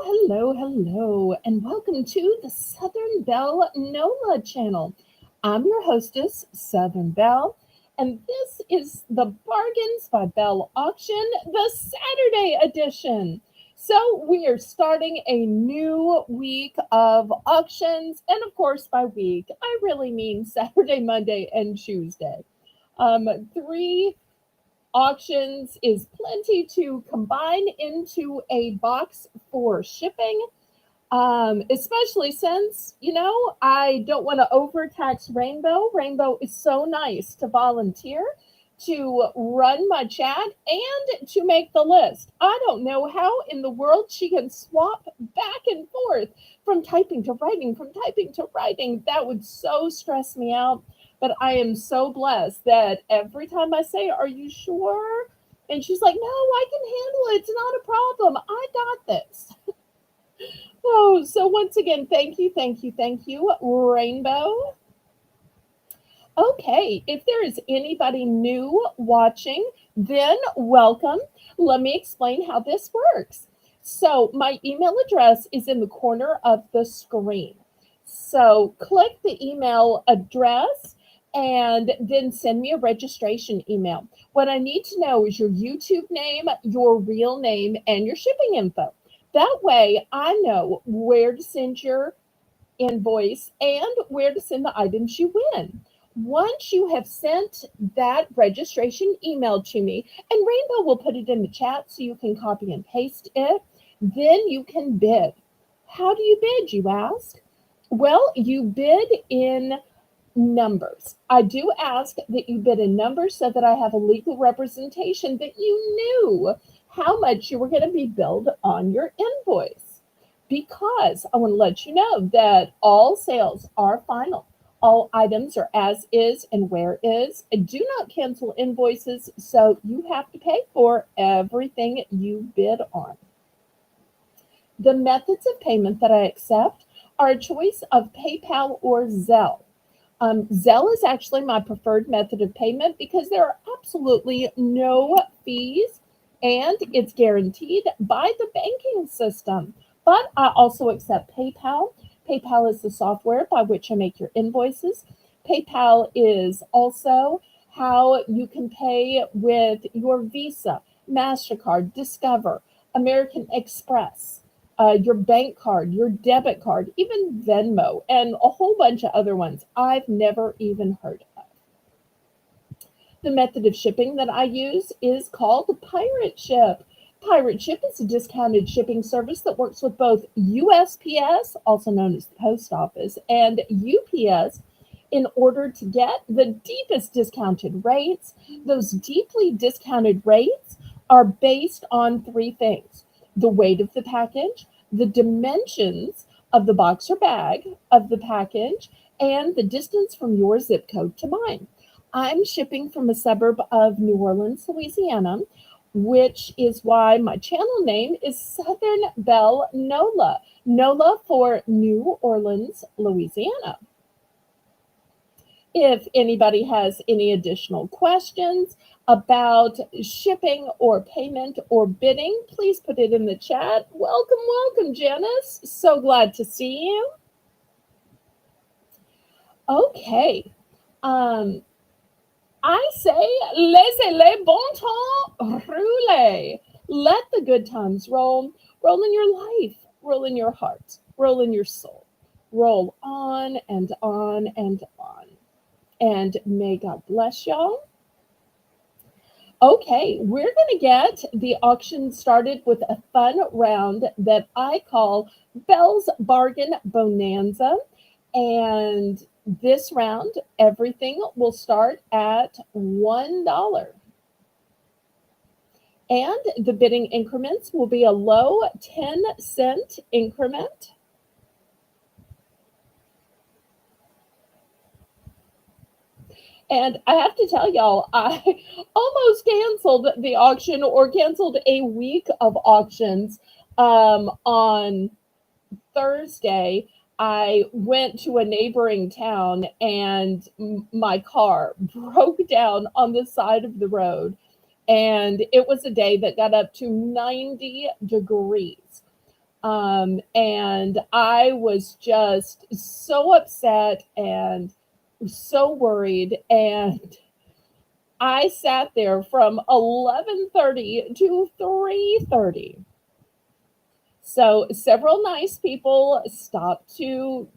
hello, and welcome to the Southern Belle NOLA channel. I'm your hostess, Southern Belle, and this is the Bargains by Belle auction, the Saturday edition. So, we are starting a new week of auctions, and of course, by week, I really mean Saturday, Monday, and Tuesday. Three auctions is plenty to combine into a box for shipping, especially since, I don't want to overtax Rainbow. Rainbow is so nice to volunteer to run my chat and to make the list. I don't know how in the world she can swap back and forth from typing to writing, from typing to writing. That would so stress me out. But I am so blessed that every time I say, "Are you sure?" And she's like, "No, I can handle it. It's not a problem. I got this." Oh, so once again, thank you, Rainbow. Okay, if there is anybody new watching, then welcome. Let me explain how this works. So, my email address is in the corner of the screen. So, click the email address and then send me a registration email. What I need to know is your YouTube name, your real name, and your shipping info. That way, I know where to send your invoice and where to send the items you win. Once you have sent that registration email to me, and Rainbow will put it in the chat so you can copy and paste it, then you can bid. How do you bid, you ask? Well, you bid in numbers. I do ask that you bid in numbers so that I have a legal representation that you knew how much you were going to be billed on your invoice. Because I want to let you know that all sales are final. All items are as is and where is. Do not cancel invoices, so you have to pay for everything you bid on. The methods of payment that I accept are a choice of PayPal or Zelle. Zelle is actually my preferred method of payment because there are absolutely no fees and it's guaranteed by the banking system. But I also accept PayPal. PayPal is the software by which I make your invoices. PayPal is also how you can pay with your Visa, MasterCard, Discover, American Express, your bank card, your debit card, even Venmo, and a whole bunch of other ones I've never even heard of. The method of shipping that I use is called Pirate Ship. Pirate Ship is a discounted shipping service that works with both USPS, also known as the post office, and UPS in order to get the deepest discounted rates. Those deeply discounted rates are based on three things: the weight of the package, the dimensions of the box or bag of the package, and the distance from your zip code to mine. I'm shipping from a suburb of New Orleans, Louisiana, which is why my channel name is Southern Belle NOLA. NOLA for New Orleans, Louisiana. If anybody has any additional questions about shipping or payment or bidding, please put it in the chat. Welcome, Janice. So glad to see you. Okay. I say, laissez-les bon temps rouler. Let the good times roll. Roll in your life, roll in your heart, roll in your soul. Roll on and on and on. And may God bless y'all. Okay, we're going to get the auction started with a fun round that I call Belle's Bargain Bonanza. And this round, everything will start at $1. And the bidding increments will be a low 10-cent increment. And I have to tell y'all, I almost canceled the auction or canceled a week of auctions on Thursday. I went to a neighboring town and my car broke down on the side of the road. And it was a day that got up to 90 degrees. And I was just so upset and so worried. And I sat there from 11:30 to 3:30. So several nice people stopped to,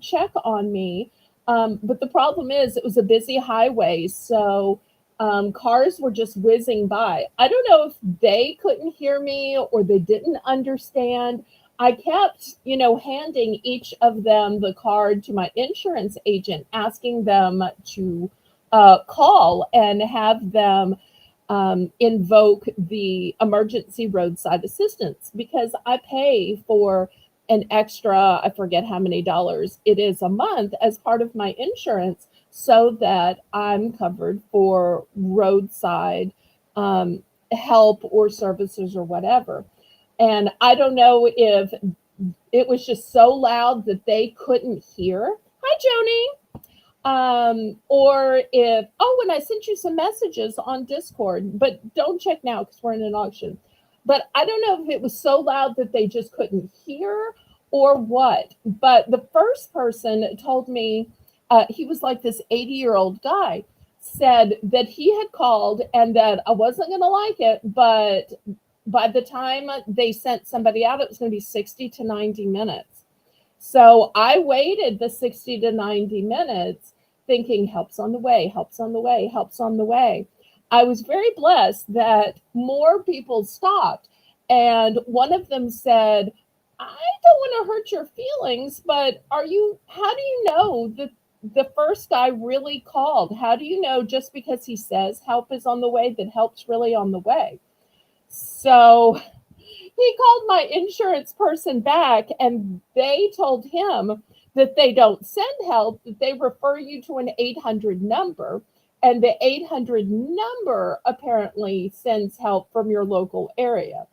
check on me. But the problem is, it was a busy highway, so cars were just whizzing by. I don't know if they couldn't hear me or they didn't understand. I kept, handing each of them the card to my insurance agent, asking them to call and have them invoke the emergency roadside assistance, because I pay for an extra, I forget how many dollars it is a month as part of my insurance, so that I'm covered for roadside help or services or whatever. And I don't know if it was just so loud that they couldn't hear. Hi, Joni. Or if, oh, and I sent you some messages on Discord, but don't check now because we're in an auction. But I don't know if it was so loud that they just couldn't hear or what. But the first person told me, he was like this 80-year-old guy, said that he had called and that I wasn't going to like it, but by the time they sent somebody out, it was going to be 60 to 90 minutes. So I waited the 60 to 90 minutes thinking, help's on the way, help's on the way, help's on the way. I was very blessed that more people stopped. And one of them said, I don't want to hurt your feelings, but how do you know that the first guy really called? How do you know just because he says help is on the way that help's really on the way? So he called my insurance person back and they told him that they don't send help, that they refer you to an 800 number. And the 800 number apparently sends help from your local area.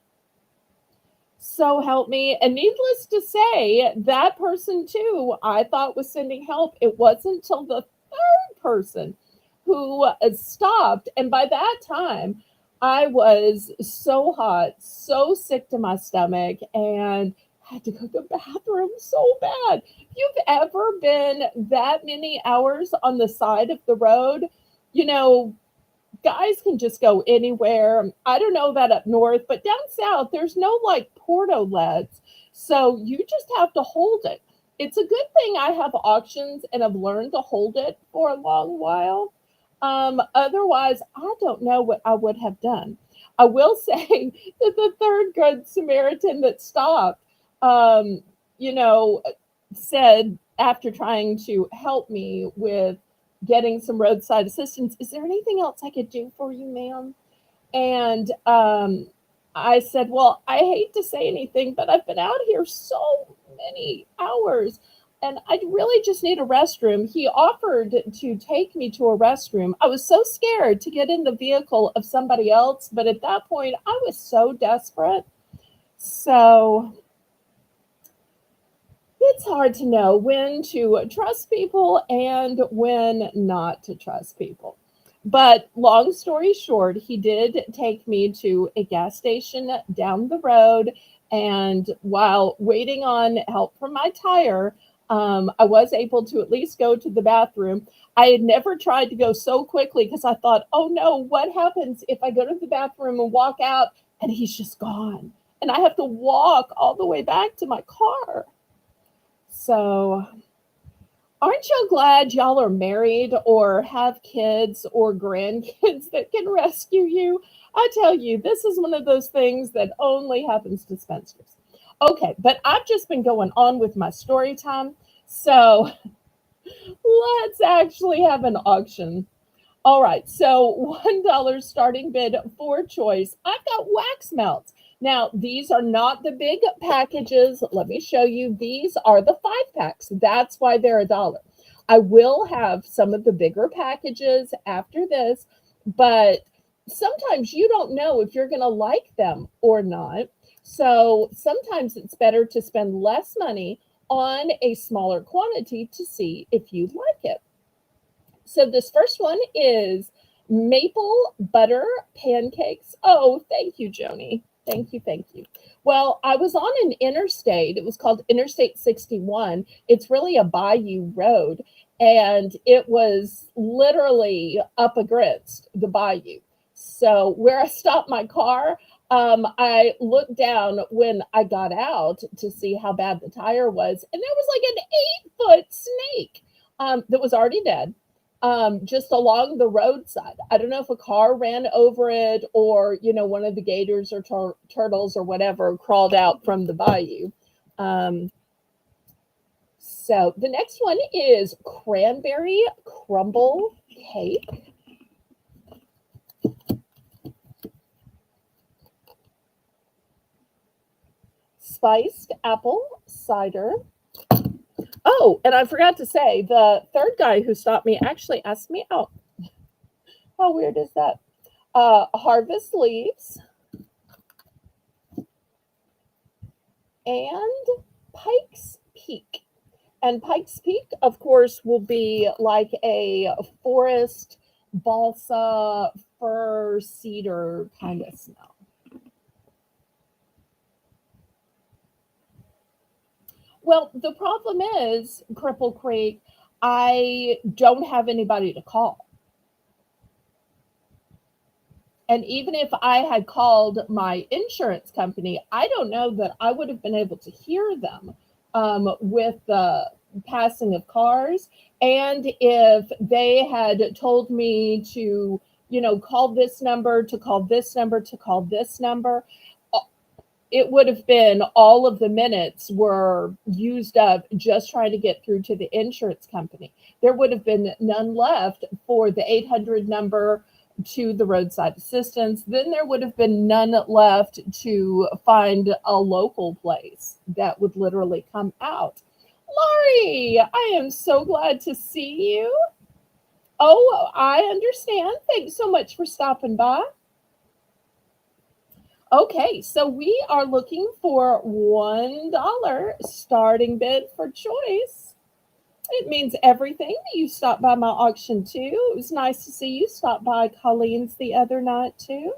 So help me. And needless to say, that person too, I thought was sending help. It wasn't until the third person who stopped. And by that time, I was so hot, so sick to my stomach, and had to go to the bathroom so bad. If you've ever been that many hours on the side of the road, you know, guys can just go anywhere. I don't know that up north, but down south, there's no like portalets. So you just have to hold it. It's a good thing I have auctions and I've learned to hold it for a long while. Otherwise, I don't know what I would have done. I will say that the third good Samaritan that stopped, um, you know, said after trying to help me with getting some roadside assistance, is there anything else I could do for you, ma'am? And I said, well, I hate to say anything, but I've been out here so many hours and I really just need a restroom. He offered to take me to a restroom. I was so scared to get in the vehicle of somebody else, but at that point, I was so desperate. So it's hard to know when to trust people and when not to trust people. But long story short, he did take me to a gas station down the road. And while waiting on help from my tire, I was able to at least go to the bathroom. I had never tried to go so quickly because I thought, oh no, what happens if I go to the bathroom and walk out and he's just gone? And I have to walk all the way back to my car. So, aren't you glad y'all are married or have kids or grandkids that can rescue you? I tell you, this is one of those things that only happens to spinsters. Okay, but I've just been going on with my story time. So, let's actually have an auction. All right, so $1 starting bid for choice. I've got wax melts. Now, these are not the big packages. Let me show you. These are the 5 packs. That's why they're $1. I will have some of the bigger packages after this, but sometimes you don't know if you're going to like them or not. So sometimes it's better to spend less money on a smaller quantity to see if you like it. So this first one is maple butter pancakes. Oh, thank you, Joni. Thank you, thank you. Well, I was on an interstate. It was called Interstate 61. It's really a bayou road, and it was literally up against the bayou. So where I stopped my car, I looked down when I got out to see how bad the tire was, and there was like an 8-foot snake that was already dead, just along the roadside. I don't know if a car ran over it or, one of the gators or turtles or whatever crawled out from the bayou. Um, so the next one is cranberry crumble cake, spiced apple cider. Oh, and I forgot to say, the third guy who stopped me actually asked me out. How weird is that? Harvest leaves and Pike's Peak. And Pike's Peak, of course, will be like a forest balsa fir cedar kind of smell. Well, the problem is, Cripple Creek, I don't have anybody to call. And even if I had called my insurance company, I don't know that I would have been able to hear them with the passing of cars. And if they had told me to, call this number, to call this number, to call this number, it would have been all of the minutes were used up just trying to get through to the insurance company. There would have been none left for the 800 number to the roadside assistance. Then there would have been none left to find a local place that would literally come out. Laurie, I am so glad to see you. Oh, I understand. Thanks so much for stopping by. Okay, so we are looking for $1 starting bid for choice. It means everything that you stopped by my auction too. It was nice to see you stop by Colleen's the other night too.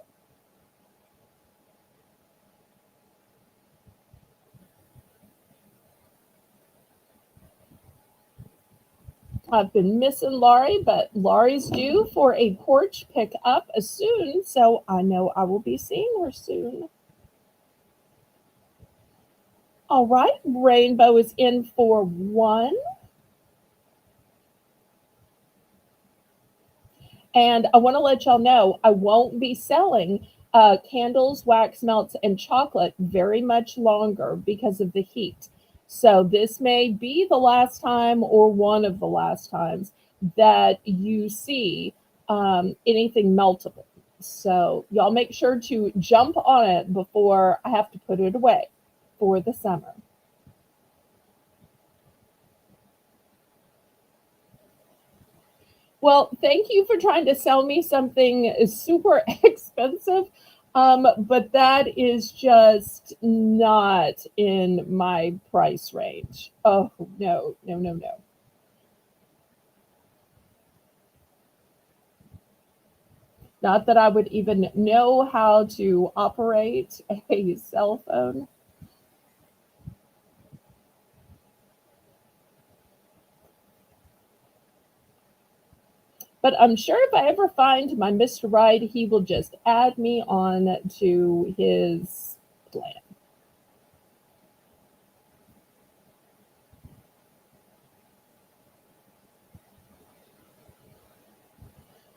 I've been missing Laurie, but Laurie's due for a porch pickup soon, so I know I will be seeing her soon. All right, Rainbow is in for 1. And I want to let y'all know I won't be selling candles, wax melts, and chocolate very much longer because of the heat. So this may be the last time or one of the last times that you see anything meltable. So y'all make sure to jump on it before I have to put it away for the summer. Well, thank you for trying to sell me something super expensive, but that is just not in my price range. Oh, no, no, no, no. Not that I would even know how to operate a cell phone. But I'm sure if I ever find my Mr. Right, he will just add me on to his plan.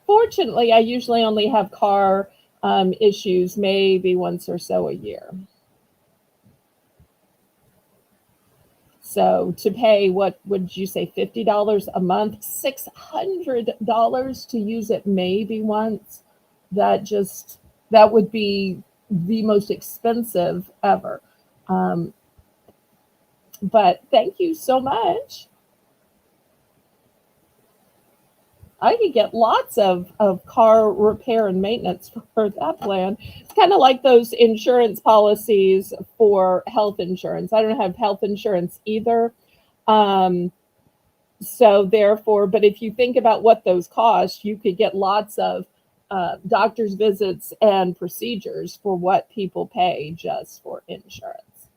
Fortunately, I usually only have car issues maybe once or so a year. So to pay, what would you say, $50 a month, $600 to use it maybe once, that just, that would be the most expensive ever. Um, but thank you so much. I could get lots of car repair and maintenance for that plan. It's kind of like those insurance policies for health insurance. I don't have health insurance either. Um, so therefore, but if you think about what those cost, you could get lots of doctor's visits and procedures for what people pay just for insurance.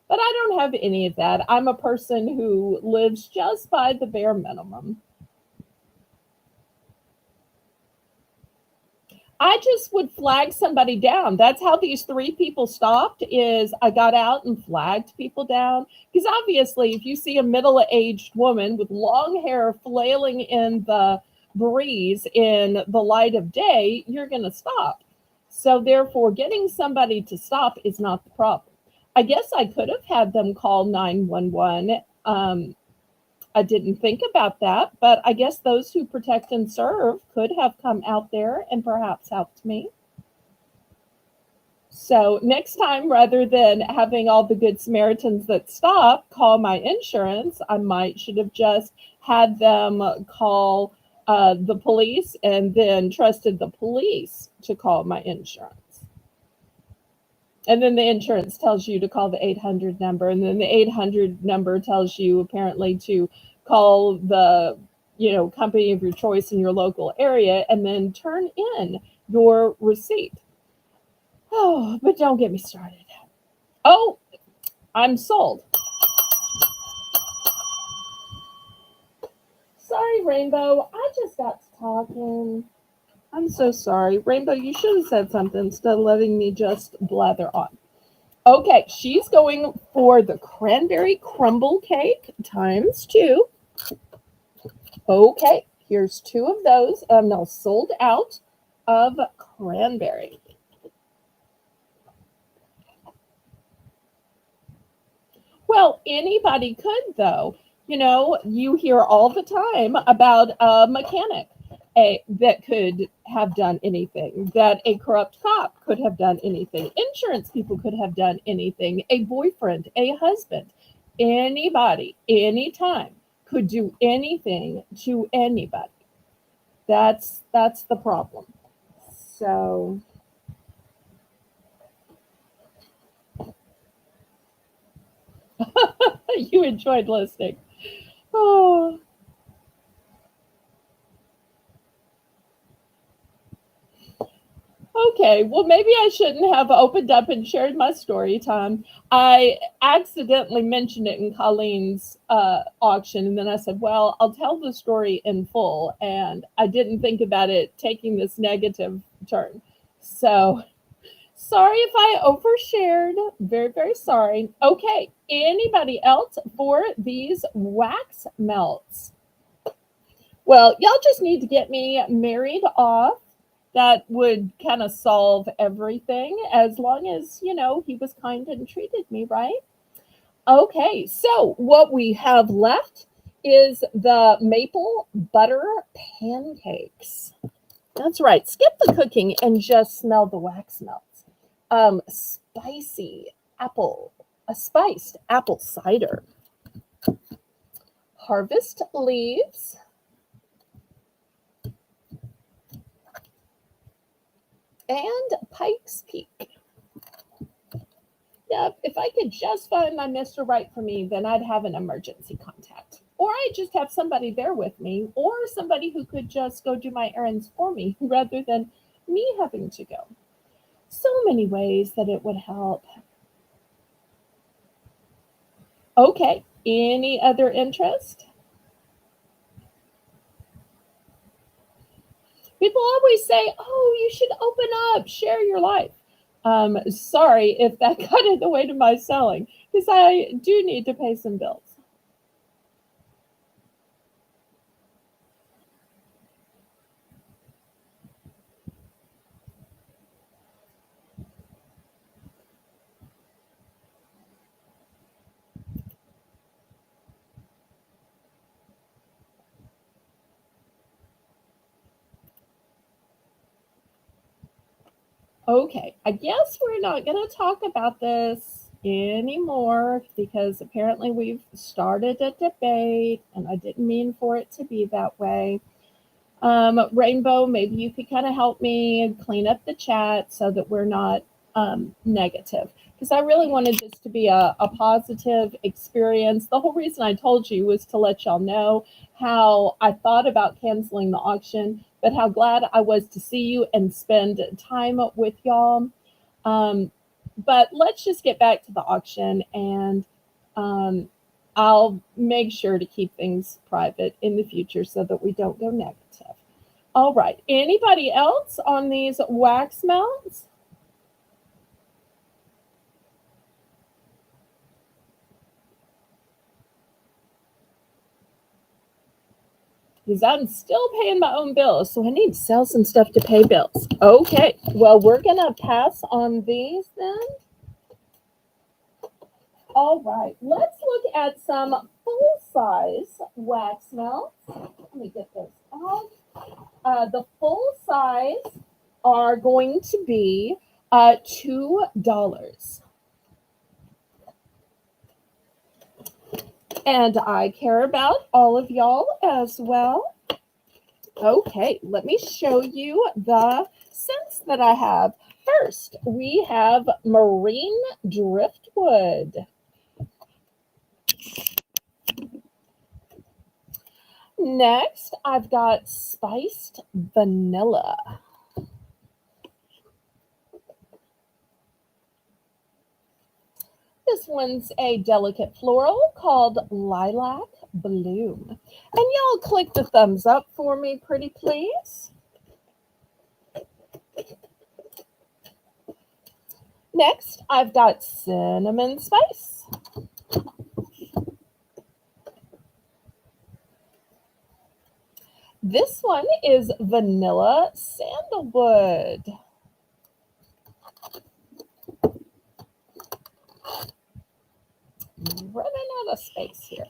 But I don't have any of that. I'm a person who lives just by the bare minimum. I just would flag somebody down. That's how these three people stopped is I got out and flagged people down. Because obviously, if you see a middle-aged woman with long hair flailing in the breeze in the light of day, you're going to stop. So therefore, getting somebody to stop is not the problem. I guess I could have had them call 911. I didn't think about that, but I guess those who protect and serve could have come out there and perhaps helped me. So next time, rather than having all the good Samaritans that stop call my insurance, I might should have just had them call the police and then trusted the police to call my insurance. And then the insurance tells you to call the 800 number, and then the 800 number tells you apparently to call the company of your choice in your local area and then turn in your receipt. Oh, but don't get me started. Oh, I'm sold. Sorry, Rainbow. I just got to talking. I'm so sorry. Rainbow, you should have said something instead of letting me just blather on. Okay, she's going for the cranberry crumble cake times 2. Okay, here's 2 of those. I'm now sold out of cranberry. Well, anybody could, though. You hear all the time about a mechanic that could have done anything, that a corrupt cop could have done anything, insurance people could have done anything, a boyfriend, a husband, anybody, anytime could do anything to anybody. That's the problem. So you enjoyed listening. Oh. Okay, well, maybe I shouldn't have opened up and shared my story time. I accidentally mentioned it in Colleen's auction, and then I said, well, I'll tell the story in full, and I didn't think about it taking this negative turn. So, sorry if I overshared. Very, very sorry. Okay, anybody else for these wax melts? Well, y'all just need to get me married off. That would kind of solve everything as long as, he was kind and treated me right. Okay, so what we have left is the maple butter pancakes. That's right. Skip the cooking and just smell the wax melts. Spicy apple, a spiced apple cider, harvest leaves, and Pikes Peak. Yeah, if I could just find my Mr. Right for me, then I'd have an emergency contact. Or I'd just have somebody there with me, or somebody who could just go do my errands for me rather than me having to go. So many ways that it would help. Okay, any other interest? People always say, oh, you should open up, share your life. Sorry if that got in the way to my selling, because I do need to pay some bills. Okay, I guess we're not going to talk about this anymore because apparently we've started a debate and I didn't mean for it to be that way. Rainbow, maybe you could kind of help me and clean up the chat so that we're not negative, because I really wanted this to be a positive experience. The whole reason I told you was to let y'all know how I thought about canceling the auction, but how glad I was to see you and spend time with y'all. Um, but let's just get back to the auction, and um, I'll make sure to keep things private in the future so that we don't go negative. All right. Anybody else on these wax melts? Because I'm still paying my own bills, so I need to sell some stuff to pay bills. Okay. Well, we're going to pass on these then. All right. Let's look at some full-size wax melts. Let me get this off. The full size are going to be $2. And I care about all of y'all as well. Okay, let me show you the scents that I have. First, we have marine driftwood. Next, I've got spiced vanilla. This one's a delicate floral called Lilac Bloom. And y'all click the thumbs up for me, pretty please. Next, I've got cinnamon spice. This one is vanilla sandalwood. Running out of space here.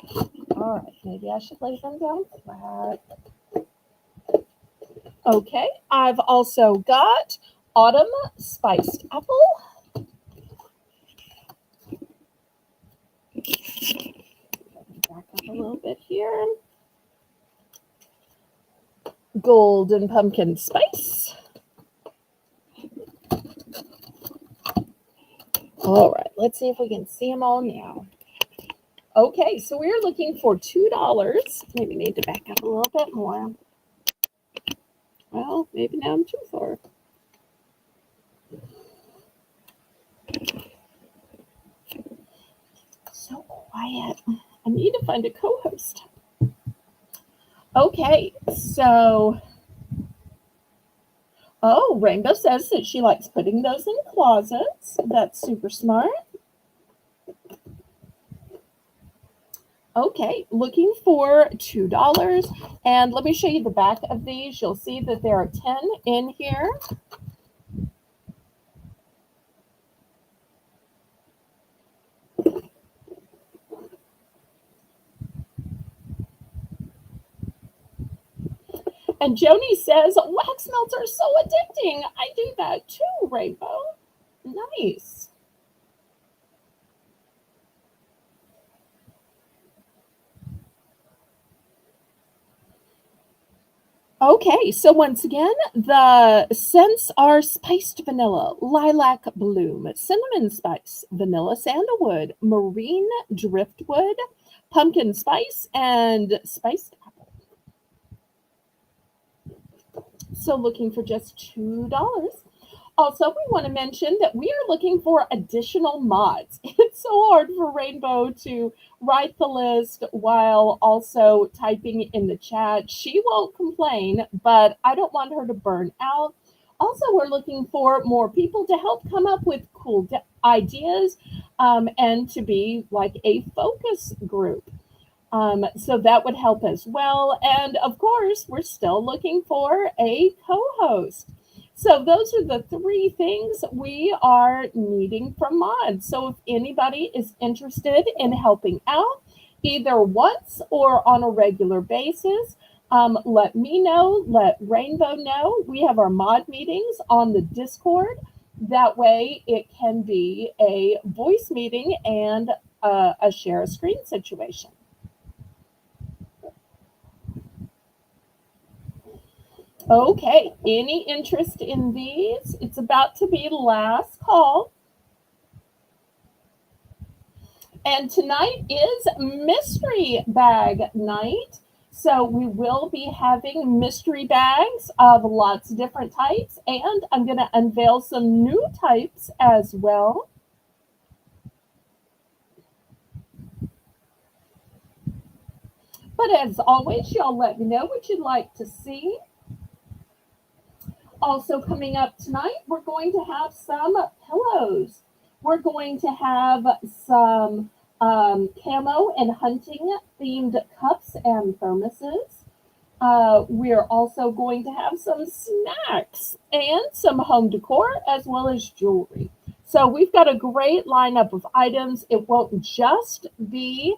All right, maybe I should lay them down flat. Okay, I've also got autumn spiced apple. Back up a little bit here. Golden pumpkin spice. All right, let's see if we can see them all now. Okay, so we're looking for $2. Maybe need to back up a little bit more. Well, maybe now I'm too far. So quiet. I need to find a co-host. Okay, so Rainbow says that she likes putting those in closets. That's super smart. Okay, looking for $2. And let me show you the back of these. You'll see that there are 10 in here. And Joni says, wax melts are so addicting. I do that too, Rainbow. Nice. Okay, so once again, the scents are spiced vanilla, lilac bloom, cinnamon spice, vanilla sandalwood, marine driftwood, pumpkin spice, and spiced apple. So looking for just $2. Also, we want to mention that we are looking for additional mods. It's so hard for Rainbow to write the list while also typing in the chat. She won't complain, but I don't want her to burn out. Also, we're looking for more people to help come up with cool ideas and to be like a focus group. So that would help as well. And of course, we're still looking for a co host. So those are the three things we are needing from mods. So if anybody is interested in helping out, either once or on a regular basis, let me know, let Rainbow know. We have our mod meetings on the Discord. That way it can be a voice meeting and a share a screen situation. Okay, any interest in these? It's about to be last call. And tonight is mystery bag night. So we will be having mystery bags of lots of different types. And I'm going to unveil some new types as well. But as always, y'all let me know what you'd like to see. Also, coming up tonight, we're going to have some pillows. We're going to have some camo and hunting themed cups and thermoses. We're also going to have some snacks and some home decor as well as jewelry. So we've got a great lineup of items. It won't just be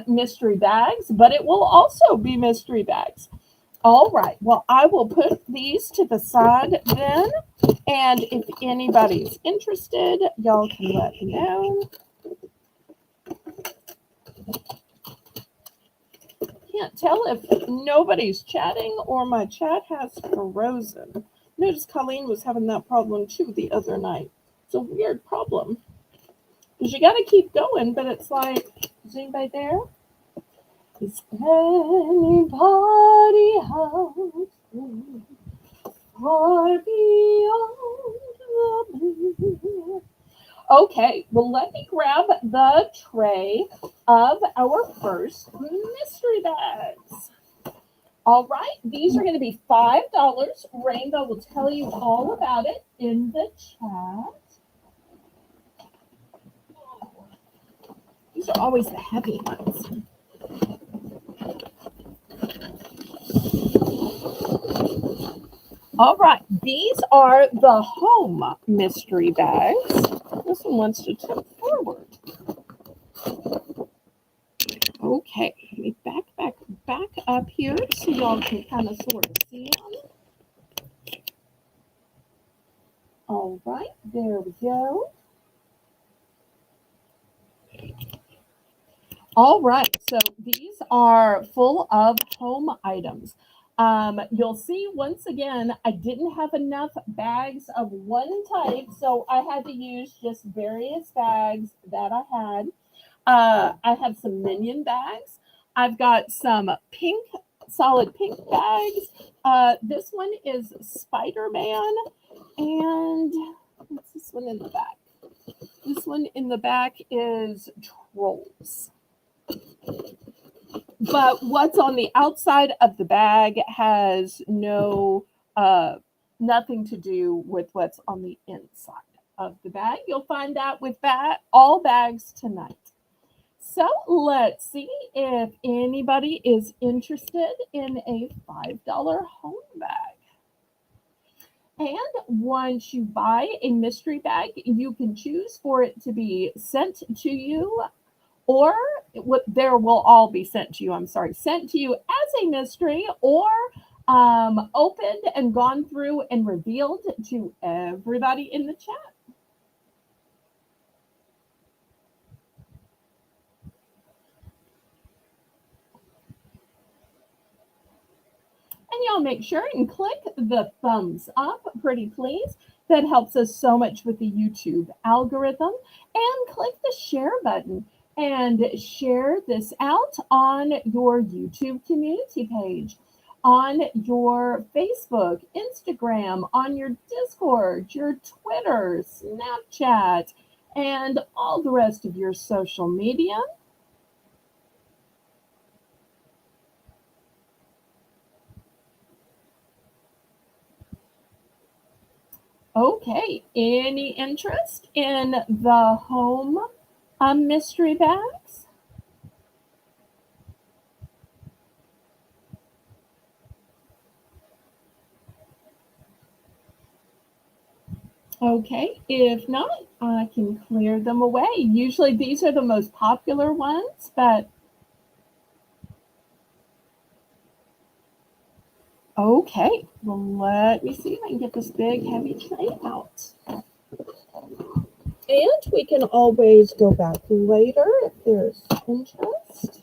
mystery bags, but it will also be mystery bags. All right. Well, I will put these to the side then. And if anybody's interested, y'all can let me know. Can't tell if nobody's chatting or my chat has frozen. Notice Colleen was having that problem too the other night. It's a weird problem. Because you got to keep going, but it's like, is anybody there? Is anybody out far beyond the blue? Okay, well, let me grab the tray of our first mystery bags. All right, these are going to be $5. Rainbow will tell you all about it in the chat. These are always the heavy ones. All right, these are the home mystery bags. This one wants to tip forward. Okay, let me back up here so y'all can kind of sort of see them. All right, there we go. All right, so these are full of home items. You'll see once again, I didn't have enough bags of one type, so I had to use just various bags that I had. I have some minion bags. I've got some pink, solid pink bags. This one is Spider-Man, and what's this one in the back? This one in the back is Trolls. But what's on the outside of the bag has nothing to do with what's on the inside of the bag. You'll find that with all bags tonight. So let's see if anybody is interested in a $5 home bag. And once you buy a mystery bag, you can choose for it to be sent to you, or there will all be sent to you. I'm sorry, sent to you as a mystery, or opened and gone through and revealed to everybody in the chat. And y'all make sure and click the thumbs up, pretty please. That helps us so much with the YouTube algorithm. And click the share button and share this out on your YouTube community page, on your Facebook, Instagram, on your Discord, your Twitter, Snapchat, and all the rest of your social media. Okay, any interest in the home mystery bags? Okay, if not, I can clear them away. Usually these are the most popular ones, but okay, well, let me see if I can get this big heavy tray out. And we can always go back later if there's interest.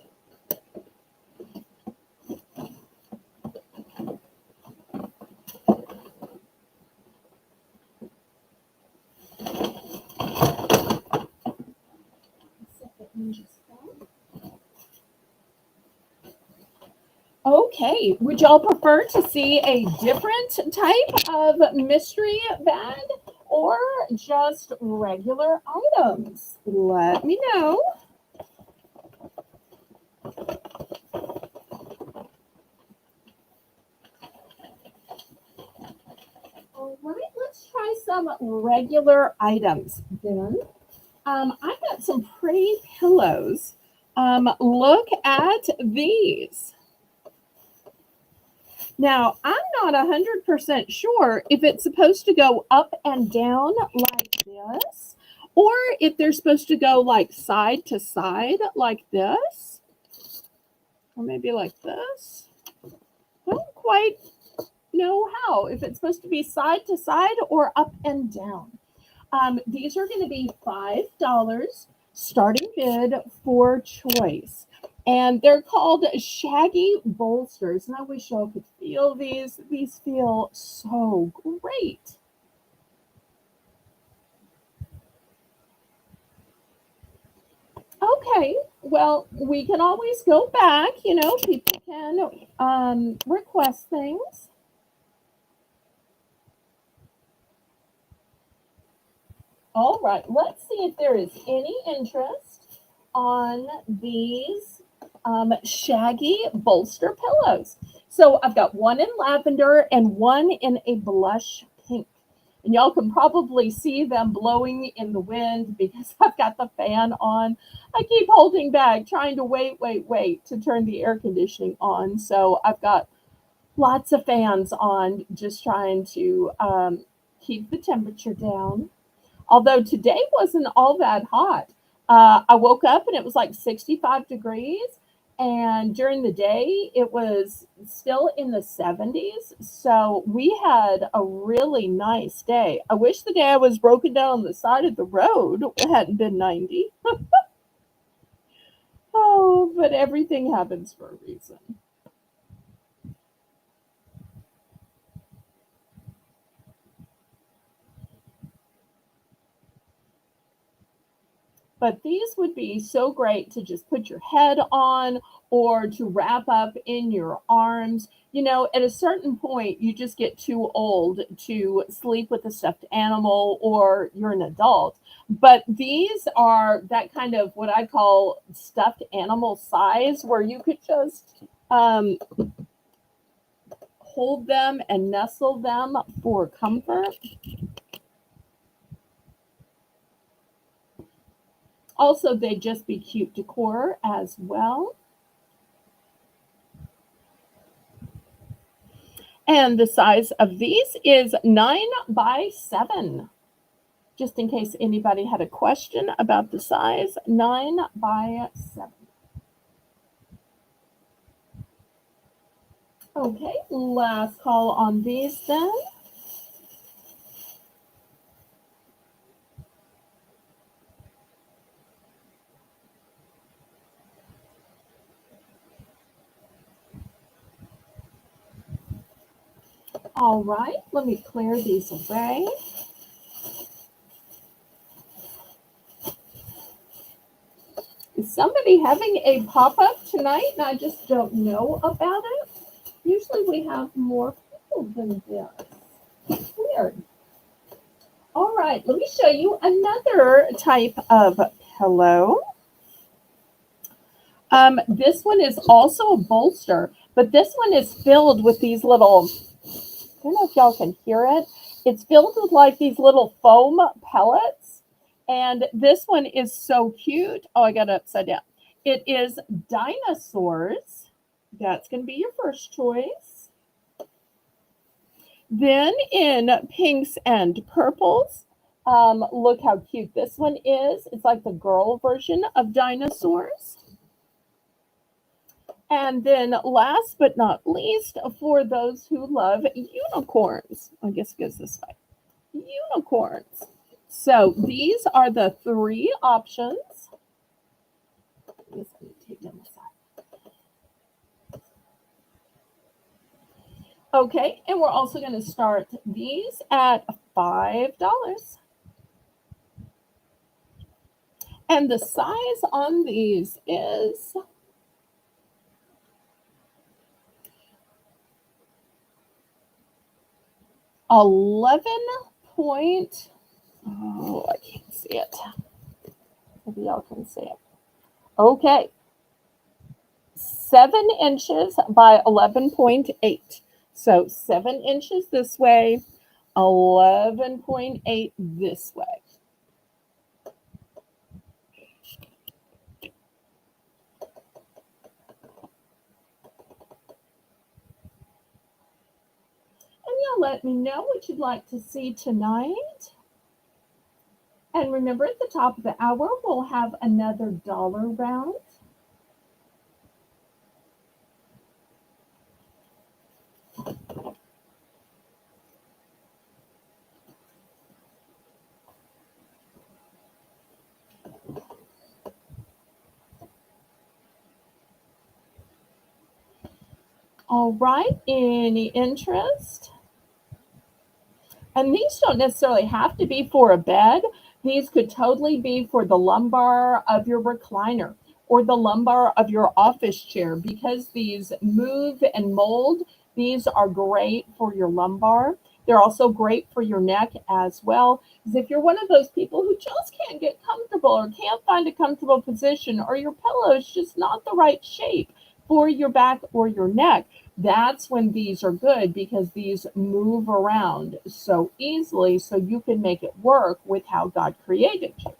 Okay, would y'all prefer to see a different type of mystery bag or just regular items? Let me know. All right, let's try some regular items then. I got some pretty pillows. Look at these. Now, I'm not 100% sure if it's supposed to go up and down like this, or if they're supposed to go like side to side like this, or maybe like this. I don't quite know how, if it's supposed to be side to side or up and down. These are going to be $5 starting bid for choice. And they're called shaggy bolsters. And I wish y'all could feel these. These feel so great. Okay, well, we can always go back. You know, people can request things. All right, let's see if there is any interest on these shaggy bolster pillows. So I've got one in lavender and one in a blush pink. And y'all can probably see them blowing in the wind because I've got the fan on. I keep holding back, trying to wait to turn the air conditioning on. So I've got lots of fans on, just trying to keep the temperature down. Although today wasn't all that hot. I woke up and it was like 65 degrees. And during the day, it was still in the 70s. So we had a really nice day. I wish the day I was broken down on the side of the road hadn't been 90. Oh, but everything happens for a reason. But these would be so great to just put your head on or to wrap up in your arms. You know, at a certain point, you just get too old to sleep with a stuffed animal or you're an adult. But these are that kind of what I call stuffed animal size where you could just hold them and nestle them for comfort. Also, they'd just be cute decor as well. And the size of these is 9 by 7. Just in case anybody had a question about the size, 9 by 7. Okay, last call on these then. All right, let me clear these away. Is somebody having a pop-up tonight and I just don't know about it? Usually we have more people than this. Weird. All right, let me show you another type of pillow. This one is also a bolster, but this one is filled with these little, I don't know if y'all can hear it. It's filled with like these little foam pellets. And this one is so cute. Oh, I got it upside down. It is dinosaurs. That's going to be your first choice. Then in pinks and purples, look how cute this one is. It's like the girl version of dinosaurs. And then last but not least, for those who love unicorns, I guess it goes this way, unicorns. So these are the 3 options. Let me take them aside. Okay, and we're also going to start these at $5. And the size on these is 11 point, oh, I can't see it. Maybe y'all can see it. Okay. 7 inches by 11.8. So 7 inches this way, 11.8 this way. And y'all let me know what you'd like to see tonight. And remember, at the top of the hour, we'll have another dollar round. All right, any interest? And these don't necessarily have to be for a bed. These could totally be for the lumbar of your recliner or the lumbar of your office chair, because these move and mold. These are great for your lumbar. They're also great for your neck as well. Because if you're one of those people who just can't get comfortable or can't find a comfortable position, or your pillow is just not the right shape for your back or your neck, that's when these are good, because these move around so easily, so you can make it work with how God created you.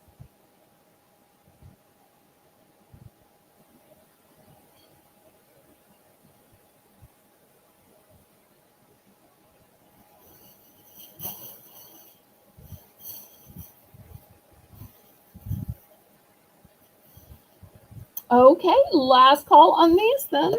Okay, last call on these then.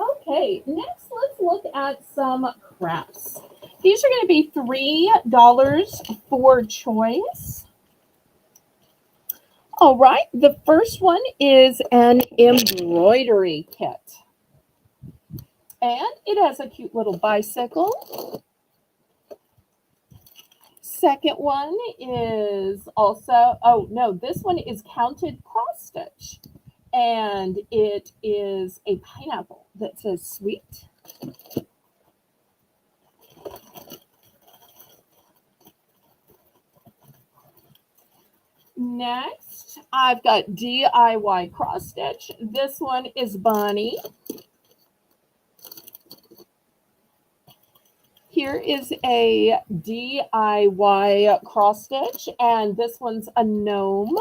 Okay, next let's look at some crafts. These are going to be $3 for choice. All right, the first one is an embroidery kit. And it has a cute little bicycle. Second one is also, oh no, this one is counted cross stitch. And it is a pineapple that says sweet. Next, I've got DIY cross stitch. This one is bunny. Here is a DIY cross stitch, and this one's a gnome.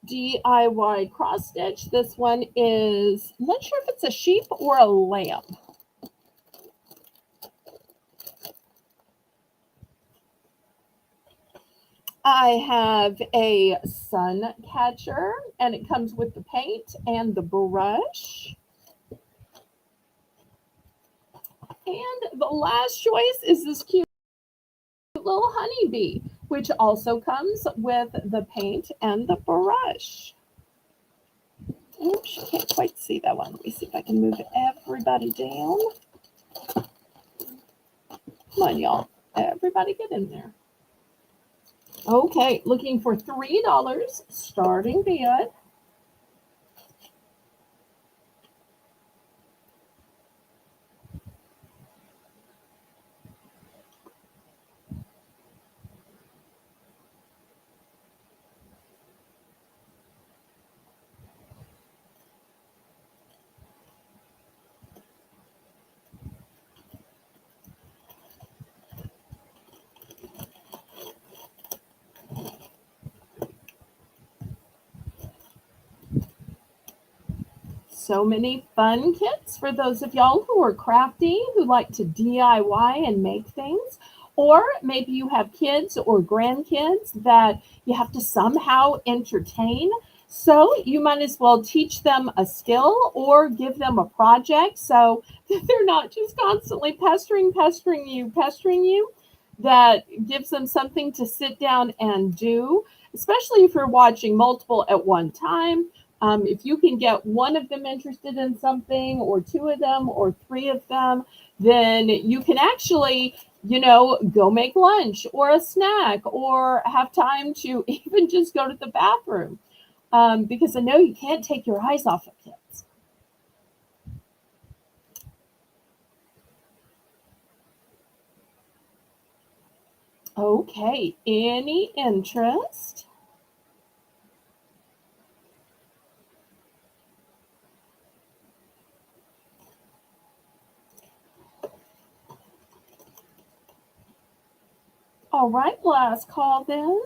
DIY cross stitch. This one is, I'm not sure if it's a sheep or a lamb. I have a sun catcher, and it comes with the paint and the brush. And the last choice is this cute little honeybee, which also comes with the paint and the brush. Oops, I can't quite see that one. Let me see if I can move everybody down. Come on, y'all. Everybody get in there. Okay, looking for $3 starting bid. So many fun kits for those of y'all who are crafty, who like to DIY and make things. Or maybe you have kids or grandkids that you have to somehow entertain. So you might as well teach them a skill or give them a project, so that they're not just constantly pestering you. That gives them something to sit down and do, especially if you're watching multiple at one time. If you can get one of them interested in something, or two of them, or three of them, then you can actually, go make lunch or a snack or have time to even just go to the bathroom. Because I know you can't take your eyes off of kids. Okay, any interest? All right, last call then.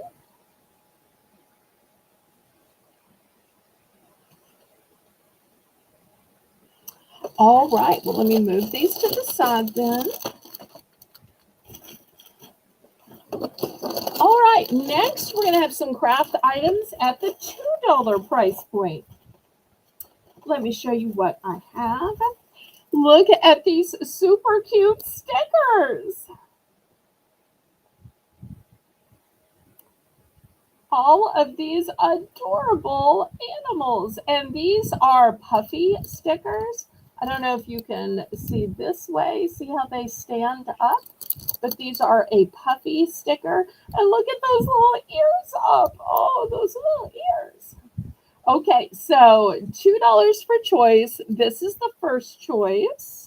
All right, well, let me move these to the side then. All right, next we're going to have some craft items at the $2 price point. Let me show you what I have. Look at these super cute stickers. All of these adorable animals. And these are puffy stickers. I don't know if you can see this way. See how they stand up? But these are a puffy sticker. And look at those little ears up. Oh, those little ears. Okay, so $2 for choice. This is the first choice.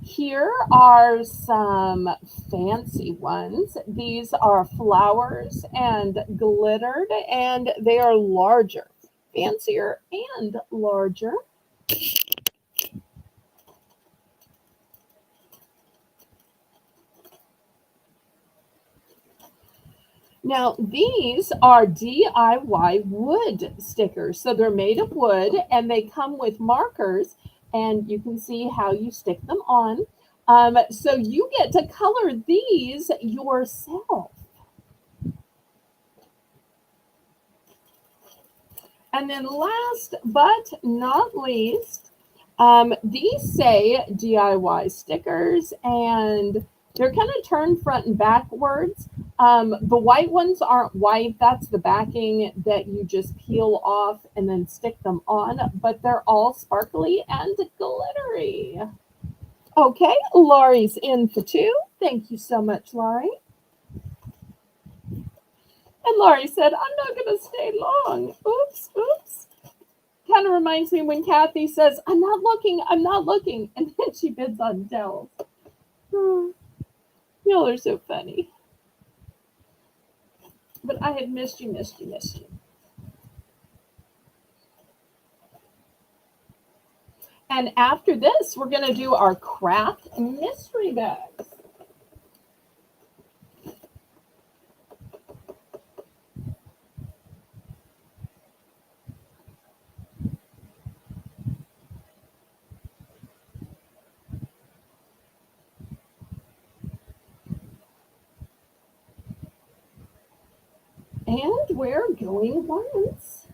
Here are some fancy ones. These are flowers and glittered, and they are larger, fancier and larger. Now, these are DIY wood stickers. So they're made of wood and they come with markers, and you can see how you stick them on. So you get to color these yourself. And then last but not least, these say DIY stickers, and they're kind of turned front and backwards. The white ones aren't white. That's the backing that you just peel off and then stick them on, but they're all sparkly and glittery. Okay, Laurie's in for two. Thank you so much, Laurie. And Laurie said, I'm not going to stay long. Oops, oops. Kind of reminds me when Kathy says, I'm not looking, and then she bids on Dell. Oh, y'all are so funny. But I have missed you. And after this, we're going to do our craft mystery bags. And we're going once,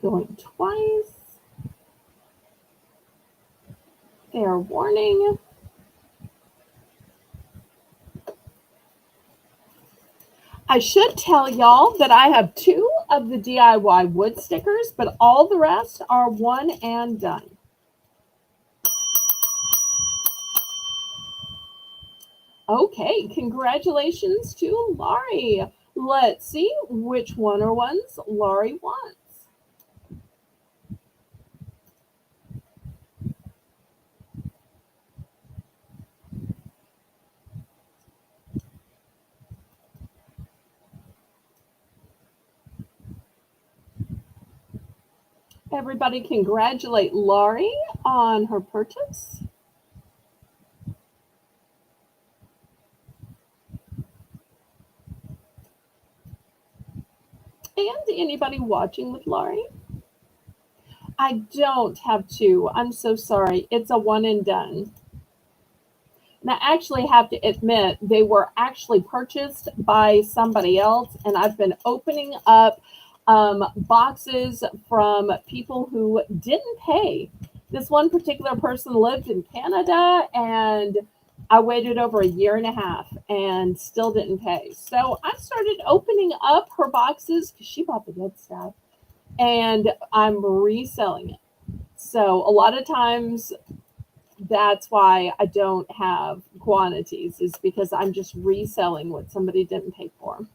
going twice. Fair warning. I should tell y'all that I have two of the DIY wood stickers, but all the rest are one and done. Okay, congratulations to Laurie. Let's see which one are ones Laurie wants. Everybody congratulate Laurie on her purchase. And anybody watching with Laurie? I don't have two. I'm so sorry. It's a one and done. And I actually have to admit, they were actually purchased by somebody else, and I've been opening up boxes from people who didn't pay. This one particular person lived in Canada, and I waited over a year and a half and still didn't pay. So I started opening up her boxes because she bought the good stuff, and I'm reselling it. So a lot of times that's why I don't have quantities, is because I'm just reselling what somebody didn't pay for.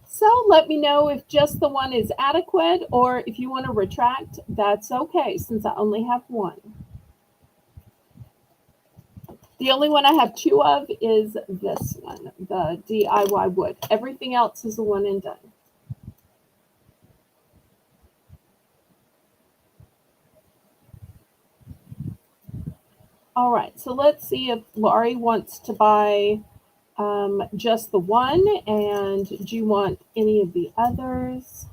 So let me know if just the one is adequate, or if you want to retract, that's okay since I only have one. The only one I have two of is this one, the DIY wood. Everything else is a one and done. All right, so let's see if Laurie wants to buy just the one, and do you want any of the others?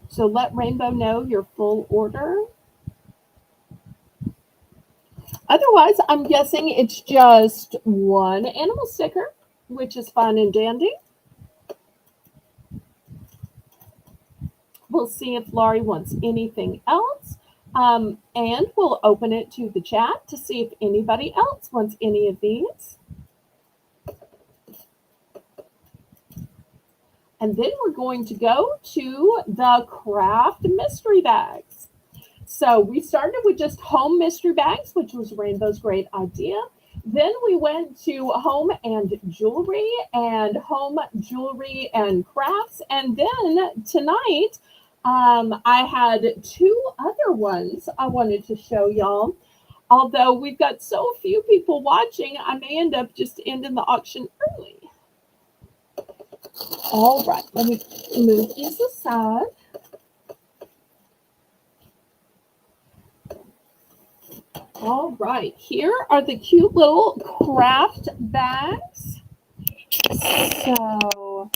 So let Rainbow know your full order. Otherwise, I'm guessing it's just one animal sticker, which is fun and dandy. We'll see if Laurie wants anything else. And we'll open it to the chat to see if anybody else wants any of these. And then we're going to go to the craft mystery bags. So we started with just home mystery bags, which was Rainbow's great idea. Then we went to home and jewelry and crafts. And then tonight, I had two other ones I wanted to show y'all. Although we've got so few people watching, I may end up just ending the auction early. All right, let me move these aside. All right, here are the cute little craft bags. So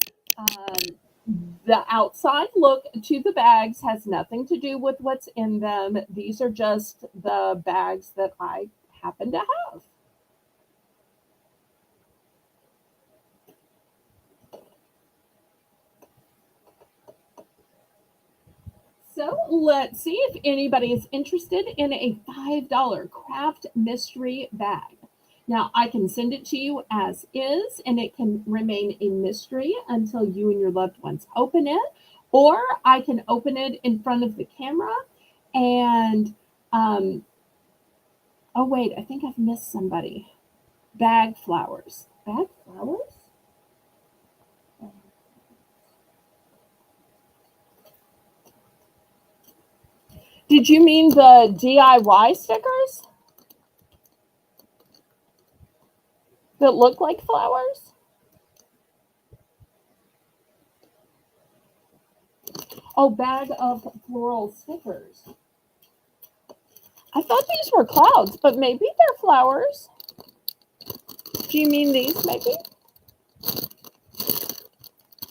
the outside look to the bags has nothing to do with what's in them. These are just the bags that I happen to have. So let's see if anybody is interested in a $5 craft mystery bag. Now, I can send it to you as is, and it can remain a mystery until you and your loved ones open it, or I can open it in front of the camera and, oh wait, I think I've missed somebody. Bag flowers. Bag flowers? Did you mean the DIY stickers that look like flowers? Oh, bag of floral stickers. I thought these were clouds, but maybe they're flowers. Do you mean these, maybe?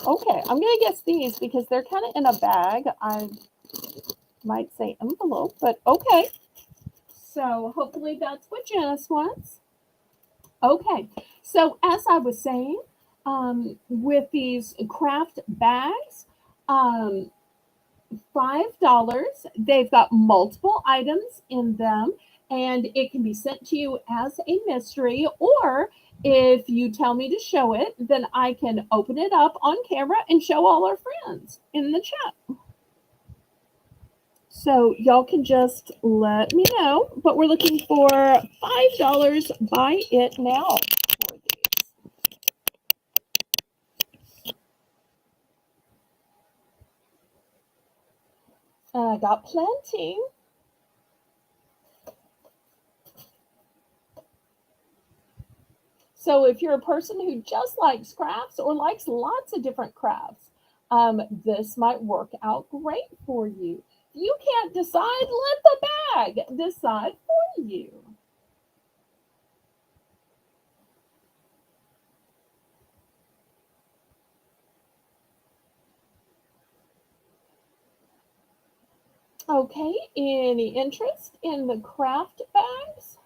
Okay, I'm going to guess these because they're kind of in a bag. I might say envelope, but okay. So hopefully that's what Janice wants. Okay, so as I was saying, with these craft bags, $5. They've got multiple items in them, and it can be sent to you as a mystery, or if you tell me to show it, then I can open it up on camera and show all our friends in the chat. So y'all can just let me know, but we're looking for $5. Buy it now for these. I got plenty. So if you're a person who just likes crafts or likes lots of different crafts, this might work out great for you. If you can't decide, let the bag decide for you. Okay, any interest in the craft bags?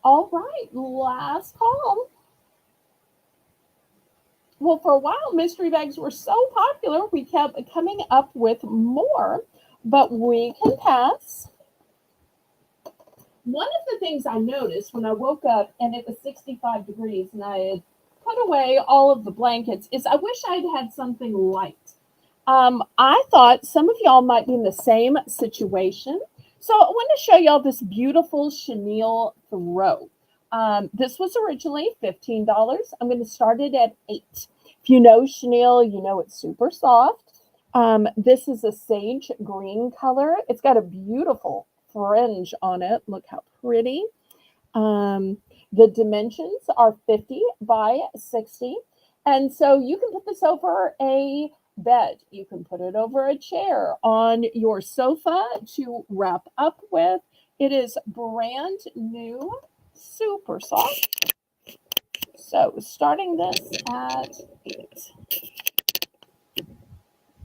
All right, last call. Well, for a while, mystery bags were so popular, we kept coming up with more, but we can pass. One of the things I noticed when I woke up and it was 65 degrees and I had put away all of the blankets is I wish I'd had something light. I thought some of y'all might be in the same situation. So I want to show y'all this beautiful chenille throw. This was originally $15. I'm going to start it at 8. If you know chenille, you know it's super soft. This is a sage green color. It's got a beautiful fringe on it. Look how pretty. Um, the dimensions are 50 by 60. And so you can put this over a bed. You can put it over a chair, on your sofa to wrap up with. It is brand new, super soft. So starting this at 8.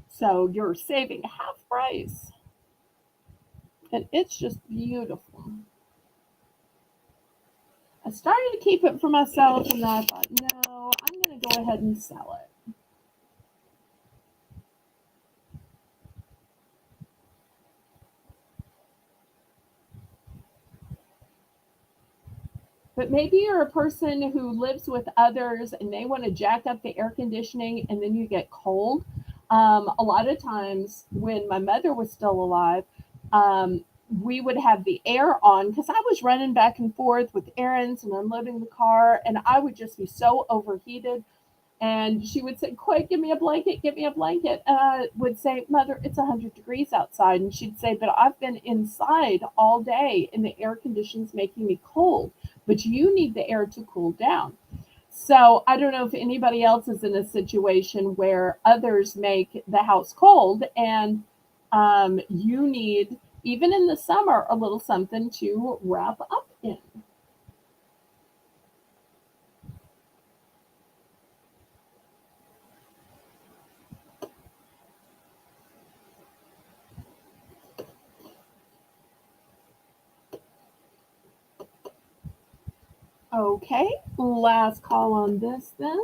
So you're saving half price. And it's just beautiful. I started to keep it for myself, and then I thought, no, I'm going to go ahead and sell it. But maybe you're a person who lives with others and they want to jack up the air conditioning and then you get cold. A lot of times when my mother was still alive, um, we would have the air on because I was running back and forth with errands and unloading the car, and I would just be so overheated. And she would say, "Quick, give me a blanket, give me a blanket." And I would say, "Mother, it's 100 degrees outside." And she'd say, "But I've been inside all day and the air conditioning's making me cold. But you need the air to cool down." So I don't know if anybody else is in a situation where others make the house cold and you need, even in the summer, a little something to wrap up in. Okay, last call on this then.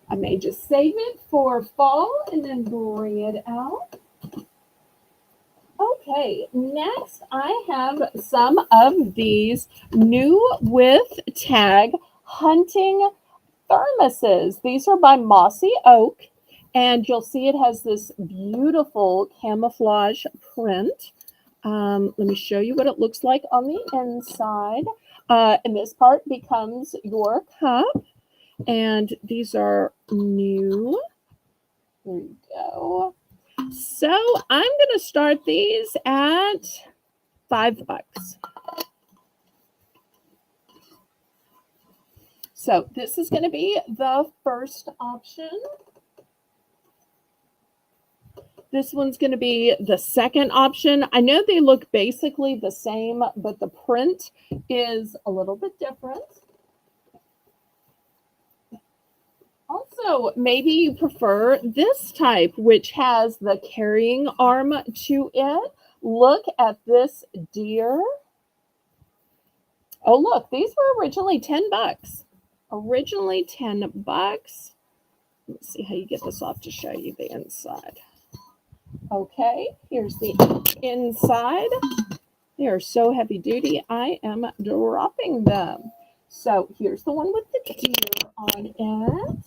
I may just save it for fall and then bring it out. Okay, next I have some of these new with tag hunting thermoses. These are by Mossy Oak, and you'll see it has this beautiful camouflage print. Let me show you what it looks like on the inside. And this part becomes your cup. And these are new. Here we go. So I'm going to start these at $5. So this is going to be the first option. This one's going to be the second option. I know they look basically the same, but the print is a little bit different. Also, maybe you prefer this type, which has the carrying arm to it. Look at this deer. Oh, look, these were originally $10. Originally $10. Let's see how you get this off to show you the inside. Okay, here's the inside. They are so heavy duty, I am dropping them. So here's the one with the deer on it.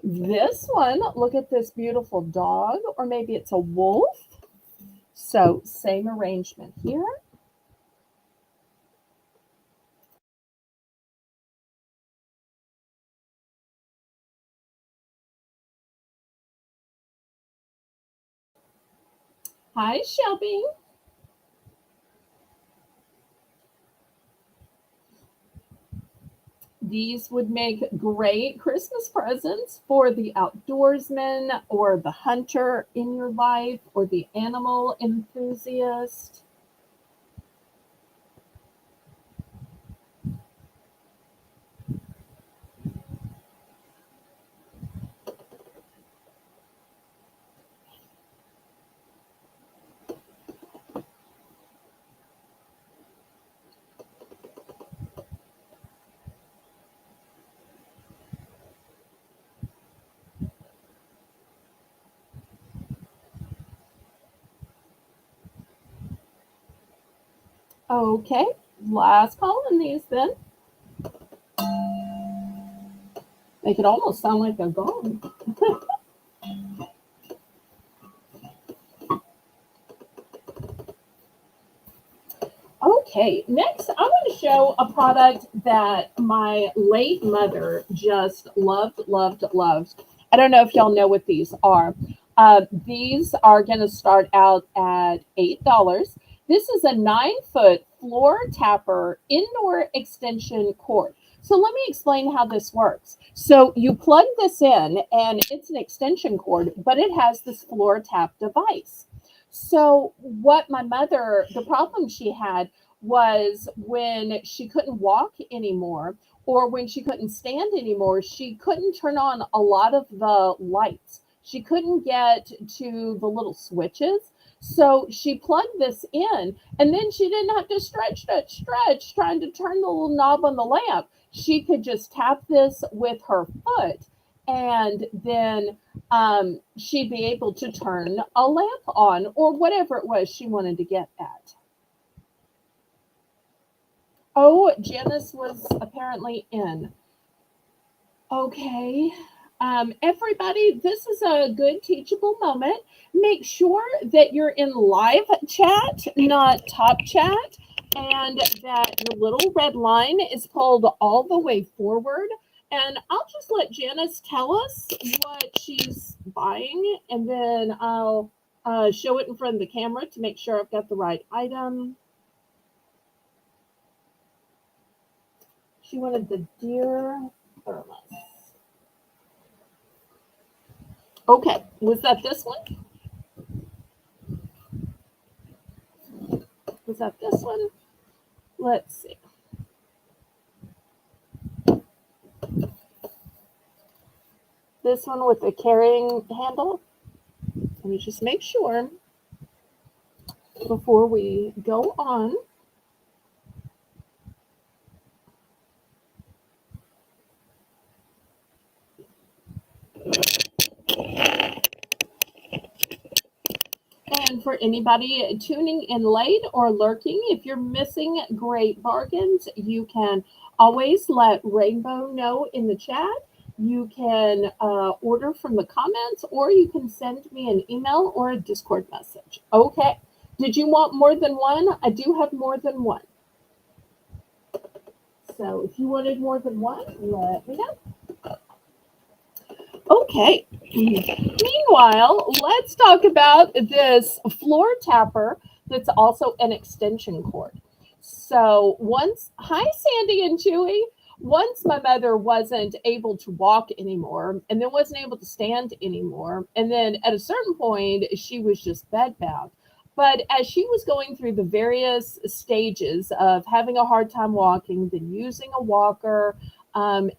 This one, look at this beautiful dog, or maybe it's a wolf. So same arrangement here. Hi, Shelby. These would make great Christmas presents for the outdoorsman or the hunter in your life or the animal enthusiast. Okay, last call on these then. They could almost sound like they're gone. Okay, next I want to show a product that my late mother just loved, loved, loved. I don't know if y'all know what these are. These are going to start out at $8. This is a 9-foot floor tapper indoor extension cord. So let me explain how this works. So you plug this in and it's an extension cord, but it has this floor tap device. So what my mother, the problem she had was when she couldn't walk anymore or when she couldn't stand anymore, she couldn't turn on a lot of the lights. She couldn't get to the little switches. So she plugged this in and then she didn't have to stretch trying to turn the little knob on the lamp. She could just tap this with her foot and then she'd be able to turn a lamp on or whatever it was she wanted to get at. Oh, Janice was apparently in. Okay. Everybody, this is a good teachable moment. Make sure that you're in live chat, not top chat, and that your little red line is pulled all the way forward. And I'll just let Janice tell us what she's buying, and then I'll show it in front of the camera to make sure I've got the right item. She wanted the deer thermos. Okay, was that this one? Was that this one? Let's see. This one with the carrying handle. Let me just make sure before we go on. And for anybody tuning in late or lurking, if you're missing great bargains, you can always let Rainbow know in the chat. You can order from the comments, or you can send me an email or a Discord message. Okay. Did you want more than one? I do have more than one. So if you wanted more than one, let me know. Okay. Meanwhile, let's talk about this floor tapper that's also an extension cord. So hi Sandy and Chewy. Once my mother wasn't able to walk anymore and then wasn't able to stand anymore. And then at a certain point, she was just bedbound. But as she was going through the various stages of having a hard time walking, then using a walker,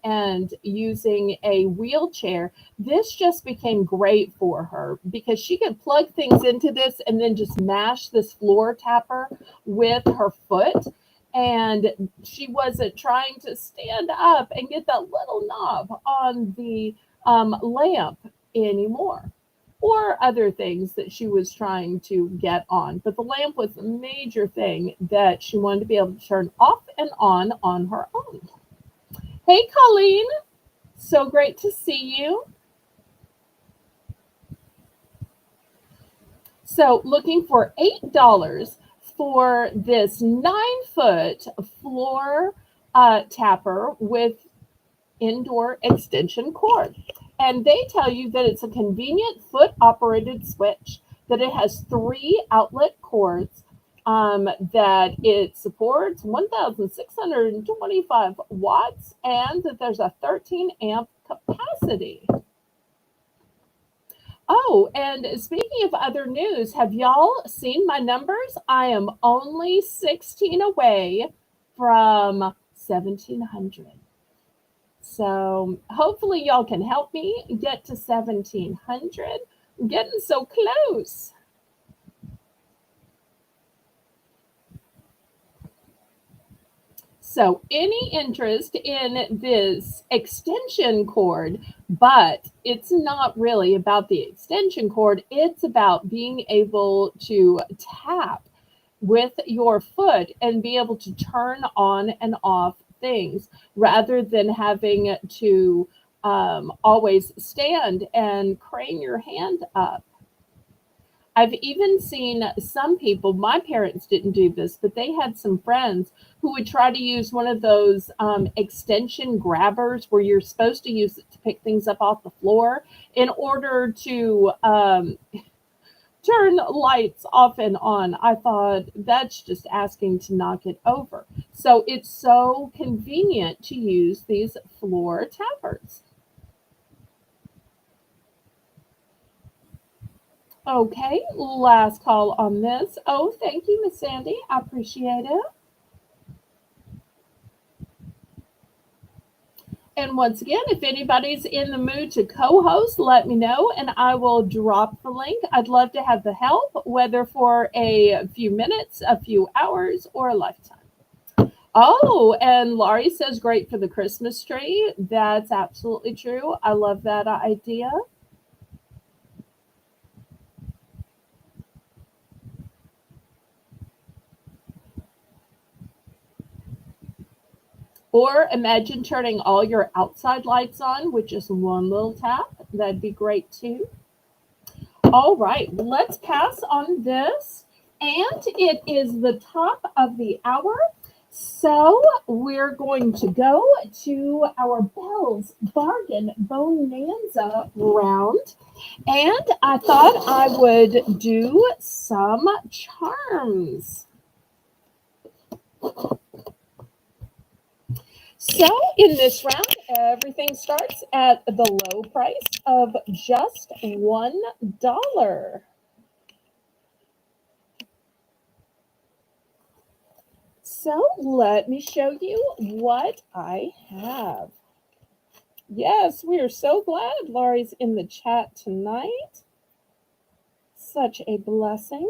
and using a wheelchair, this just became great for her because she could plug things into this and then just mash this floor tapper with her foot. And she wasn't trying to stand up and get that little knob on the lamp anymore, or other things that she was trying to get on. But the lamp was a major thing that she wanted to be able to turn off and on her own. Hey, Colleen. So great to see you. So looking for $8 for this 9-foot floor tapper with indoor extension cord. And they tell you that it's a convenient foot operated switch, that it has 3 outlet cords, that it supports 1,625 watts, and that there's a 13 amp capacity. Oh, and speaking of other news, have y'all seen my numbers? I am only 16 away from 1,700. So hopefully y'all can help me get to 1,700. I'm getting so close. So any interest in this extension cord, but it's not really about the extension cord. It's about being able to tap with your foot and be able to turn on and off things rather than having to always stand and crane your hand up. I've even seen some people, my parents didn't do this, but they had some friends who would try to use one of those extension grabbers where you're supposed to use it to pick things up off the floor in order to turn lights off and on. I thought that's just asking to knock it over. So it's so convenient to use these floor tappers. Okay, last call on this. Oh, thank you, Miss Sandy. I appreciate it. And once again, if anybody's in the mood to co host, let me know and I will drop the link. I'd love to have the help, whether for a few minutes, a few hours, or a lifetime. Oh, and Laurie says great for the Christmas tree. That's absolutely true. I love that idea. Or imagine turning all your outside lights on with just one little tap. That'd be great too. All right, let's pass on this. And it is the top of the hour. So we're going to go to our Bell's Bargain Bonanza round. And I thought I would do some charms. So in this round, everything starts at the low price of just $1. So let me show you what I have. Yes, we are so glad Laurie's in the chat tonight. Such a blessing.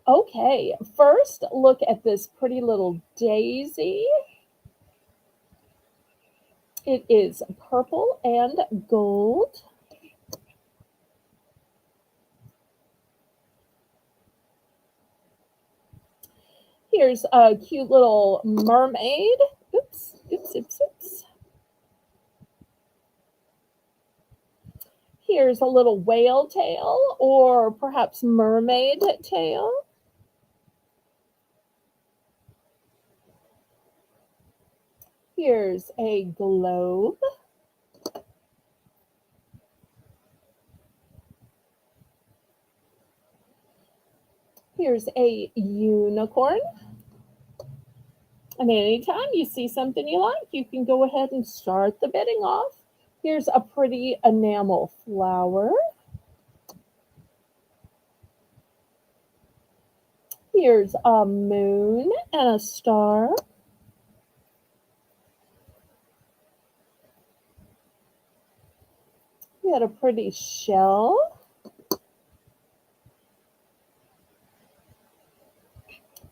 Okay, first look at this pretty little daisy. It is purple and gold. Here's a cute little mermaid. Oops, oops, oops, oops. Here's a little whale tail or perhaps mermaid tail. Here's a globe. Here's a unicorn. And anytime you see something you like, you can go ahead and start the bidding off. Here's a pretty enamel flower. Here's a moon and a star. We had a pretty shell.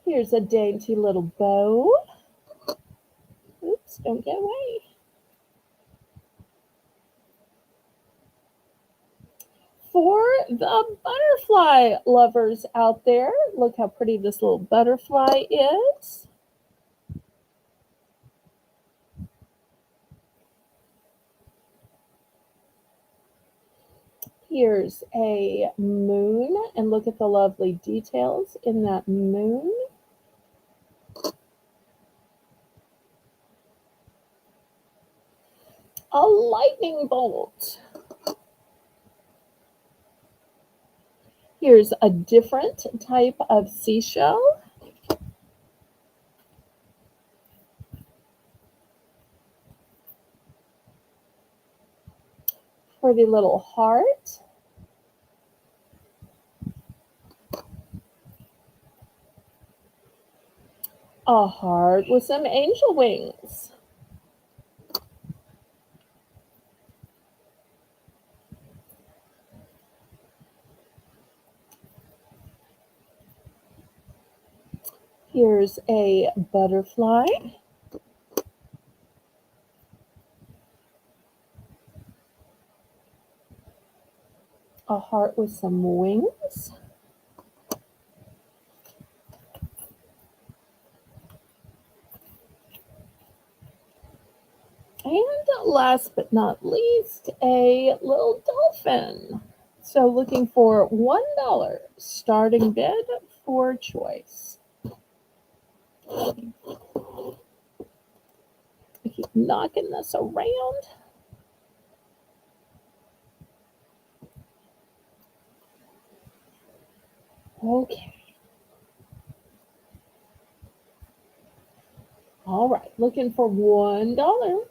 Here's a dainty little bow. Oops, don't get away. For the butterfly lovers out there, look how pretty this little butterfly is. Here's a moon, and look at the lovely details in that moon. A lightning bolt. Here's a different type of seashell. Pretty little heart. A heart with some angel wings. Here's a butterfly. A heart with some wings. last but not least, a little dolphin. So looking for $1 starting bid for choice. I keep knocking this around. Okay. All right, looking for $1.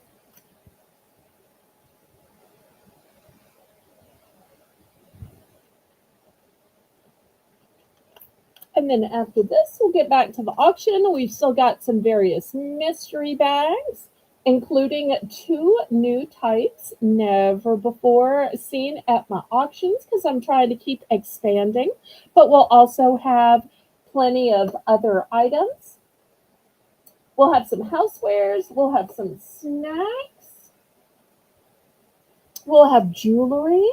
And then after this, we'll get back to the auction. We've still got some various mystery bags, including 2 new types never before seen at my auctions because I'm trying to keep expanding. But we'll also have plenty of other items. We'll have some housewares. We'll have some snacks. We'll have jewelry.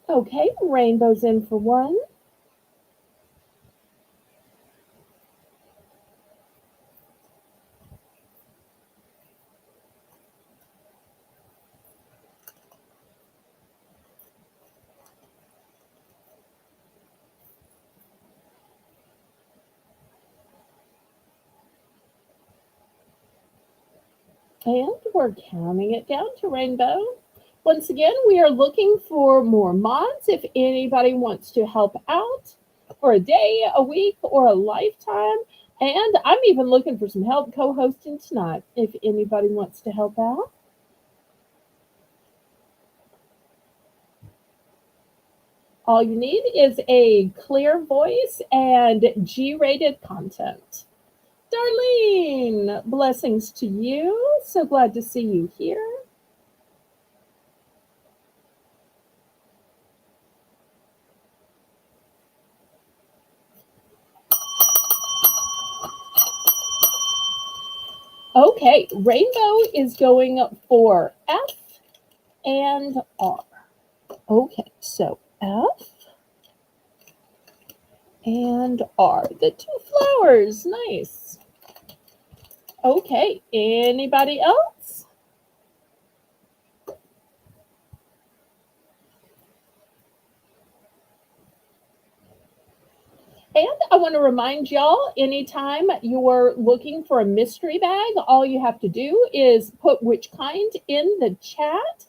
Okay, rainbows in for 1. And we're counting it down to rainbow. Once again, we are looking for more mods. If anybody wants to help out for a day, a week, or a lifetime. And I'm even looking for some help co-hosting tonight if anybody wants to help out. All you need is a clear voice and G-rated content. Darlene, blessings to you. So glad to see you here. Okay, rainbow is going for F and R. Okay, so F and R. The 2 flowers, nice. Okay, anybody else? And I want to remind y'all, anytime you're looking for a mystery bag, all you have to do is put which kind in the chat,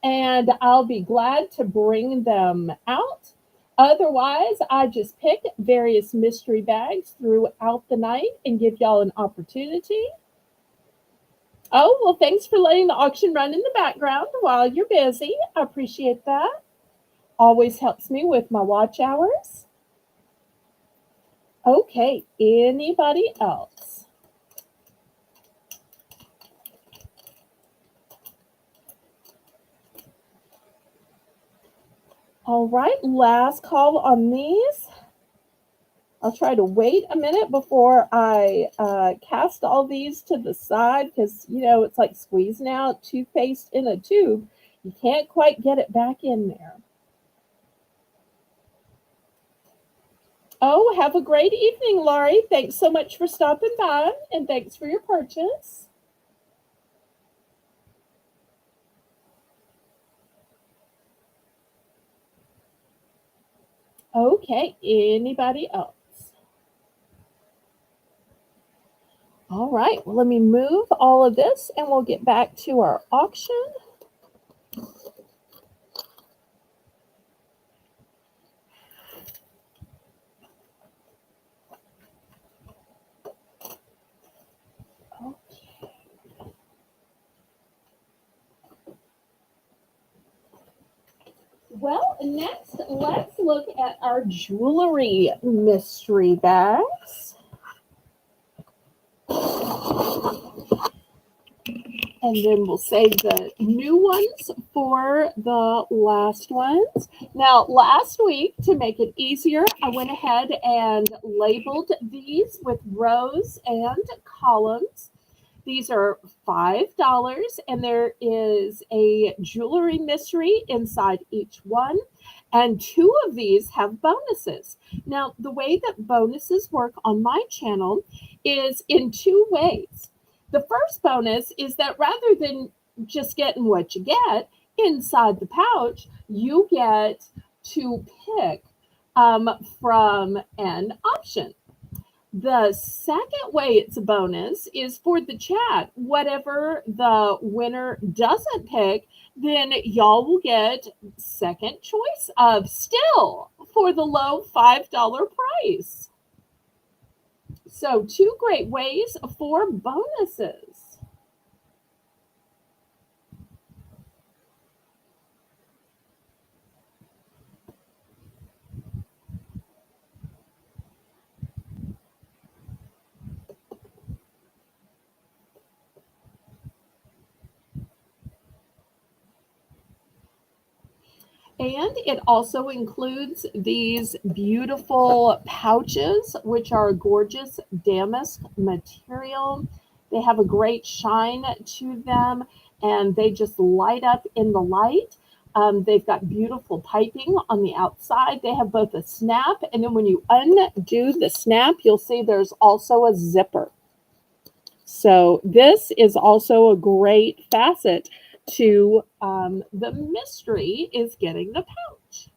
and I'll be glad to bring them out. Otherwise, I just pick various mystery bags throughout the night and give y'all an opportunity. Oh, well, thanks for letting the auction run in the background while you're busy. I appreciate that. Always helps me with my watch hours. Okay, anybody else? All right, last call on these. I'll try to wait a minute before I cast all these to the side because, you know, it's like squeezing out toothpaste in a tube. You can't quite get it back in there. Oh, have a great evening, Laurie. Thanks so much for stopping by, and thanks for your purchase. Okay, anybody else? All right, well, let me move all of this, and we'll get back to our auction. Well, next, let's look at our jewelry mystery bags. And then we'll save the new ones for the last ones. Now, last week, to make it easier, I went ahead and labeled these with rows and columns. These are $5, and there is a jewelry mystery inside each one. And 2 of these have bonuses. Now, the way that bonuses work on my channel is in two ways. The first bonus is that rather than just getting what you get inside the pouch, you get to pick from an option. The second way it's a bonus is for the chat. Whatever the winner doesn't pick, then y'all will get second choice of still for the low $5 price. So, two great ways for bonuses. And it also includes these beautiful pouches, which are gorgeous damask material. They have a great shine to them and they just light up in the light. They've got beautiful piping on the outside. They have both a snap, and then when you undo the snap, you'll see there's also a zipper. So this is also a great facet to the mystery is getting the pouch.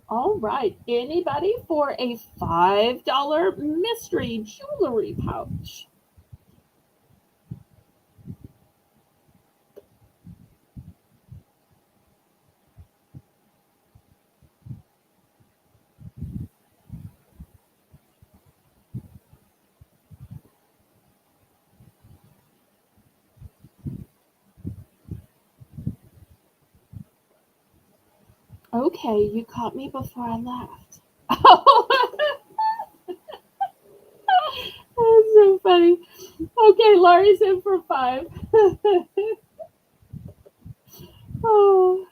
All right, anybody for a $5 mystery jewelry pouch? Okay, you caught me before I left. That's so funny. Okay, Laurie's in for 5. Oh,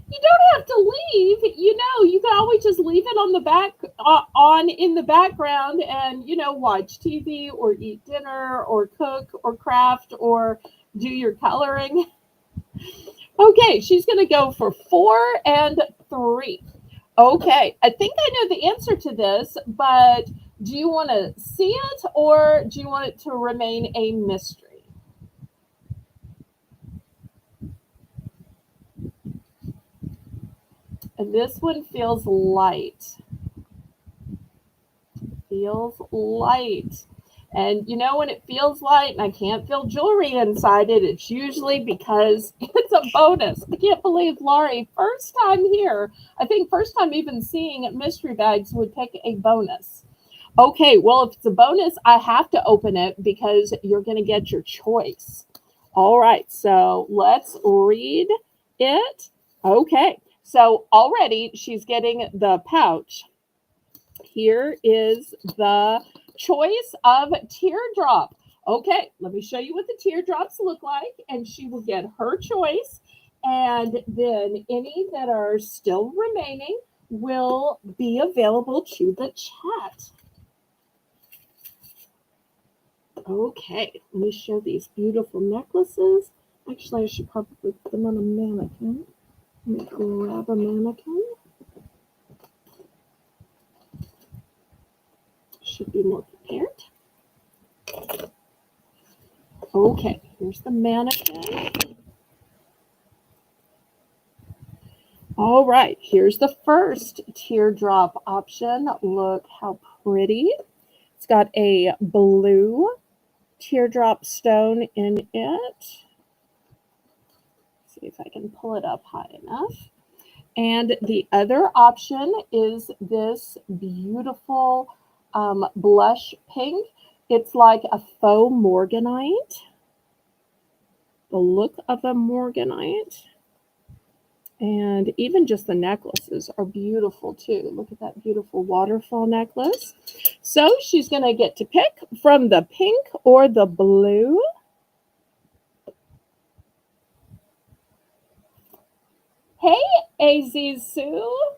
you don't have to leave. You can always just leave it on the back, on in the background, and watch TV or eat dinner or cook or craft or do your coloring. Okay, she's going to go for 4 and 3. Okay, I think I know the answer to this, but do you want to see it or do you want it to remain a mystery? And this one feels light. Feels light. And when it feels light and I can't feel jewelry inside it, it's usually because it's a bonus. I can't believe Laurie, first time here, I think first time even seeing mystery bags, would pick a bonus. Okay, well, if it's a bonus, I have to open it because you're going to get your choice. All right, so let's read it. Okay, so already she's getting the pouch. Here is the choice of teardrop. Okay, let me show you what the teardrops look like, and she will get her choice. And then any that are still remaining will be available to the chat. Okay, let me show these beautiful necklaces. Actually, I should probably put them on a mannequin. Let me grab a mannequin. Should be more prepared. Okay, here's the mannequin. All right, here's the first teardrop option. Look how pretty. It's got a blue teardrop stone in it. See if I can pull it up high enough. And the other option is this beautiful blush pink. It's like a faux morganite. The look of a morganite. And even just the necklaces are beautiful too. Look at that beautiful waterfall necklace. So she's going to get to pick from the pink or the blue. Hey, AZ Sue.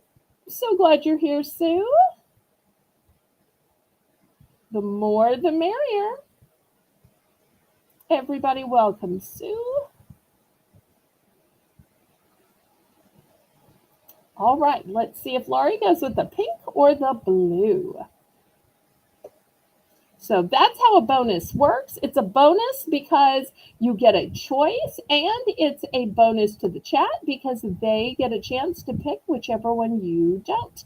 So glad you're here, Sue. The more the merrier. Everybody welcome, Sue. All right, let's see if Laurie goes with the pink or the blue. So that's how a bonus works. It's a bonus because you get a choice, and it's a bonus to the chat because they get a chance to pick whichever one you don't.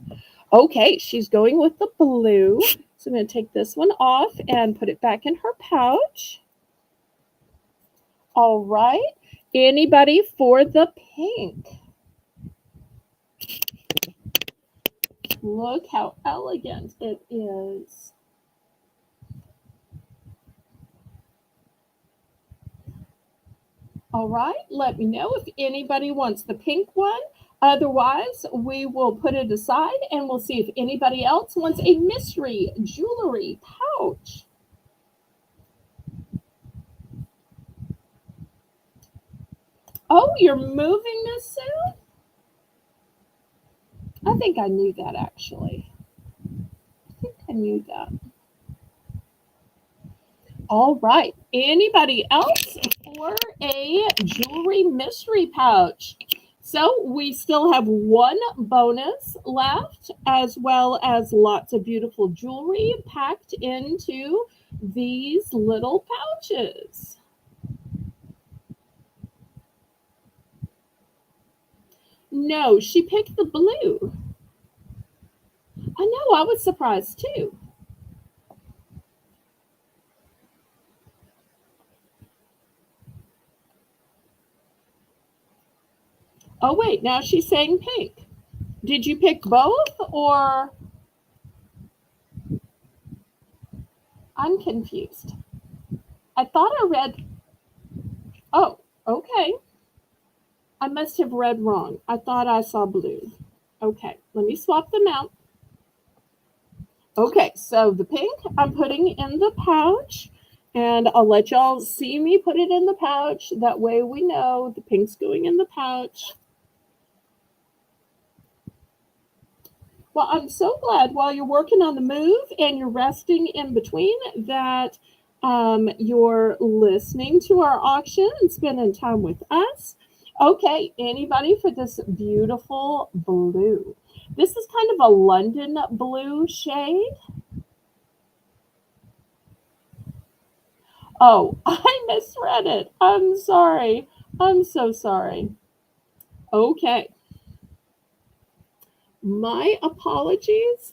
Okay, she's going with the blue. So I'm going to take this one off and put it back in her pouch. All right. Anybody for the pink? Look how elegant it is. All right, let me know if anybody wants the pink one. Otherwise, we will put it aside and we'll see if anybody else wants a mystery jewelry pouch. Oh, you're moving, Miss Sue? I think I knew that actually. I think I knew that. All right. Anybody else for a jewelry mystery pouch? So we still have one bonus left, as well as lots of beautiful jewelry packed into these little pouches. No, she picked the blue. I know, I was surprised too. Oh, wait, now she's saying pink. Did you pick both or? I'm confused. I thought I read. Oh, okay. I must have read wrong. I thought I saw blue. Okay, let me swap them out. Okay, so the pink I'm putting in the pouch, and I'll let y'all see me put it in the pouch. That way we know the pink's going in the pouch. Well, I'm so glad while you're working on the move and you're resting in between that you're listening to our auction and spending time with us. Okay, anybody for this beautiful blue? This is kind of a London blue shade. Oh, I misread it. I'm sorry. I'm so sorry. Okay. My apologies.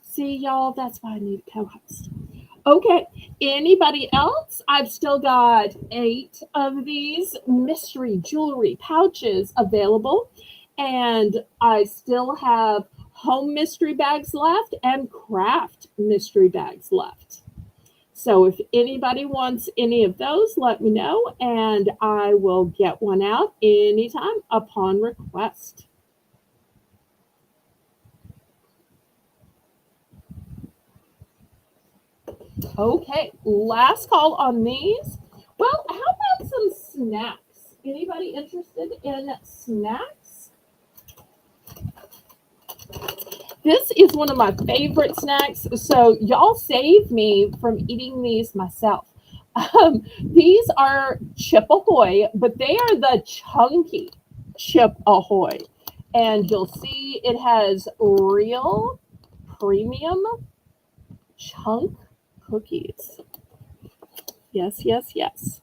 See, y'all, that's why I need a co-host. Okay, anybody else? I've still got 8 of these mystery jewelry pouches available, and I still have home mystery bags left and craft mystery bags left. So if anybody wants any of those, let me know, and I will get one out anytime upon request. Okay, last call on these. Well, how about some snacks? Anybody interested in snacks? This is one of my favorite snacks, so y'all save me from eating these myself. These are Chip Ahoy, but they are the chunky Chip Ahoy. And you'll see it has real premium chunk cookies. Yes, yes, yes.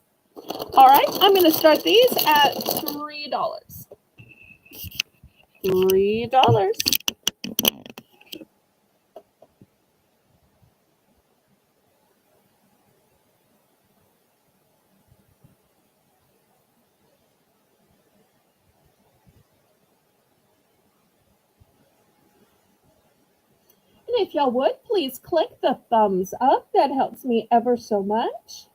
All right, I'm going to start these at $3. $3. And if y'all would, please click the thumbs up. That helps me ever so much.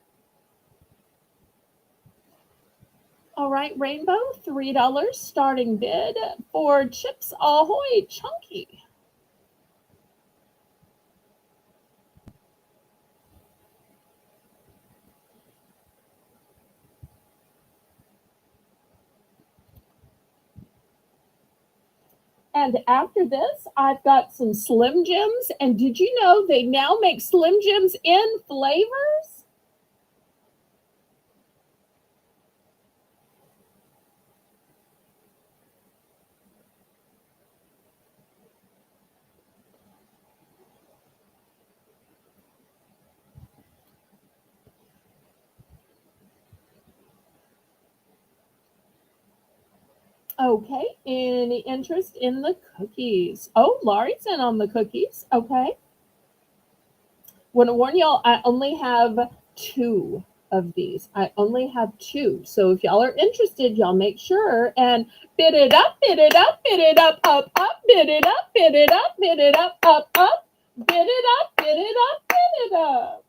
All right, Rainbow, $3 starting bid for Chips Ahoy Chunky. And after this, I've got some Slim Jims. And did you know they now make Slim Jims in flavors? Okay, any interest in the cookies? Oh, Laurie's in on the cookies. Okay. Want to warn y'all, I only have two of these. I only have two. So if y'all are interested, y'all make sure and bid it up, bid it up, bid it up, up, bid it up, bid it up, bid it up, up, bid it up, bid it up, bid it up.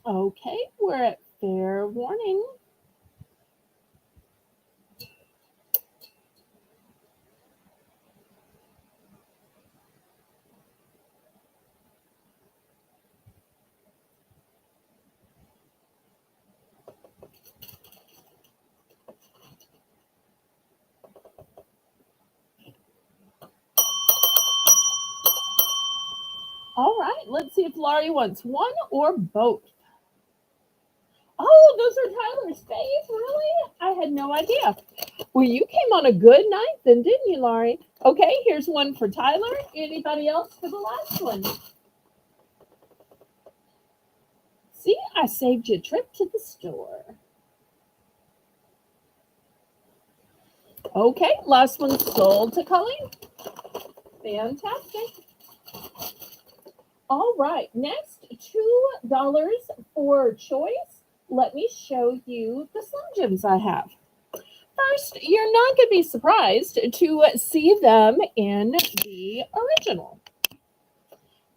Okay, we're at fair warning. All right, let's see if Laurie wants one or both. Oh, those are Tyler's faves, really? I had no idea. Well, you came on a good night then, didn't you, Laurie? Okay, here's one for Tyler. Anybody else for the last one? See, I saved you a trip to the store. Okay, last one sold to Colleen. Fantastic. All right, next, $2 for choice. Let me show you the Slim Jims I have. First, you're not going to be surprised to see them in the original.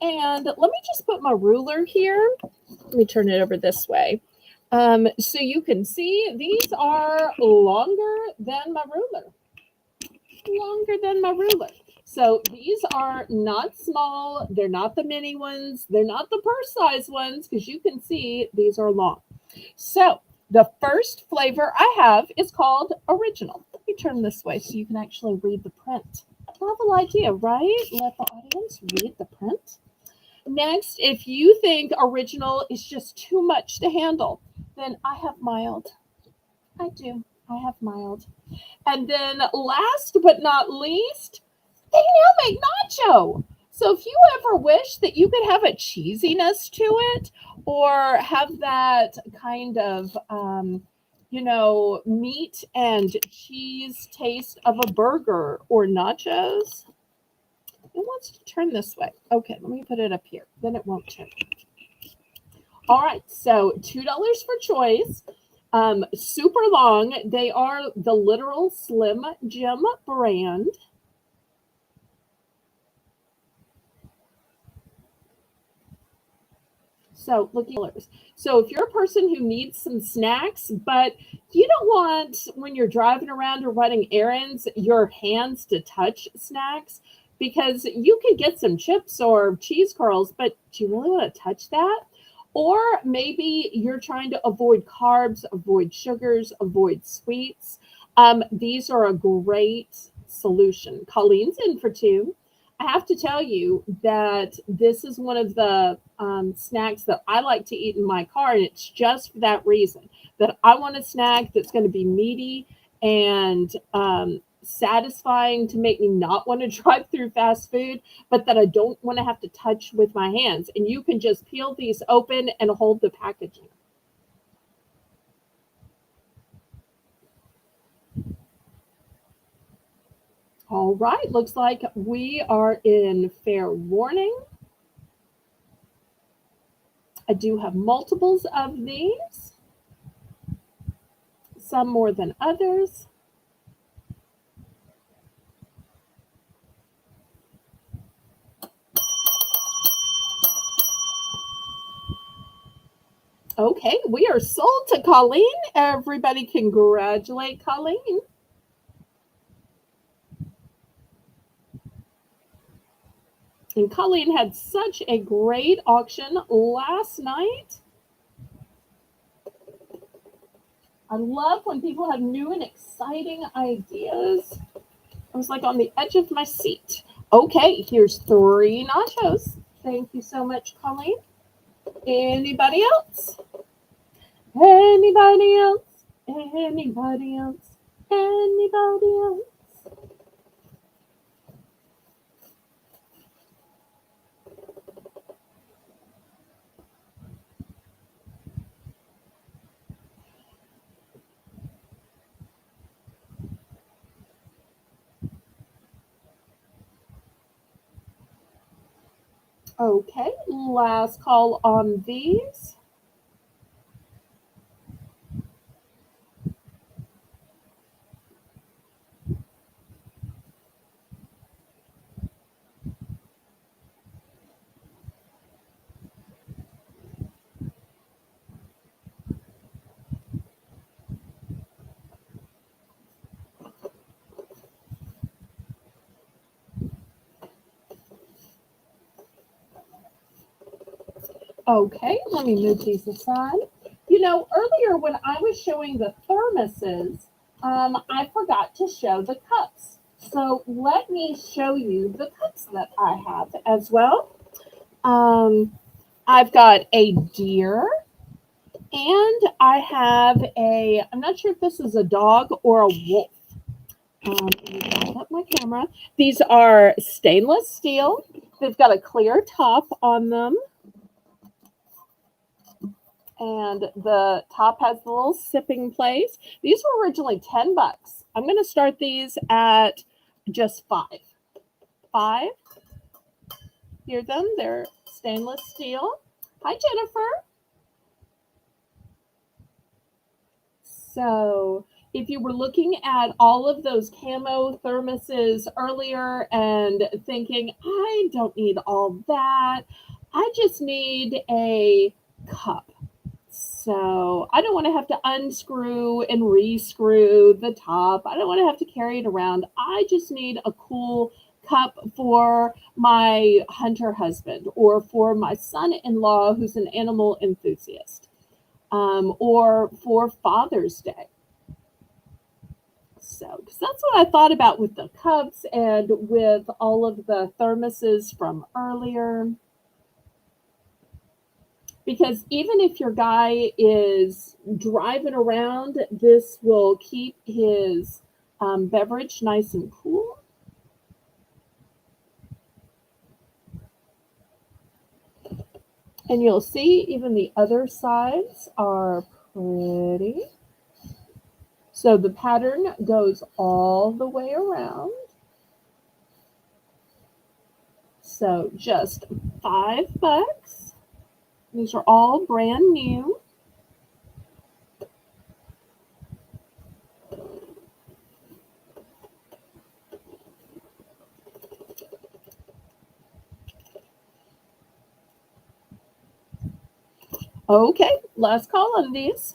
And let me just put my ruler here. Let me turn it over this way. So you can see these are longer than my ruler. Longer than my ruler. So these are not small. They're not the mini ones. They're not the purse size ones because you can see these are long. So the first flavor I have is called Original. Let me turn this way so you can actually read the print. Novel idea, right? Let the audience read the print. Next, if you think Original is just too much to handle, then I have Mild. I do. I have Mild. And then last but not least, they now make nacho. So if you ever wish that you could have a cheesiness to it or have that kind of, meat and cheese taste of a burger or nachos, it wants to turn this way. Okay, let me put it up here. Then it won't turn. All right, so $2 for choice. Super long. They are the literal Slim Jim brand. So look at colors. So if you're a person who needs some snacks, but you don't want when you're driving around or running errands your hands to touch snacks because you could get some chips or cheese curls, but do you really want to touch that? Or maybe you're trying to avoid carbs, avoid sugars, avoid sweets. These are a great solution. Colleen's in for two. I have to tell you that this is one of the snacks that I like to eat in my car, and it's just for that reason that I want a snack that's going to be meaty and satisfying to make me not want to drive through fast food, but that I don't want to have to touch with my hands. And you can just peel these open and hold the packaging. All right, looks like we are in fair warning. I do have multiples of these, some more than others. Okay, we are sold to Colleen. Everybody congratulate Colleen. And Colleen had such a great auction last night. I love when people have new and exciting ideas. I was like on the edge of my seat. Okay, here's 3 nachos. Thank you so much, Colleen. Anybody else? Anybody else? Anybody else? Anybody else? Okay, last call on these. Okay, let me move these aside. You know, earlier when I was showing the thermoses, I forgot to show the cups. So let me show you the cups that I have as well. Um, I've got a deer, and I have I'm not sure if this is a dog or a wolf. Let me back up my camera. These are stainless steel. They've got a clear top on them, and the top has the little sipping place. These were originally $10. I'm going to start these at just 5. 5. Hear them? They're stainless steel. Hi, Jennifer. So, if you were looking at all of those camo thermoses earlier and thinking, I don't need all that, I just need a cup. So I don't want to have to unscrew and rescrew the top. I don't want to have to carry it around. I just need a cool cup for my hunter husband or for my son in law who's an animal enthusiast, or for Father's Day. So, because that's what I thought about with the cups and with all of the thermoses from earlier. Because even if your guy is driving around, this will keep his beverage nice and cool. And you'll see even the other sides are pretty. So the pattern goes all the way around. So just $5. These are all brand new. Okay, last call on these.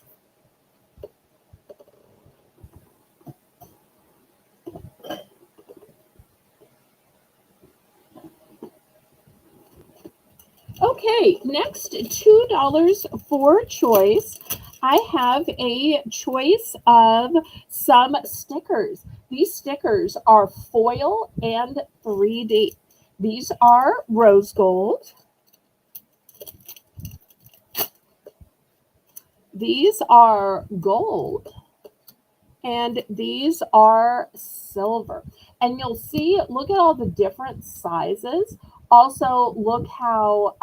Okay, next $2 for choice. I have a choice of some stickers. These stickers are foil and 3D. These are rose gold. These are gold. And these are silver. And you'll see, look at all the different sizes. Also, look how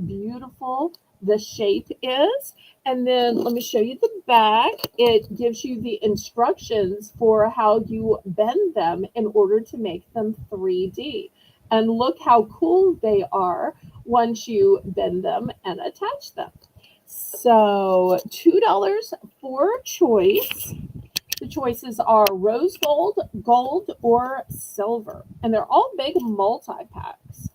beautiful the shape is. And then let me show you the back. It gives you the instructions for how you bend them in order to make them 3D. And look how cool they are once you bend them and attach them. So $2 for choice. The choices are rose gold, gold, or silver. And they're all big multi-packs.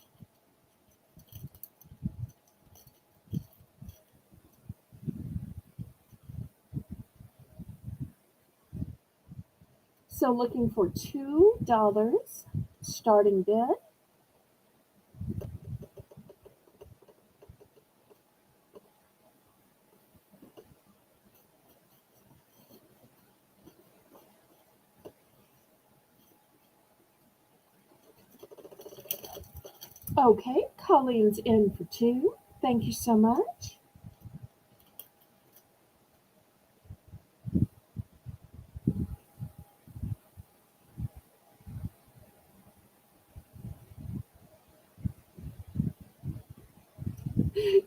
So looking for $2 starting bid. Okay, Colleen's in for 2. Thank you so much.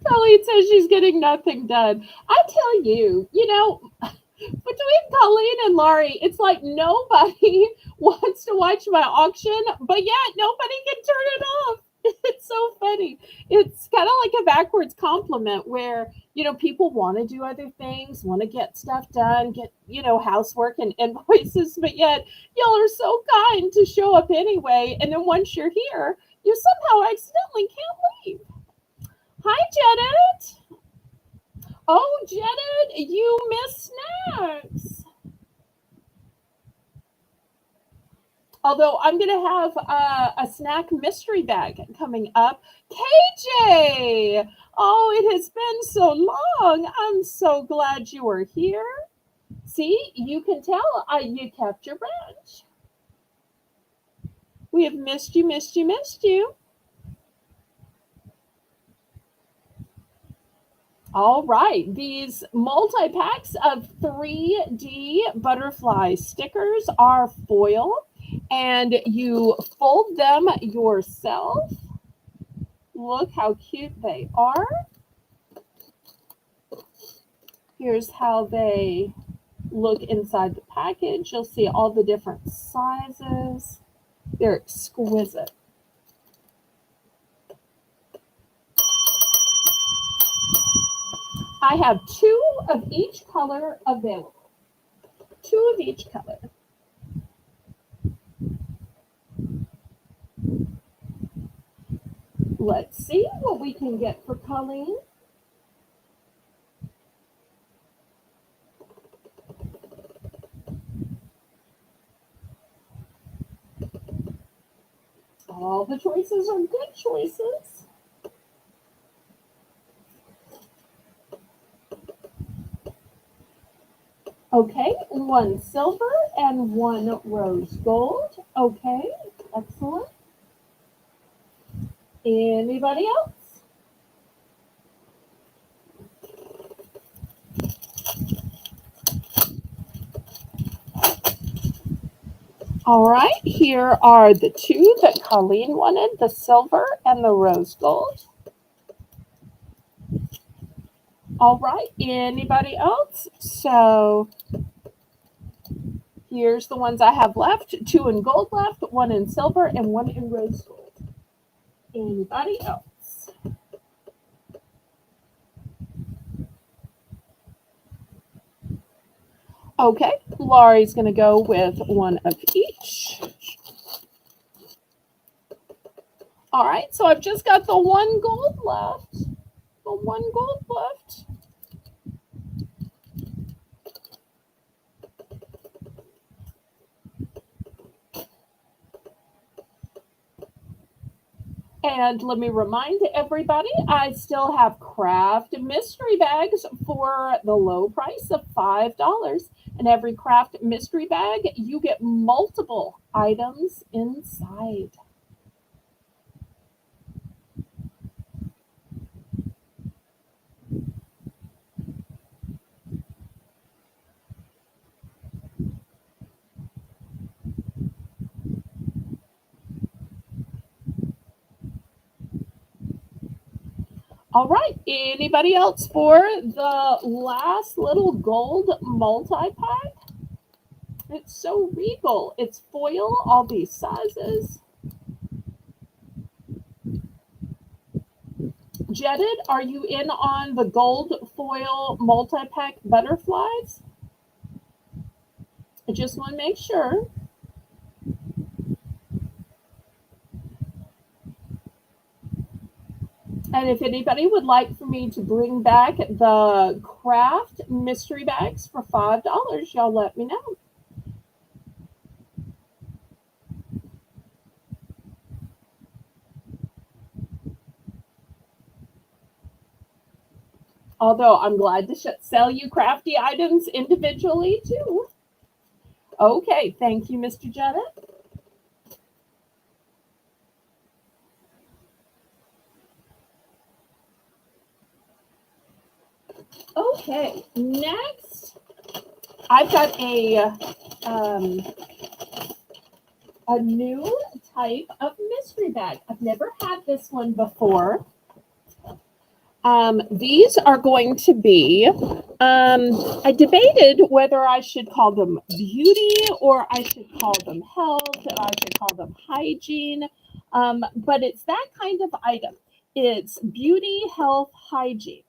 Colleen says she's getting nothing done. I tell you, between Colleen and Laurie, it's like nobody wants to watch my auction, but yet nobody can turn it off. It's so funny. It's kind of like a backwards compliment where, people want to do other things, want to get stuff done, get, housework and invoices, but yet y'all are so kind to show up anyway. And then once you're here, you somehow accidentally can't leave. Hi, Janet. Oh, Janet, you missed snacks. Although I'm going to have a snack mystery bag coming up. KJ! Oh, it has been so long. I'm so glad you are here. See, you can tell you kept your branch. We have missed you, missed you, missed you. All right, these multi-packs of 3D butterfly stickers are foil, and you fold them yourself. Look how cute they are. Here's how they look inside the package. You'll see all the different sizes. They're exquisite. I have 2 of each color available. 2 of each color. Let's see what we can get for Colleen. All the choices are good choices. Okay, 1 silver and 1 rose gold. Okay, excellent. Anybody else? All right, here are the 2 that Colleen wanted, the silver and the rose gold. All right, anybody else? So here's the ones I have left, 2 in gold left, 1 in silver, and 1 in rose gold. Anybody else? Okay, Laurie's going to go with 1 of each. All right, so I've just got the 1 gold left. The 1 gold left. And let me remind everybody, I still have craft mystery bags for the low price of $5. And every craft mystery bag, you get multiple items inside. All right, anybody else for the last little gold multi-pack? It's so regal. It's foil, all these sizes. Jetted, are you in on the gold foil multi-pack butterflies? I just want to make sure. And if anybody would like for me to bring back the craft mystery bags for $5, y'all let me know. Although I'm glad to sell you crafty items individually too. Okay, thank you, Mr. Janet. Okay, next I've got a new type of mystery bag. I've never had this one before. These are going to be, I debated whether I should call them beauty or I should call them health or I should call them hygiene. But it's that kind of item. It's beauty, health, hygiene.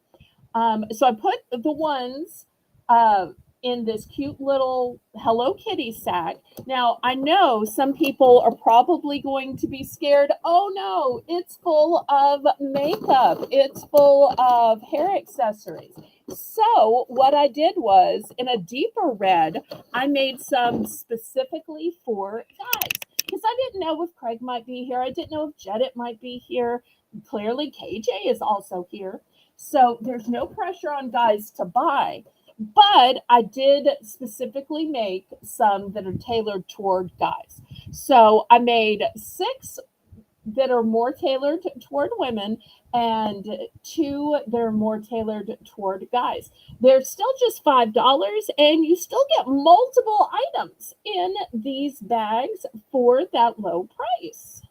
So I put the ones uh, in this cute little Hello Kitty sack. Now, I know some people are probably going to be scared. Oh no, it's full of makeup, it's full of hair accessories. So, what I did was in a deeper red, I made some specifically for guys because I didn't know if Craig might be here. I didn't know if Jedit might be here. Clearly, KJ is also here. So there's no pressure on guys to buy, but I did specifically make some that are tailored toward guys. So I made 6 that are more tailored toward women and 2 that are more tailored toward guys. They're still just $5 and you still get multiple items in these bags for that low price.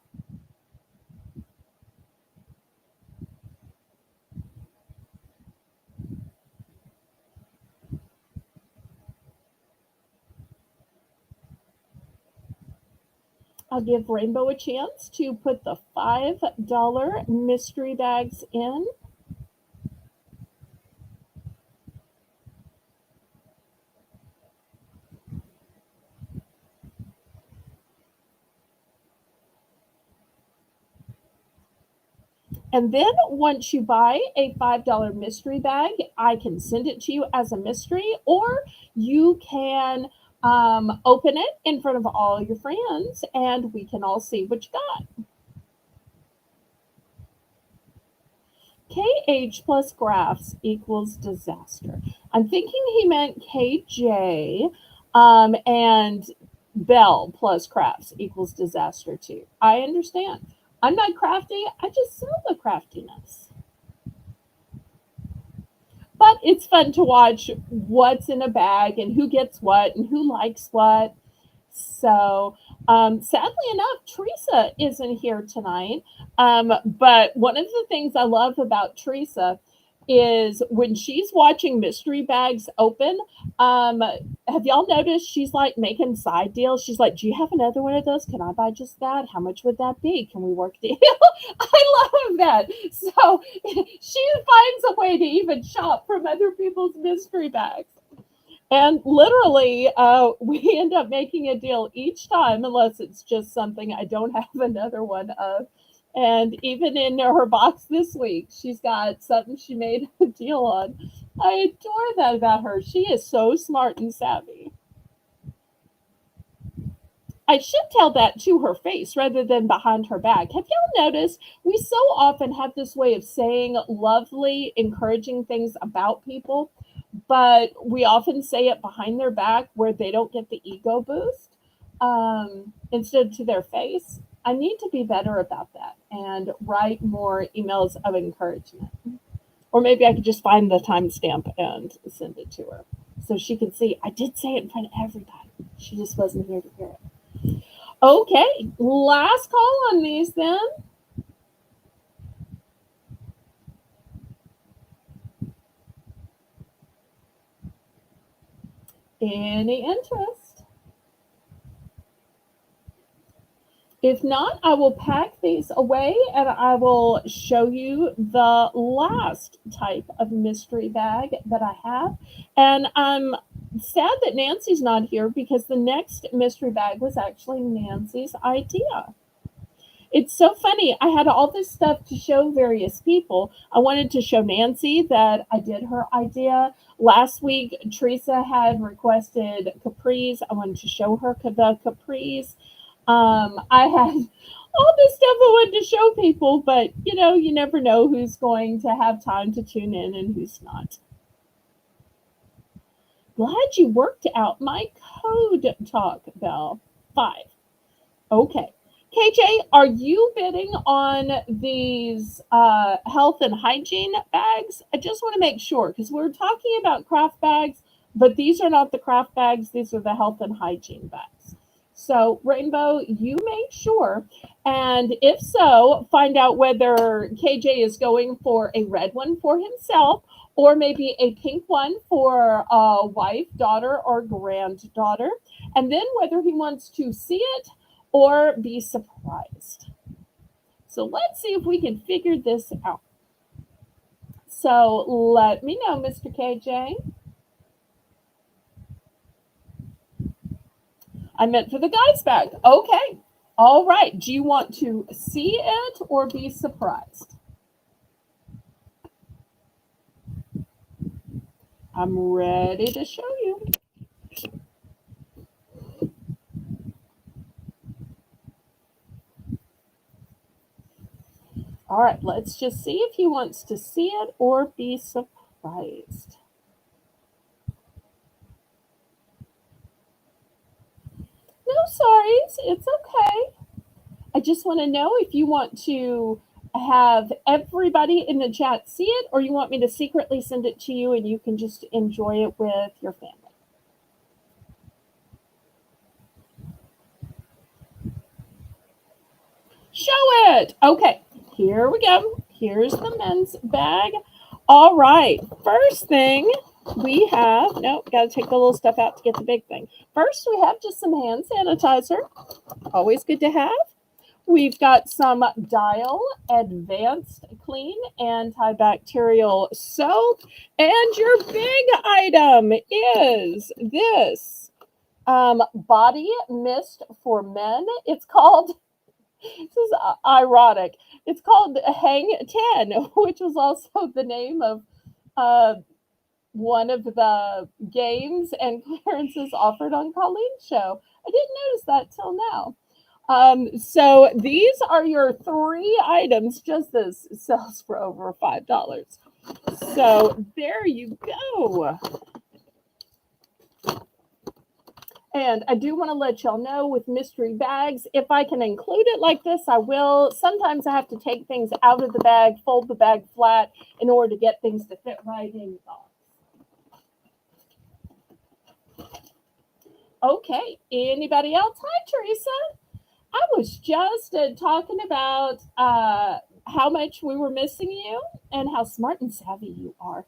I'll give Rainbow a chance to put the $5 mystery bags in. And then once you buy a $5 mystery bag, I can send it to you as a mystery, or you can open it in front of all your friends and we can all see what you got. KH plus graphs equals disaster. I'm thinking he meant KJ and Bell plus crafts equals disaster too. I understand. I'm not crafty, I just sell the craftiness. But it's fun to watch what's in a bag and who gets what and who likes what. So, sadly enough, Teresa isn't here tonight. But one of the things I love about Teresa is when she's watching mystery bags open. Um, have y'all noticed she's like making side deals? She's like, "Do you have another one of those? Can I buy just that? How much would that be? Can we work deal?" I love that. So she finds a way to even shop from other people's mystery bags. And literally, we end up making a deal each time, unless it's just something I don't have another one of. And even in her box this week, she's got something she made a deal on. I adore that about her. She is so smart and savvy. I should tell that to her face rather than behind her back. Have y'all noticed we so often have this way of saying lovely, encouraging things about people, but we often say it behind their back where they don't get the ego boost instead to their face. I need to be better about that and write more emails of encouragement. Or maybe I could just find the timestamp and send it to her so she can see I did say it in front of everybody. She just wasn't here to hear it. Okay, last call on these then. Any interest? If not, I will pack these away and I will show you the last type of mystery bag that I have. And I'm sad that Nancy's not here because the next mystery bag was actually Nancy's idea. It's so funny. I had all this stuff to show various people. I wanted to show Nancy that I did her idea. Last week, Teresa had requested capris. I wanted to show her the capris. I had all this stuff I wanted to show people, but you never know who's going to have time to tune in and who's not. Glad you worked out my code talk, Belle. 5. Okay. KJ, are you bidding on these health and hygiene bags? I just want to make sure because we're talking about craft bags, but these are not the craft bags. These are the health and hygiene bags. So, Rainbow, you make sure. And if so, find out whether KJ is going for a red one for himself or maybe a pink one for a wife, daughter, or granddaughter. And then whether he wants to see it or be surprised. So, let's see if we can figure this out. So, let me know, Mr. KJ. I meant for the guy's bag. Okay. All right. Do you want to see it or be surprised? I'm ready to show you. All right. Let's just see if he wants to see it or be surprised. No sorries. It's okay. I just want to know if you want to have everybody in the chat see it or you want me to secretly send it to you and you can just enjoy it with your family. Show it. Okay, here we go. Here's the men's bag. All right, first thing we have, nope, got to take the little stuff out to get the big thing. First, we have just some hand sanitizer. Always good to have. We've got some Dial Advanced Clean Antibacterial Soap. And your big item is this body mist for men. It's called, this is ironic, it's called Hang 10, which was also the name of uh, one of the games and clearances offered on Colleen's show. I didn't notice that till now. So these are your three items. Just this sells for over $5. So there you go. And I do want to let y'all know with mystery bags, if I can include it like this, I will. Sometimes I have to take things out of the bag, fold the bag flat in order to get things to fit right in the box. Okay, anybody else? Hi, Teresa. I was just talking about how much we were missing you and how smart and savvy you are.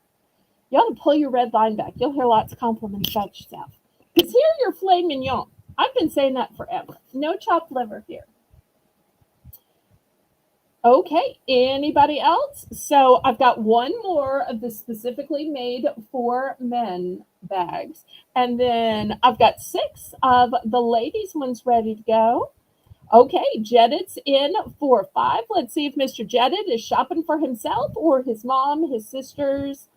You ought to pull your red line back. You'll hear lots of compliments about yourself. Because here you're filet mignon. I've been saying that forever. No chopped liver here. Okay, anybody else? So I've got one more of the specifically made for men bags. And then I've got 6 of the ladies' ones ready to go. Okay, Jedid's in for 5. Let's see if Mr. Jedid is shopping for himself or his mom, his sisters,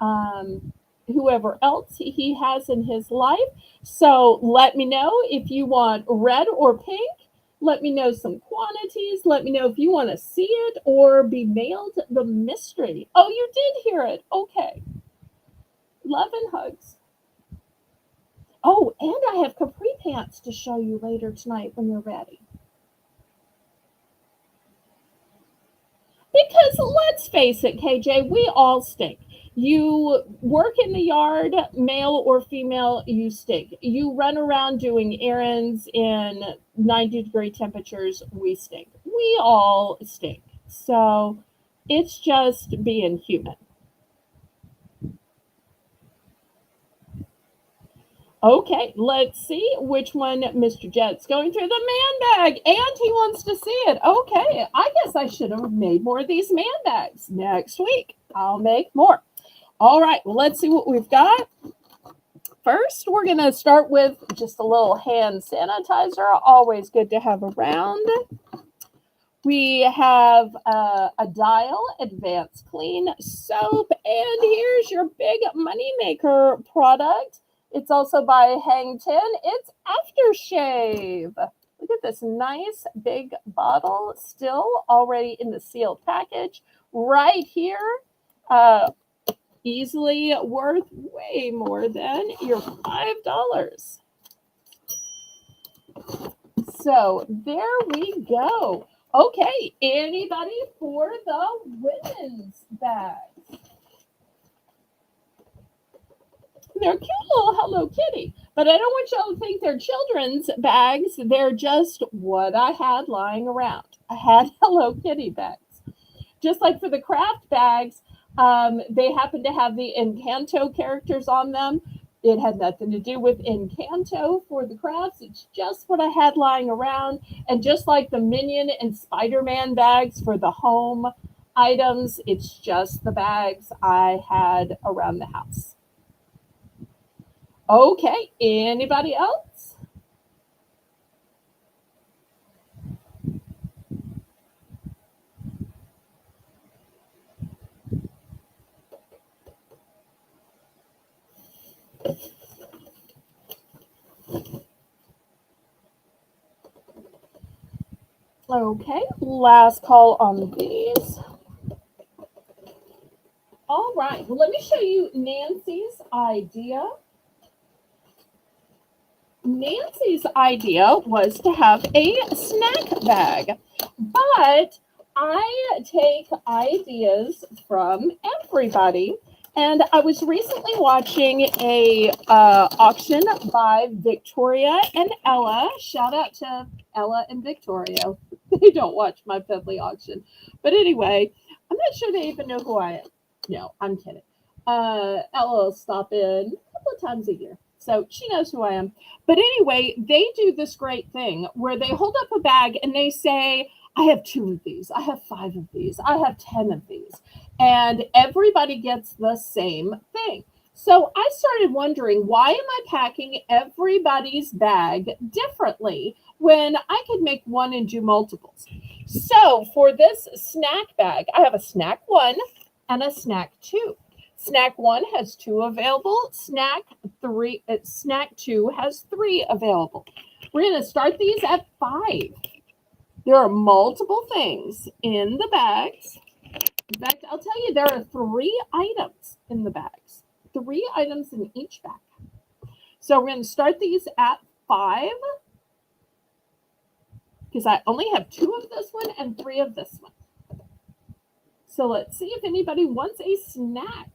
whoever else he has in his life. So let me know if you want red or pink. Let me know some quantities. Let me know if you want to see it or be mailed the mystery. Oh, you did hear it. Okay. Love and hugs. Oh, and I have capri pants to show you later tonight when you're ready. Because let's face it, KJ, we all stink. You work in the yard, male or female, you stink. You run around doing errands in 90-degree temperatures, we stink. We all stink. So it's just being human. Okay, let's see which one Mr. Jet's going through. The man bag, and he wants to see it. Okay, I guess I should have made more of these man bags. Next week, I'll make more. All right, well, let's see what we've got. First, we're going to start with just a little hand sanitizer. Always good to have around. We have a Dial Advanced Clean Soap, and here's your big moneymaker product. It's also by Hang 10. It's aftershave. Look at this nice big bottle, still already in the sealed package. Right here, easily worth way more than your $5. So there we go. Okay, anybody for the women's bags? They're cute little Hello Kitty. But I don't want y'all to think they're children's bags. They're just what I had lying around. I had Hello Kitty bags. Just like for the craft bags, they happen to have the Encanto characters on them. It had nothing to do with Encanto for the crafts. It's just what I had lying around. And just like the Minion and Spider Man bags for the home items, it's just the bags I had around the house. Okay, anybody else? Okay, last call on these. All right, well, let me show you Nancy's idea. Nancy's idea was to have a snack bag, but I take ideas from everybody. And I was recently watching a auction by Victoria and Ella. Shout out to Ella and Victoria. They don't watch my Fedley auction, but anyway, I'm not sure they even know who I am. No, I'm kidding. Ella will stop in a couple of times a year, so she knows who I am. But anyway, they do this great thing where they hold up a bag and they say, I have 2 of these, I have 5 of these, I have 10 of these. And everybody gets the same thing. So I started wondering, why am I packing everybody's bag differently when I could make one and do multiples? So for this snack bag, I have a snack 1 and a snack 2. Snack 1 has 2 available. Snack 2 has 3 available. We're going to start these at 5. There are multiple things in the bags. In fact, I'll tell you, there are 3 items in the bags. 3 items in each bag. So we're going to start these at 5 because I only have 2 of this one and 3 of this one. So let's see if anybody wants a snack.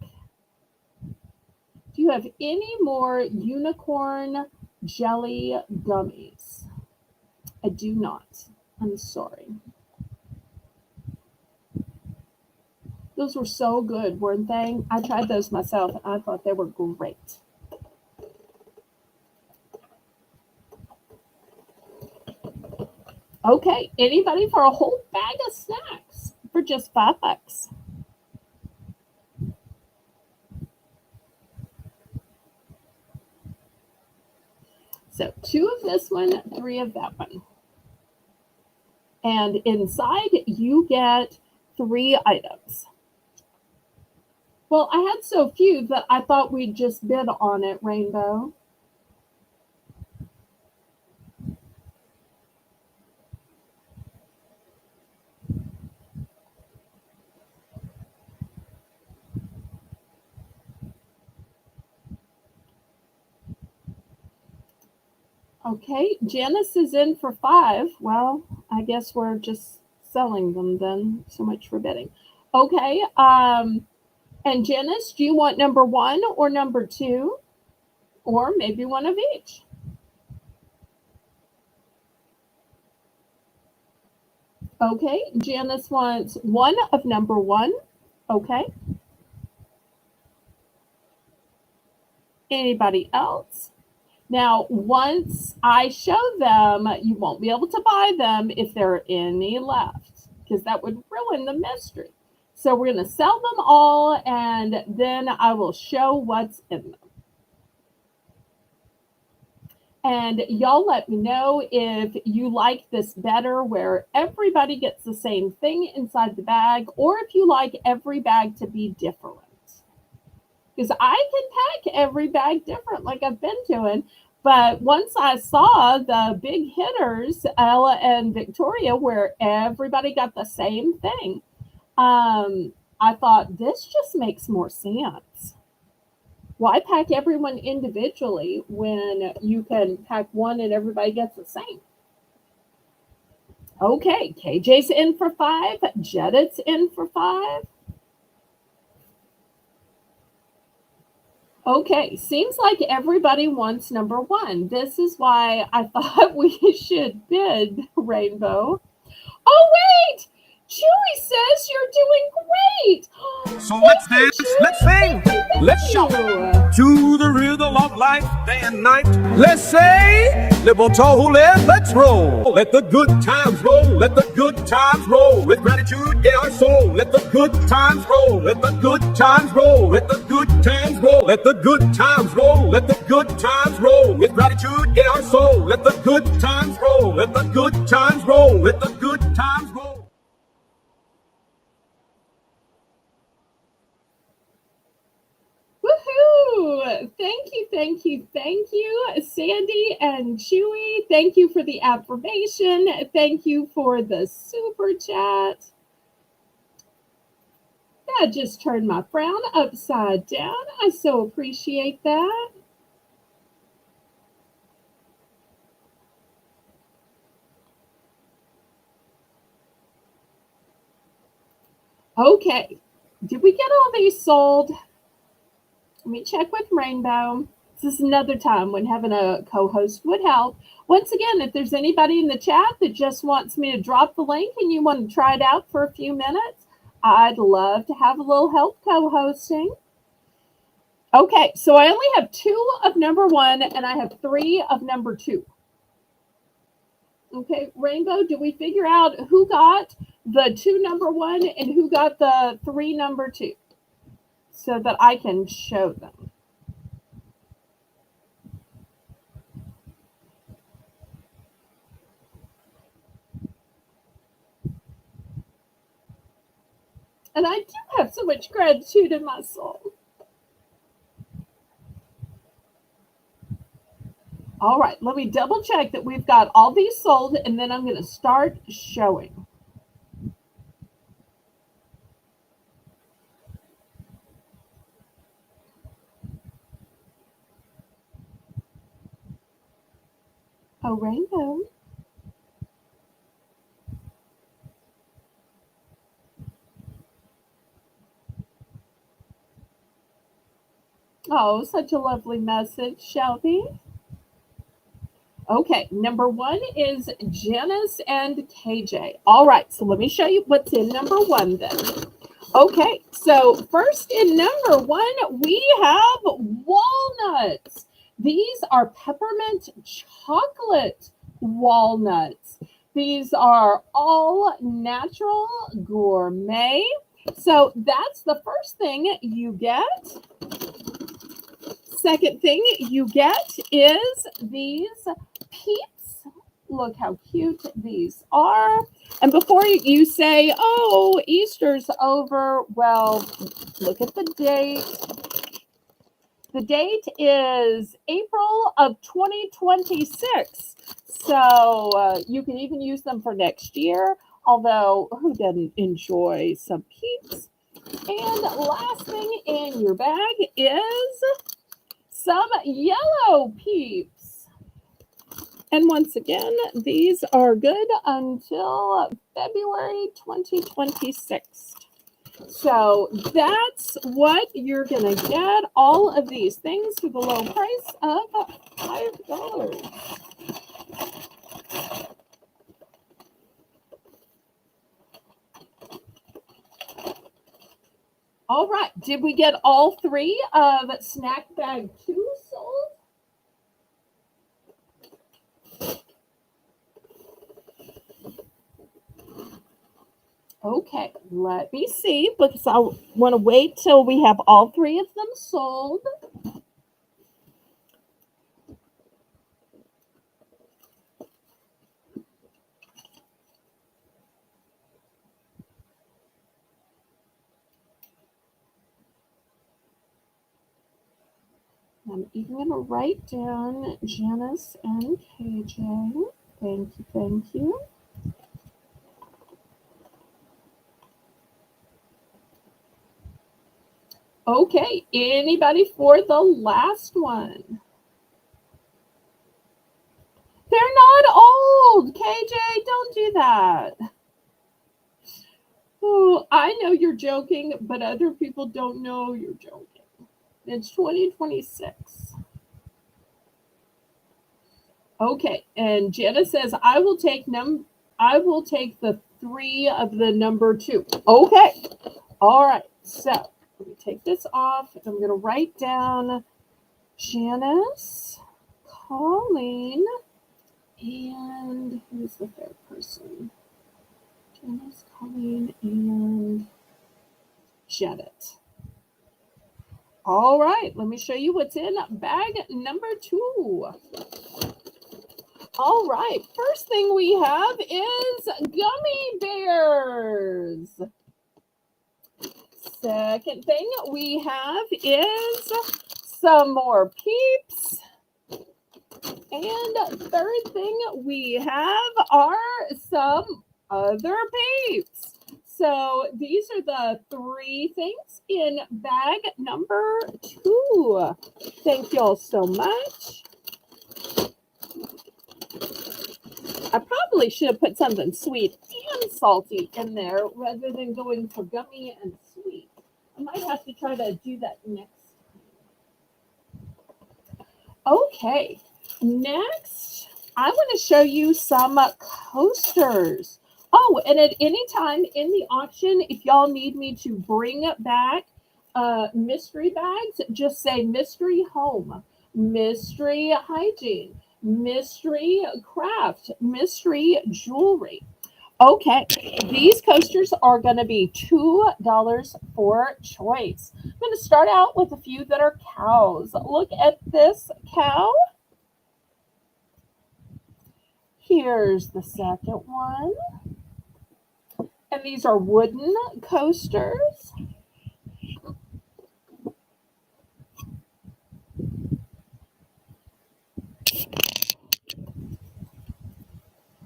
Do you have any more unicorn jelly gummies? I do not. I'm sorry. Those were so good, weren't they? I tried those myself and I thought they were great. Okay, anybody for a whole bag of snacks for just $5? So 2 of this one, 3 of that one. And inside you get 3 items. Well, I had so few that I thought we'd just bid on it, Rainbow. Okay, Janice is in for 5. Well, I guess we're just selling them then. So much for bidding. Okay, and Janice, do you want number 1 or number 2? Or maybe one of each? Okay, Janice wants 1 of number 1. Okay. Anybody else? Now, once I show them, you won't be able to buy them if there are any left, because that would ruin the mystery. So we're going to sell them all, and then I will show what's in them. And y'all let me know if you like this better, where everybody gets the same thing inside the bag, or if you like every bag to be different. Because I can pack every bag different like I've been doing. But once I saw the big hitters, Ella and Victoria, where everybody got the same thing, I thought this just makes more sense. Why pack everyone individually when you can pack one and everybody gets the same? Okay, KJ's in for 5. Jedit's in for 5. Okay, seems like everybody wants number one. This is why I thought we should bid, Rainbow. Oh, wait! Chewy says you're doing great! So Thank let's you, dance, let's Chewy! sing, let's shout Thank you! to the rhythm of life, day and night. Let's say, libertole, let's roll. Let the good times roll, let the good times roll. With gratitude in our soul, let the good times roll, let the good times roll, let the good times roll, let the good times roll, let the good times roll. With gratitude in our soul, let the good times roll, let the good times roll, let the good times roll. Woohoo! Thank you, thank you, thank you, Sandy and Chewy. Thank you for the affirmation. Thank you for the super chat. That just turned my frown upside down. I so appreciate that. Okay, did we get all these sold? Let me check with Rainbow. This is another time when having a co-host would help. Once again, if there's anybody in the chat that just wants me to drop the link and you want to try it out for a few minutes, I'd love to have a little help co-hosting. Okay, so I only have 2 of number 1 and I have 3 of number 2. Okay, Rainbow, do we figure out who got the 2 number 1 and who got the 3 number 2 so that I can show them? And I do have so much gratitude in my soul. All right, let me double check that we've got all these sold, and then I'm going to start showing. Oh, Rainbow. Oh, such a lovely message, Shelby. Okay, number 1 is Janice and KJ. All right, so let me show you what's in number 1 then. Okay, so first in number 1, we have walnuts. These are peppermint chocolate walnuts. These are all natural gourmet. So that's the first thing you get. Second thing you get is these peeps. Look how cute these are. And before you say, oh, Easter's over, well, look at the date. The date is April of 2026. So you can even use them for next year, although who doesn't enjoy some peeps? And last thing in your bag is some yellow peeps. And once again, these are good until February 2026. So that's what you're going to get. All of these things for the low price of $5. All right. Did we get all 3 of snack bag 2 sold? Okay, let me see because I want to wait till we have all 3 of them sold. I'm even going to write down Janice and KJ. Thank you, thank you. Okay, anybody for the last one? They're not old, KJ, don't do that. Oh, I know you're joking, but other people don't know you're joking. It's 2026. Okay, and Jana says I will take the 3 of the number 2. Okay. All right. So, let me take this off. I'm going to write down Janice, Colleen, and who's the third person? Janice, Colleen, and Janet. All right, let me show you what's in bag number 2. All right, first thing we have is gummy bears. Second thing we have is some more Peeps. And third thing we have are some other Peeps. So these are the 3 things in bag number 2. Thank y'all so much. I probably should have put something sweet and salty in there rather than going for gummy and sweet. I might have to try to do that next time. Okay, next I want to show you some coasters. Oh, and at any time in the auction, if y'all need me to bring back mystery bags, just say mystery home, mystery hygiene, mystery craft, mystery jewelry. Okay, these coasters are going to be $2 for choice. I'm going to start out with a few that are cows. Look at this cow. Here's the second one. And these are wooden coasters.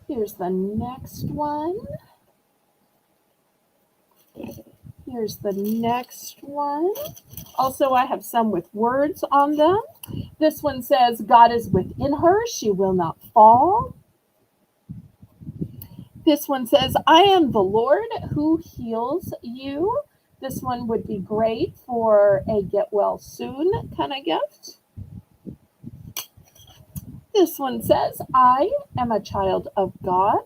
Here's the next one. Here's the next one. Also, I have some with words on them. This one says, God is within her, she will not fall. This one says, I am the Lord who heals you. This one would be great for a get well soon kind of gift. This one says, I am a child of God.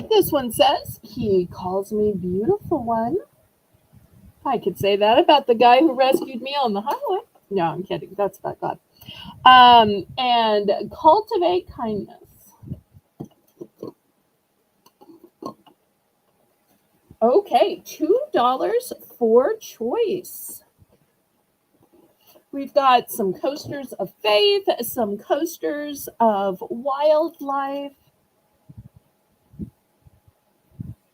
This one says, he calls me beautiful one. I could say that about the guy who rescued me on the highway. No, I'm kidding. That's about God. And cultivate kindness. Okay, $2 for choice. We've got some coasters of faith, some coasters of wildlife.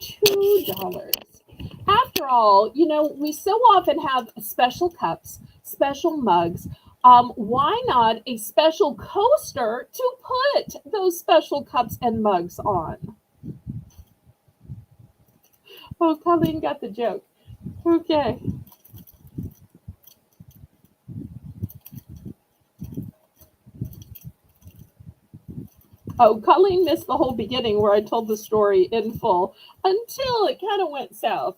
$2. After all, we so often have special cups, special mugs. Why not a special coaster to put those special cups and mugs on? Oh, Colleen got the joke. Okay. Oh, Colleen missed the whole beginning where I told the story in full until it kind of went south.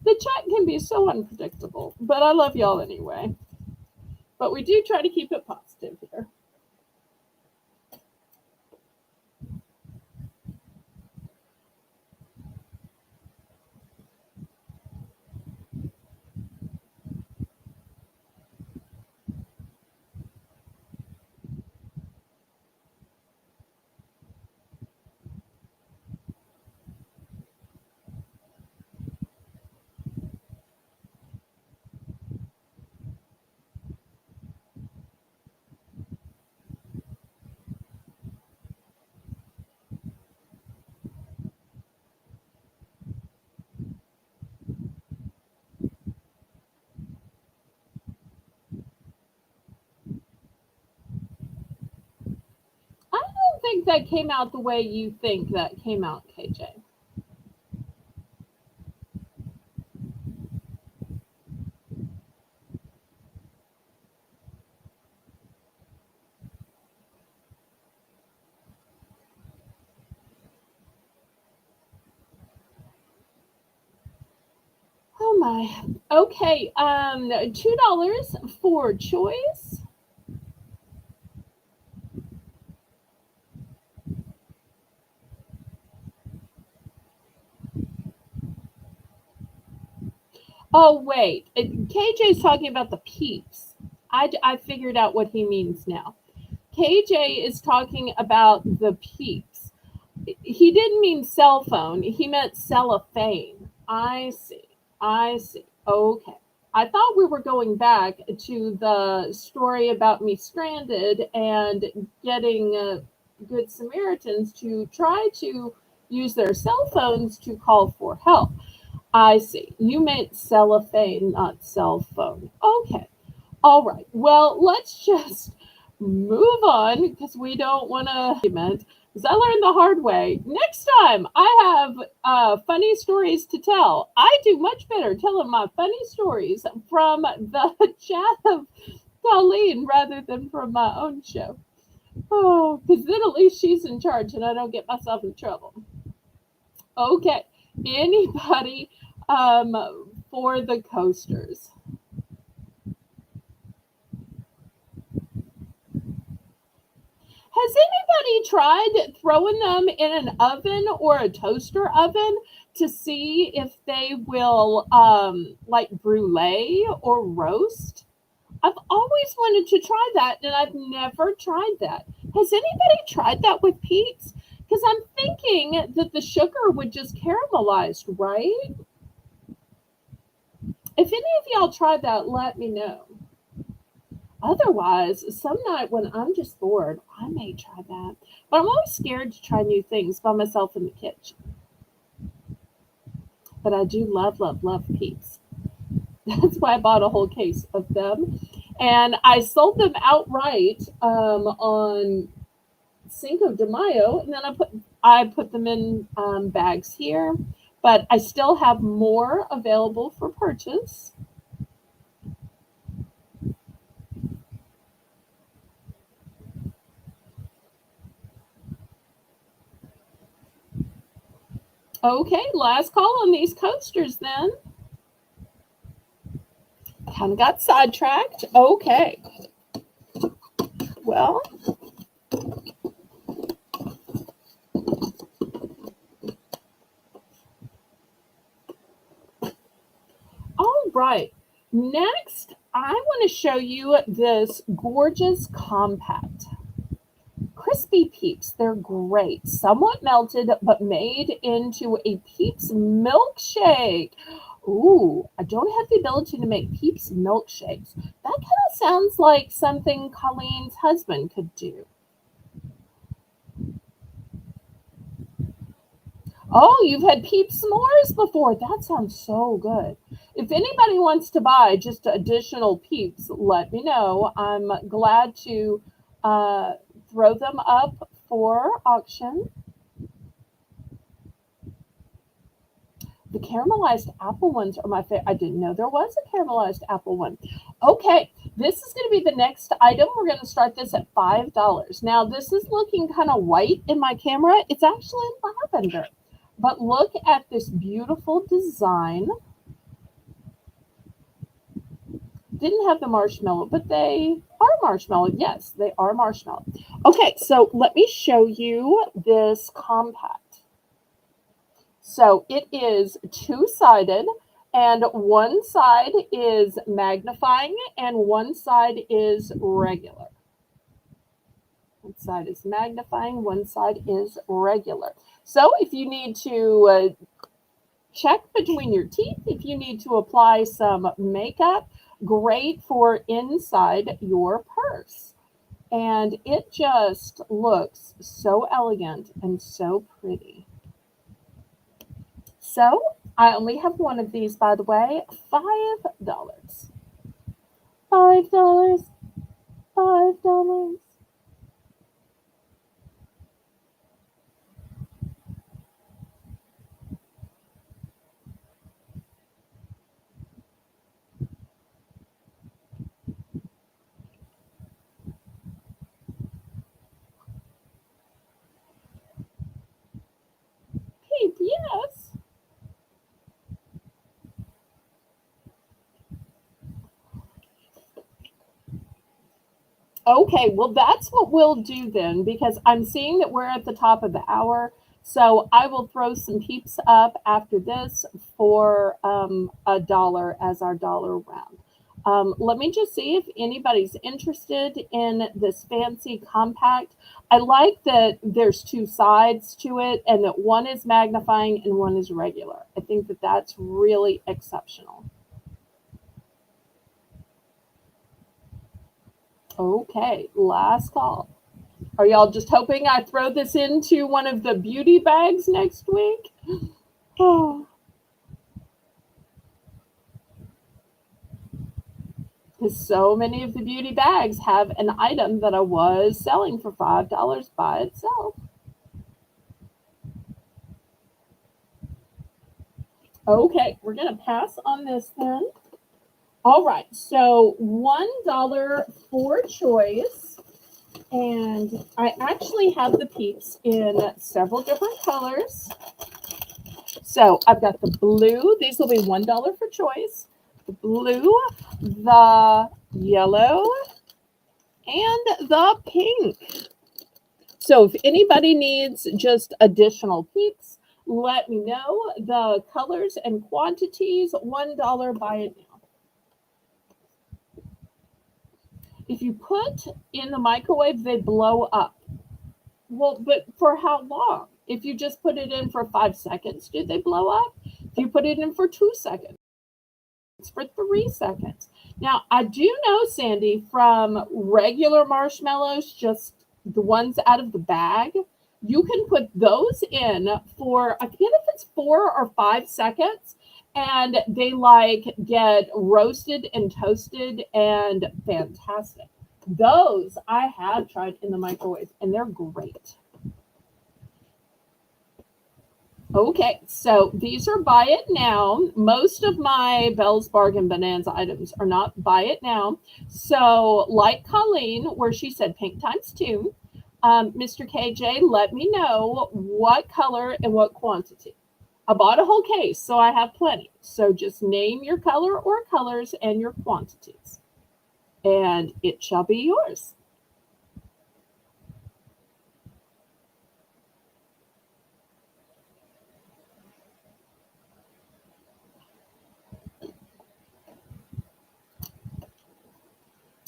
The chat can be so unpredictable, but I love y'all anyway. But we do try to keep it positive here. I don't think that came out the way you think that came out, KJ. my. Okay, $2 for choice. Oh wait, KJ's talking about the peeps. I figured out what he means now. KJ is talking about the peeps. He didn't mean cell phone. He meant cellophane. I see. I see. Okay. I thought we were going back to the story about me stranded and getting good Samaritans to try to use their cell phones to call for help. I see. You meant cellophane, not cell phone. Okay. All right. Well, let's just move on because we don't want to argument. Because I learned the hard way. Next time I have funny stories to tell. I do much better telling my funny stories from the chat of Colleen rather than from my own show. Oh, because then at least she's in charge and I don't get myself in trouble. Okay. Anybody for the coasters? Has anybody tried throwing them in an oven or a toaster oven to see if they will like brulee or roast? I've always wanted to try that and I've never tried that. Has anybody tried that with peeps? Because I'm thinking that the sugar would just caramelize, right? If any of y'all tried that, let me know. Otherwise, some night when I'm just bored, I may try that. But I'm always scared to try new things by myself in the kitchen. But I do love, love, love peeps. That's why I bought a whole case of them. And I sold them outright on Cinco de Mayo. And then I put them in bags here. But I still have more available for purchase. Okay, last call on these coasters then. Kind of got sidetracked. Okay. Well, all right. Next, I want to show you this gorgeous compact. Crispy Peeps, they're great. Somewhat melted, but made into a Peeps milkshake. Ooh, I don't have the ability to make Peeps milkshakes. That kind of sounds like something Colleen's husband could do. Oh, you've had Peep s'mores before. That sounds so good. If anybody wants to buy just additional Peeps, let me know. I'm glad to uh, throw them up for auction. The caramelized apple ones are my favorite. I didn't know there was a caramelized apple one. Okay, this is going to be the next item. We're going to start this at $5. Now, this is looking kind of white in my camera. It's actually lavender. But look at this beautiful design. Didn't have the marshmallow, but they are marshmallow. Yes, they are marshmallow. Okay, so let me show you this compact. So it is two-sided, and one side is magnifying and one side is regular. One side is magnifying, one side is regular. So if you need to check between your teeth, if you need to apply some makeup, great for inside your purse. And it just looks so elegant and so pretty. So I only have one of these, by the way. $5. $5. $5. Peep, yes. Okay, well, that's what we'll do then, because I'm seeing that we're at the top of the hour. So I will throw some peeps up after this for $1 as our dollar round. Let me just see if anybody's interested in this fancy compact. I like that there's two sides to it and that one is magnifying and one is regular. I think that that's really exceptional. Okay, last call. Are y'all just hoping I throw this into one of the beauty bags next week? Oh, because so many of the beauty bags have an item that I was selling for $5 by itself. Okay, we're going to pass on this then. All right, so $1 for choice. And I actually have the peeps in several different colors. So I've got the blue. These will be $1 for choice. The blue, the yellow, and the pink. So if anybody needs just additional peeps, let me know. The colors and quantities, $1, buy it now. If you put in the microwave, they blow up. Well, but for how long? If you just put it in for 5 seconds, do they blow up? If you put it in for 2 seconds, for 3 seconds. Now, I do know, Sandy, from regular marshmallows, just the ones out of the bag, you can put those in for, I forget if it's 4 or 5 seconds, and they like get roasted and toasted and fantastic. Those I have tried in the microwave, and they're great. Okay, so these are buy it now. Most of my Belle's Bargain Bonanza items are not buy it now. So, like Colleen, where she said pink times 2, Mr. KJ, let me know what color and what quantity. I bought a whole case, so I have plenty. So just name your color or colors and your quantities, and it shall be yours.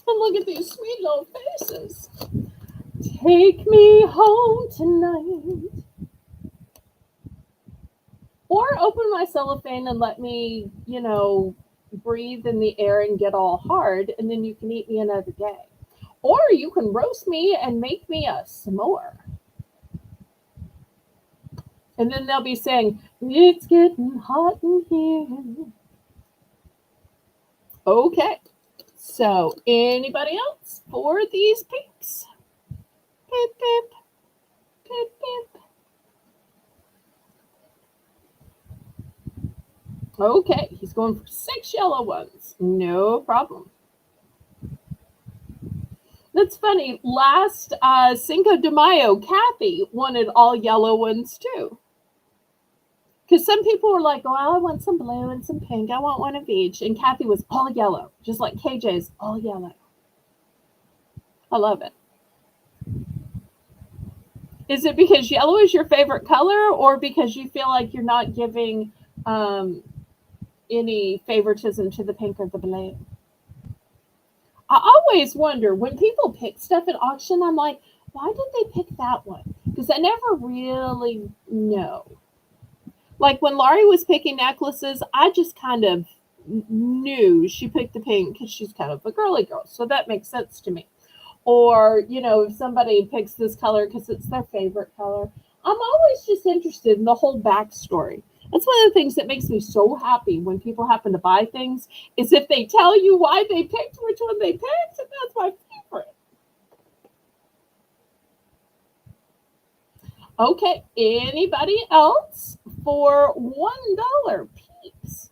And look at these sweet little faces. Take me home tonight. Or open my cellophane and let me, breathe in the air and get all hard, and then you can eat me another day. Or you can roast me and make me a s'more. And then they'll be saying, it's getting hot in here. Okay. So, anybody else for these pinks? Pip, pip, pip, pip. Okay, he's going for 6 yellow ones. No problem. That's funny. Last Cinco de Mayo, Kathy wanted all yellow ones too. Because some people were like, oh, I want some blue and some pink. I want one of each. And Kathy was all yellow, just like KJ's all yellow. I love it. Is it because yellow is your favorite color, or because you feel like you're not giving any favoritism to the pink or the blue? I always wonder when people pick stuff at auction, I'm like, why did they pick that one? Because I never really know. Like when Laurie was picking necklaces, I just kind of knew she picked the pink because she's kind of a girly girl. So that makes sense to me. Or, if somebody picks this color because it's their favorite color, I'm always just interested in the whole backstory. That's one of the things that makes me so happy when people happen to buy things, is if they tell you why they picked which one they picked, and that's my favorite. Okay, anybody else for $1 peeps?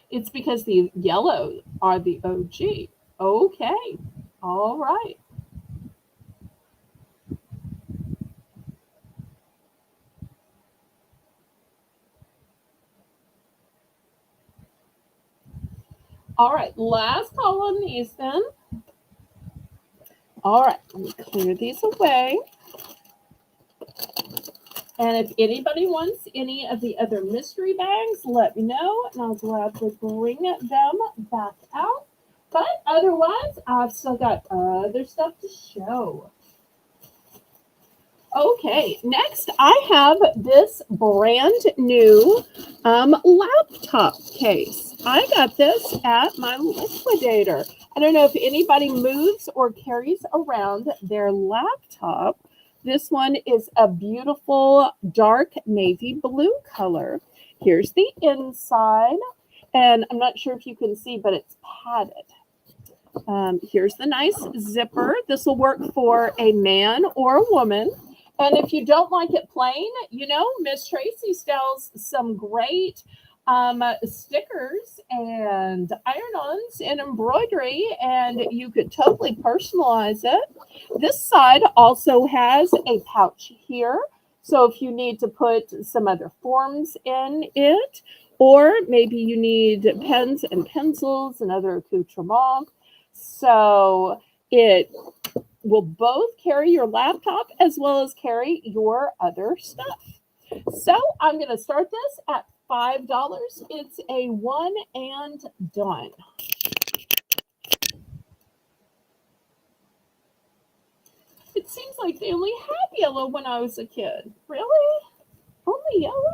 It's because the yellow are the OG. Okay, all right. All right, last call on these then. All right, let me clear these away. And if anybody wants any of the other mystery bags, let me know, and I'll gladly bring them back out. But otherwise, I've still got other stuff to show. Okay, next I have this brand new laptop case. I got this at my liquidator. I don't know if anybody moves or carries around their laptop. This one is a beautiful dark navy blue color. Here's the inside, and I'm not sure if you can see, but it's padded. Here's the nice zipper. This will work for a man or a woman. And if you don't like it plain, you know, Miss Tracy sells some great stickers and iron-ons and embroidery, and you could totally personalize it. This side also has a pouch here. So if you need to put some other forms in it, or maybe you need pens and pencils and other accoutrements. So it will both carry your laptop as well as carry your other stuff. So I'm going to start this at $5. It's a one and done. It seems like they only had yellow when I was a kid. Really? Only yellow?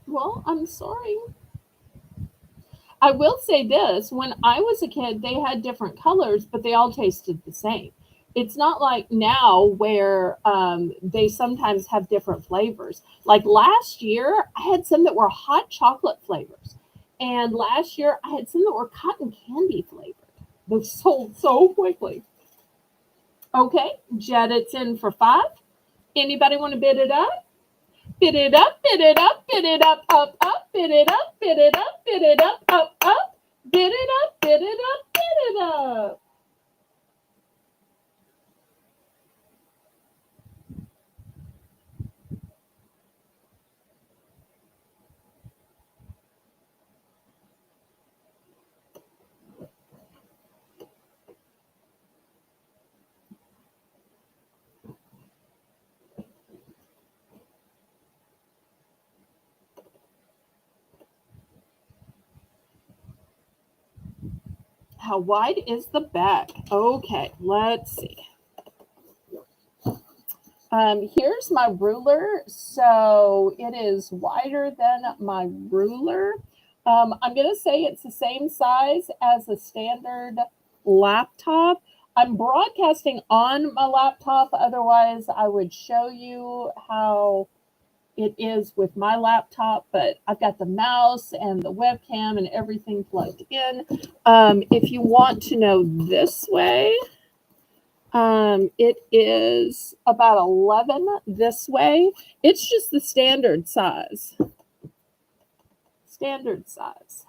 Well, I'm sorry. I will say this, when I was a kid, they had different colors, but they all tasted the same. It's not like now where they sometimes have different flavors. Like last year, I had some that were hot chocolate flavors. And last year, I had some that were cotton candy flavored. They sold so quickly. Okay, Jet, it's in for 5. Anybody want to bid it up? Bid it up, bid it up, bid it up, up, bid it up, bid it up, bid it up, up, bid it up, bid it up, bid it up. How wide is the back? Okay, let's see. Here's my ruler. So it is wider than my ruler. I'm going to say it's the same size as a standard laptop. I'm broadcasting on my laptop. Otherwise, I would show you how it is with my laptop, but I've got the mouse and the webcam and everything plugged in. If you want to know this way, it is about 11 this way. It's just the standard size. Standard size.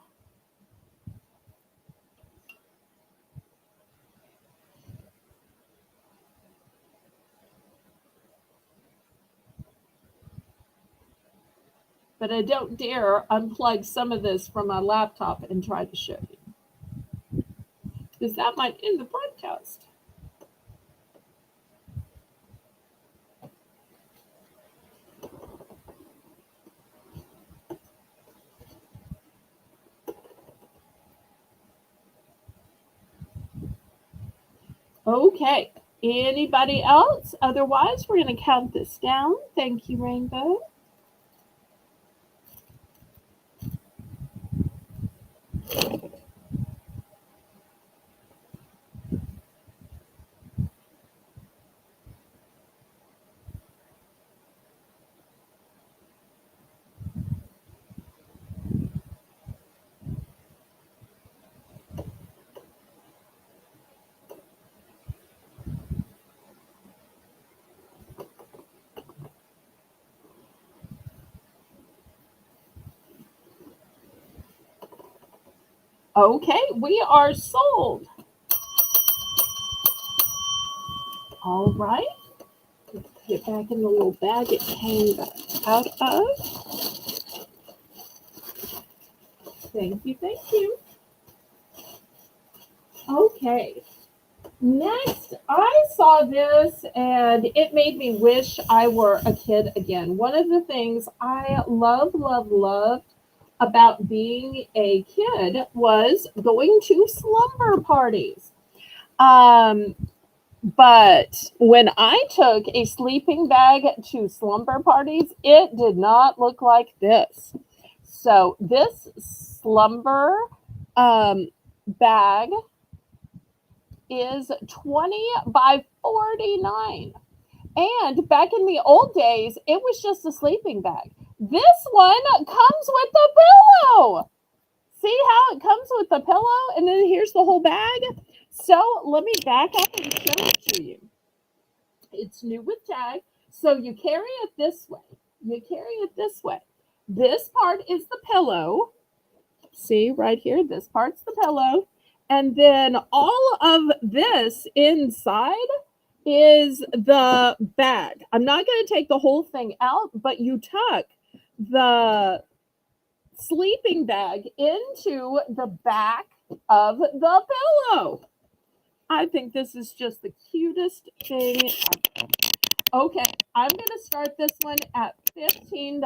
But I don't dare unplug some of this from my laptop and try to show you, because that might end the broadcast. Okay, anybody else? Otherwise, we're going to count this down. Thank you, Rainbow. Okay, we are sold. All right. Let's put it back in the little bag it came out of. Thank you, thank you. Okay. Next, I saw this and it made me wish I were a kid again. One of the things I loved about being a kid was going to slumber parties. Um, but when I took a sleeping bag to slumber parties, it did not look like this. So this slumber um, bag is 20 by 49. And back in the old days, it was just a sleeping bag. This one comes with the pillow. See how it comes with the pillow? And then here's the whole bag. So let me back up and show it to you. It's new with tag. So you carry it this way. You carry it this way. This part is the pillow. See right here, this part's the pillow. And then all of this inside is the bag. I'm not going to take the whole thing out, but you tuck the sleeping bag into the back of the pillow. I think this is just the cutest thing ever. Okay, I'm going to start this one at $15.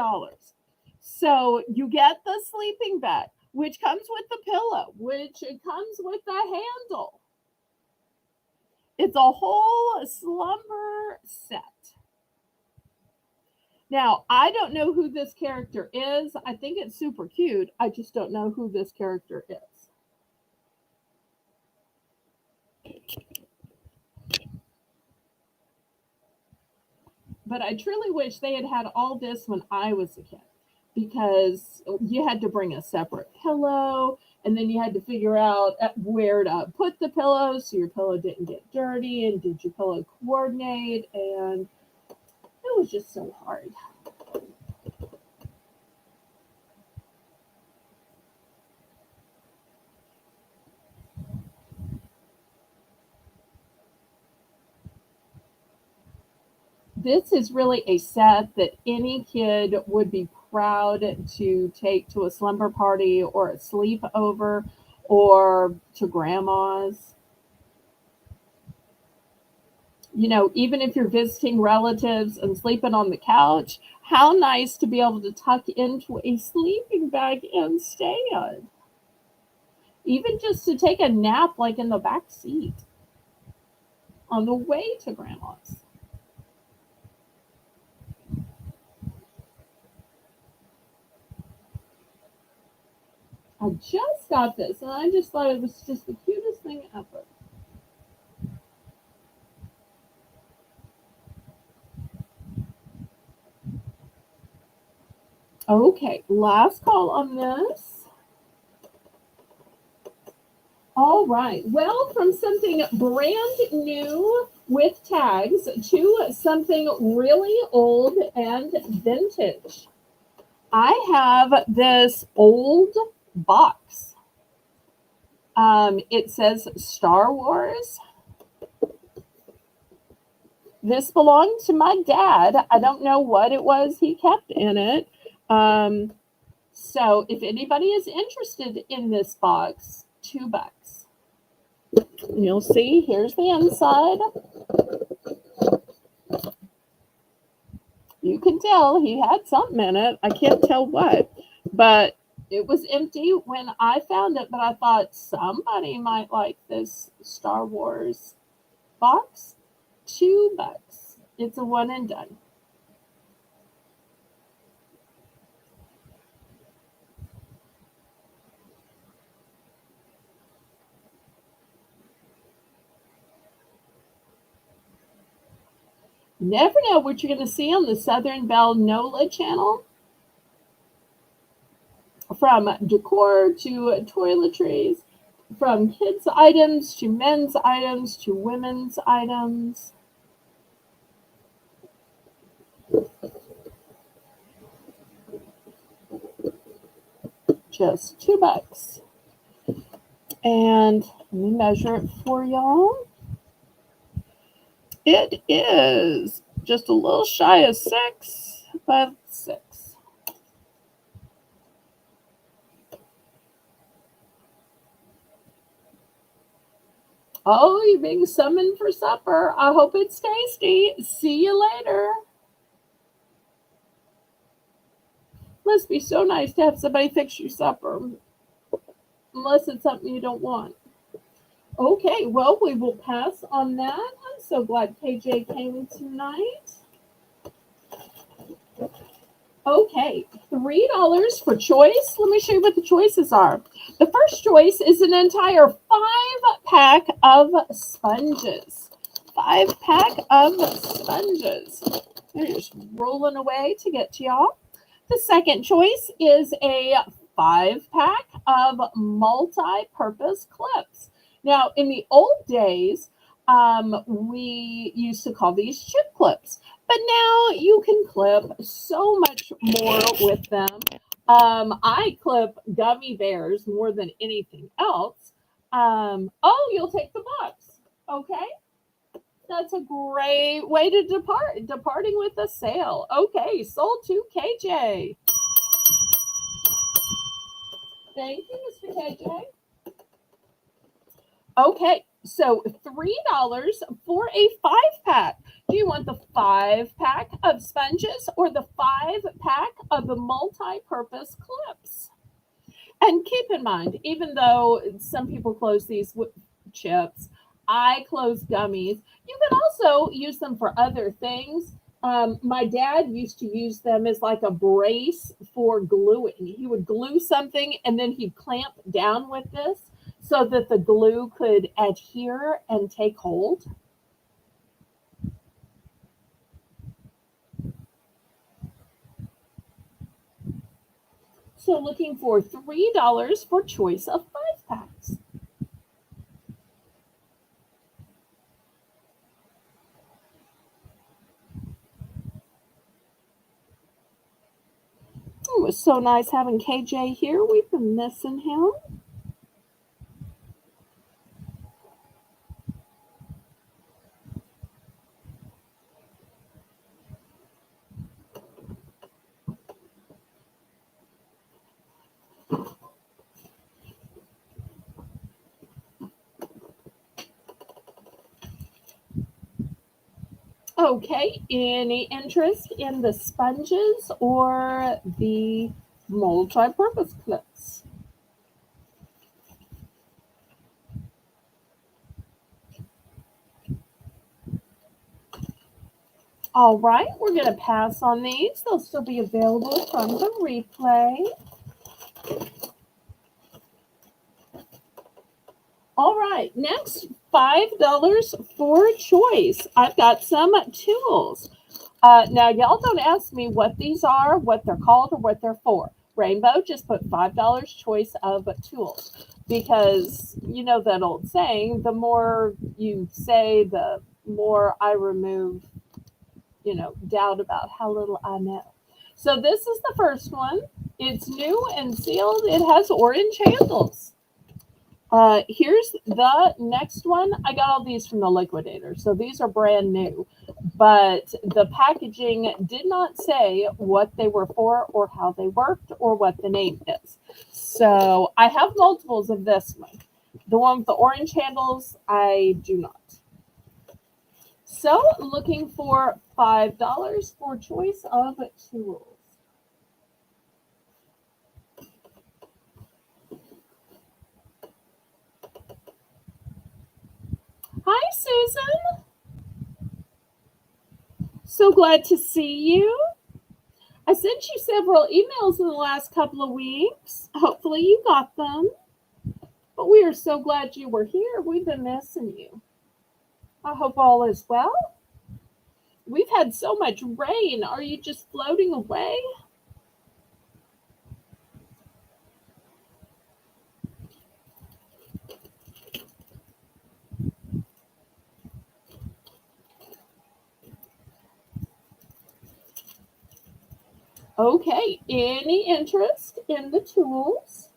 So you get the sleeping bag, which comes with the pillow, which it comes with the handle. It's a whole slumber set. Now, I don't know who this character is. I think it's super cute. I just don't know who this character is. But I truly wish they had had all this when I was a kid, because you had to bring a separate pillow, and then you had to figure out where to put the pillow so your pillow didn't get dirty, and did your pillow coordinate, and it was just so hard. This is really a set that any kid would be proud to take to a slumber party or a sleepover or to grandma's. You know, even if you're visiting relatives and sleeping on the couch, how nice to be able to tuck into a sleeping bag and stay on. Even just to take a nap, like in the back seat on the way to grandma's. I just got this and I just thought it was just the cutest thing ever. Okay, last call on this. All right. Well, from something brand new with tags to something really old and vintage. I have this old box. It says Star Wars. This belonged to my dad. I don't know what it was he kept in it. So if anybody is interested in this box, $2. You'll see, here's the inside. You can tell he had something in it. I can't tell what, but it was empty when I found it, but I thought somebody might like this Star Wars box. $2. It's a one and done. Never know what you're going to see on the Southern Belle NOLA channel. From decor to toiletries, from kids' items to men's items to women's items. Just $2. And let me measure it for y'all. It is just a little shy of 6 by 6. Oh, you're being summoned for supper. I hope it's tasty. See you later. Must be so nice to have somebody fix you supper, unless it's something you don't want. Okay, well, we will pass on that. I'm so glad KJ came tonight. Okay, $3 for choice. Let me show you what the choices are. The first choice is an entire 5-pack of sponges. 5-pack of sponges. They're just rolling away to get to y'all. The second choice is a 5-pack of multi-purpose clips. Now, in the old days, we used to call these chip clips, but now you can clip so much more with them. I clip gummy bears more than anything else. Oh, you'll take the box. Okay. That's a great way to departing with a sale. Okay, sold to KJ. Thank you, Mr. KJ. Okay, so $3 for a 5-pack. Do you want the 5-pack of sponges or the 5-pack of the multi-purpose clips? And keep in mind, even though some people close these with chips, I close gummies. You can also use them for other things. My dad used to use them as like a brace for gluing. He would glue something and then he'd clamp down with this so that the glue could adhere and take hold. So looking for $3 for choice of 5-packs. It was so nice having KJ here. We've been missing him. Okay, any interest in the sponges or the multi-purpose clips? All right, we're going to pass on these. They'll still be available from the replay. All right, next, $5 for choice. I've got some tools. Now, y'all don't ask me what these are, what they're called, or what they're for. Rainbow just put $5 choice of tools because you know that old saying, the more you say, the more I remove, doubt about how little I know. So this is the first one. It's new and sealed. It has orange handles. Here's the next one. I got all these from the liquidator, so these are brand new, but the packaging did not say what they were for or how they worked or what the name is. So I have multiples of this one. The one with the orange handles, I do not. So looking for $5 for choice of tools. Hi, Susan. So glad to see you. I sent you several emails in the last couple of weeks. Hopefully you got them. But we are so glad you were here. We've been missing you. I hope all is well. We've had so much rain. Are you just floating away? Okay, any interest in the tools?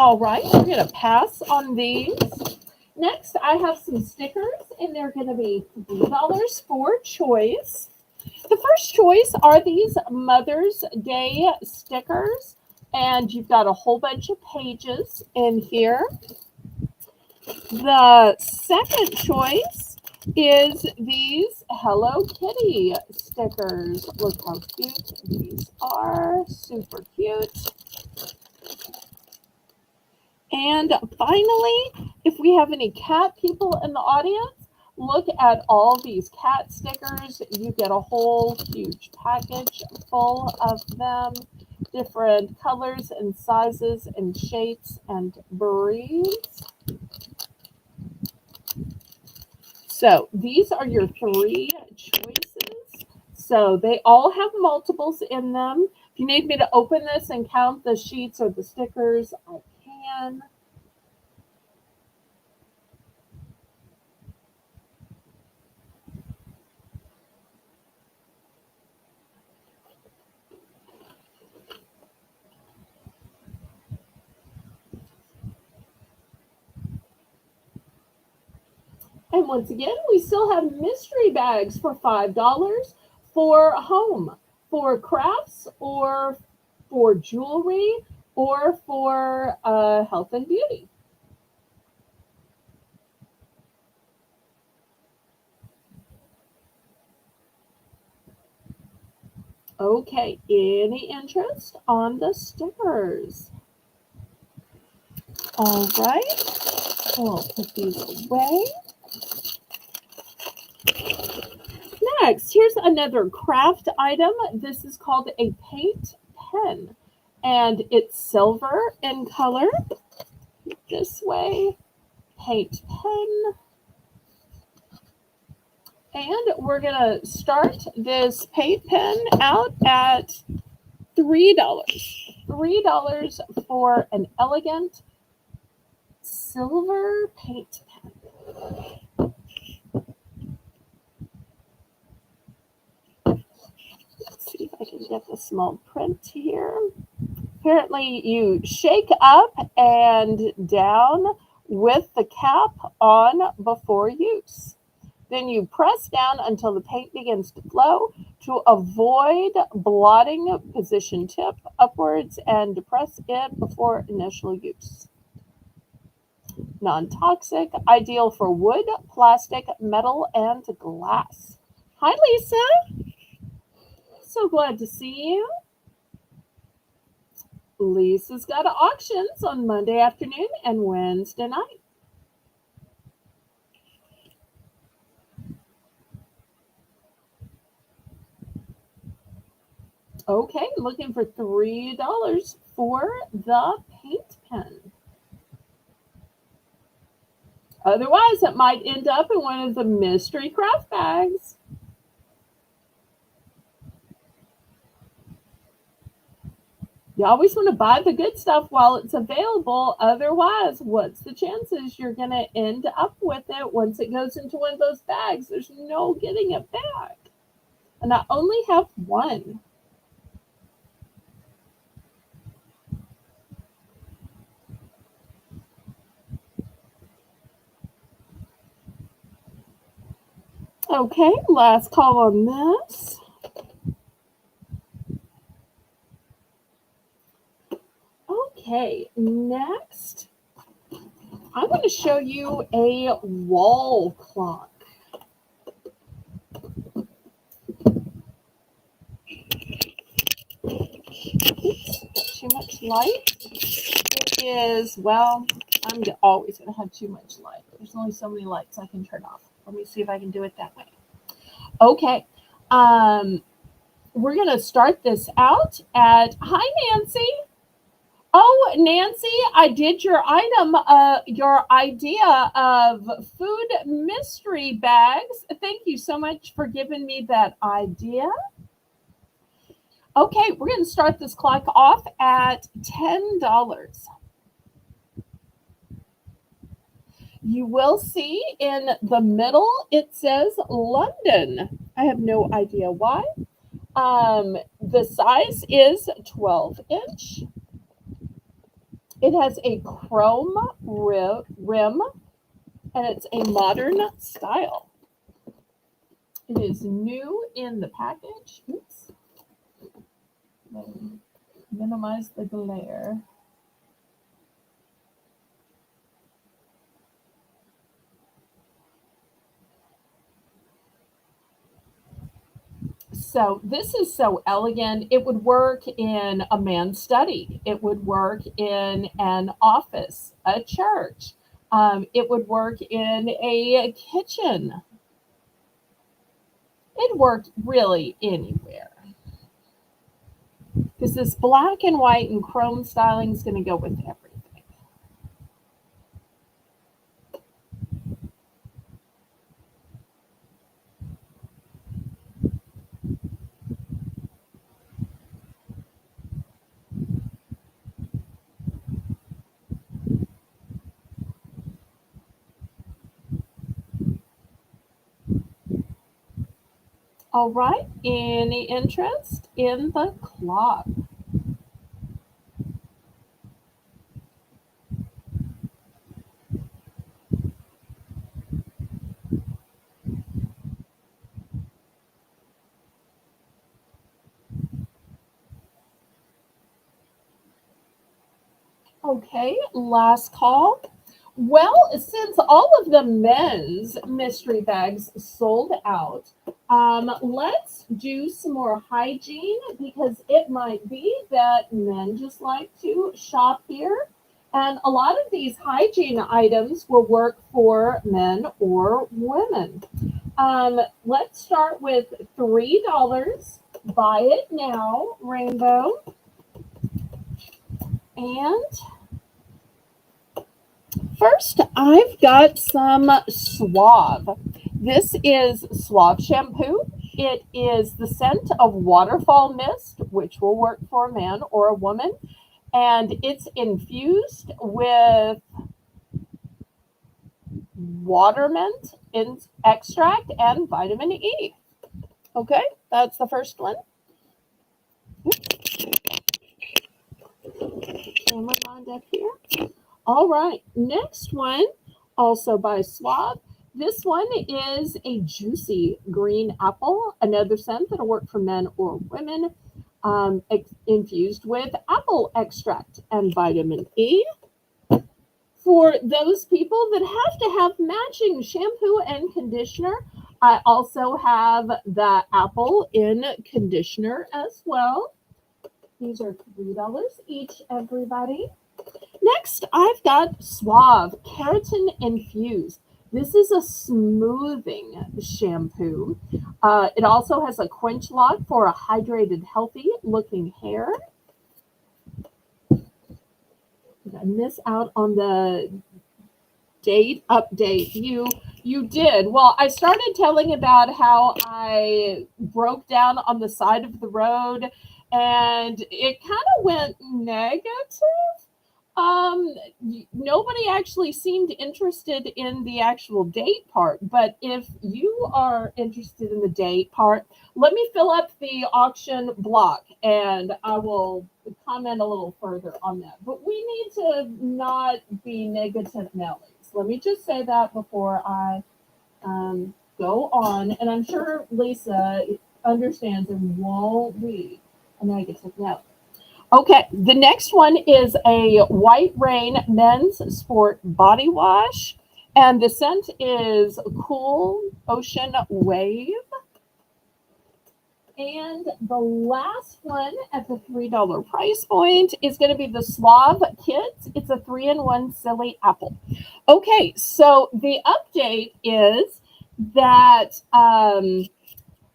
All right, we're going to pass on these. Next, I have some stickers, and they're going to be $3 for choice. The first choice are these Mother's Day stickers, and you've got a whole bunch of pages in here. The second choice is these Hello Kitty stickers. Look how cute these are. Super cute. And finally, if we have any cat people in the audience, look at all these cat stickers. You get a whole huge package full of them, different colors and sizes and shapes and breeds. So these are your 3 choices. So they all have multiples in them. If you need me to open this and count the sheets or the stickers, I can. And once again, we still have mystery bags for $5 for home, for crafts, or for jewelry, or for health and beauty. Okay, any interest on the stickers? All right, we'll put these away. Next, here's another craft item. This is called a paint pen, and it's silver in color. This way, paint pen. And we're going to start this paint pen out at $3. $3 for an elegant silver paint pen. Let's see if I can get the small print here. Apparently you shake up and down with the cap on before use. Then you press down until the paint begins to flow. To avoid blotting, position tip upwards and depress it before initial use. Non-toxic, ideal for wood, plastic, metal, and glass. Hi, Lisa. So glad to see you. Lisa's got auctions on Monday afternoon and Wednesday night. Okay, looking for $3 for the paint pen. Otherwise, it might end up in one of the mystery craft bags. You always want to buy the good stuff while it's available. Otherwise, what's the chances you're going to end up with it once it goes into one of those bags? There's no getting it back. And I only have one. Okay, last call on this. Okay, next, I'm going to show you a wall clock. Oops, got too much light. It is, well, I'm always going to have too much light. There's only so many lights I can turn off. Let me see if I can do it that way. Okay, we're going to start this out at, hi, Nancy. Oh, Nancy, I did your item, your idea of food mystery bags. Thank you so much for giving me that idea. Okay, we're going to start this clock off at $10. You will see in the middle, it says London. I have no idea why. The size is 12 inch. It has a chrome rim and it's a modern style. It is new in the package. Oops. Let me minimize the glare. So this is so elegant. It would work in a man's study. It would work in an office, a church. It would work in a kitchen. It worked really anywhere. Because this black and white and chrome styling is going to go with everything. All right, any interest in the clock? Okay, last call. Well, since all of the men's mystery bags sold out, let's do some more hygiene because it might be that men just like to shop here. And a lot of these hygiene items will work for men or women. Let's start with $3. Buy it now, Rainbow. And first, I've got some Suave. This is Suave shampoo. It is the scent of waterfall mist, which will work for a man or a woman. And it's infused with watermint extract and vitamin E. Okay, that's the first one. Camera lined up here. All right, next one, also by Suave. This one is a juicy green apple, another scent that'll work for men or women, infused with apple extract and vitamin E. For those people that have to have matching shampoo and conditioner, I also have the apple in conditioner as well. These are $3 each, everybody. Next, I've got Suave Keratin Infused. This is a smoothing shampoo. It also has a quench lock for a hydrated, healthy looking hair. Did I miss out on the date update? You did. Well, I started telling about how I broke down on the side of the road and it kind of went negative. Nobody actually seemed interested in the actual date part, but if you are interested in the date part, let me fill up the auction block and I will comment a little further on that. But we need to not be negative Nellies. Let me just say that before I go on. And I'm sure Lisa understands there won't be a negative Nelly. Okay, the next one is a White Rain Men's Sport Body Wash, and the scent is Cool Ocean Wave. And the last one at the $3 price point is going to be the Suave Kids. It's a 3-in-1 Silly Apple. Okay, so the update is that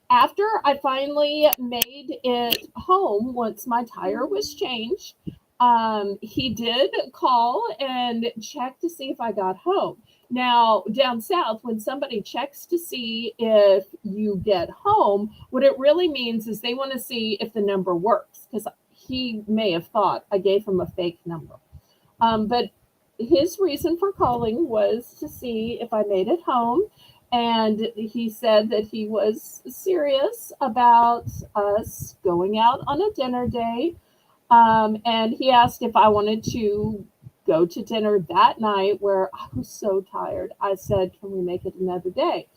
after I finally made it home, once my tire was changed, he did call and check to see if I got home. Now, down south, when somebody checks to see if you get home, what it really means is they want to see if the number works, because he may have thought I gave him a fake number. But his reason for calling was to see if I made it home. And he said that he was serious about us going out on a dinner date. And he asked if I wanted to go to dinner that night where I was so tired. I said, can we make it another day?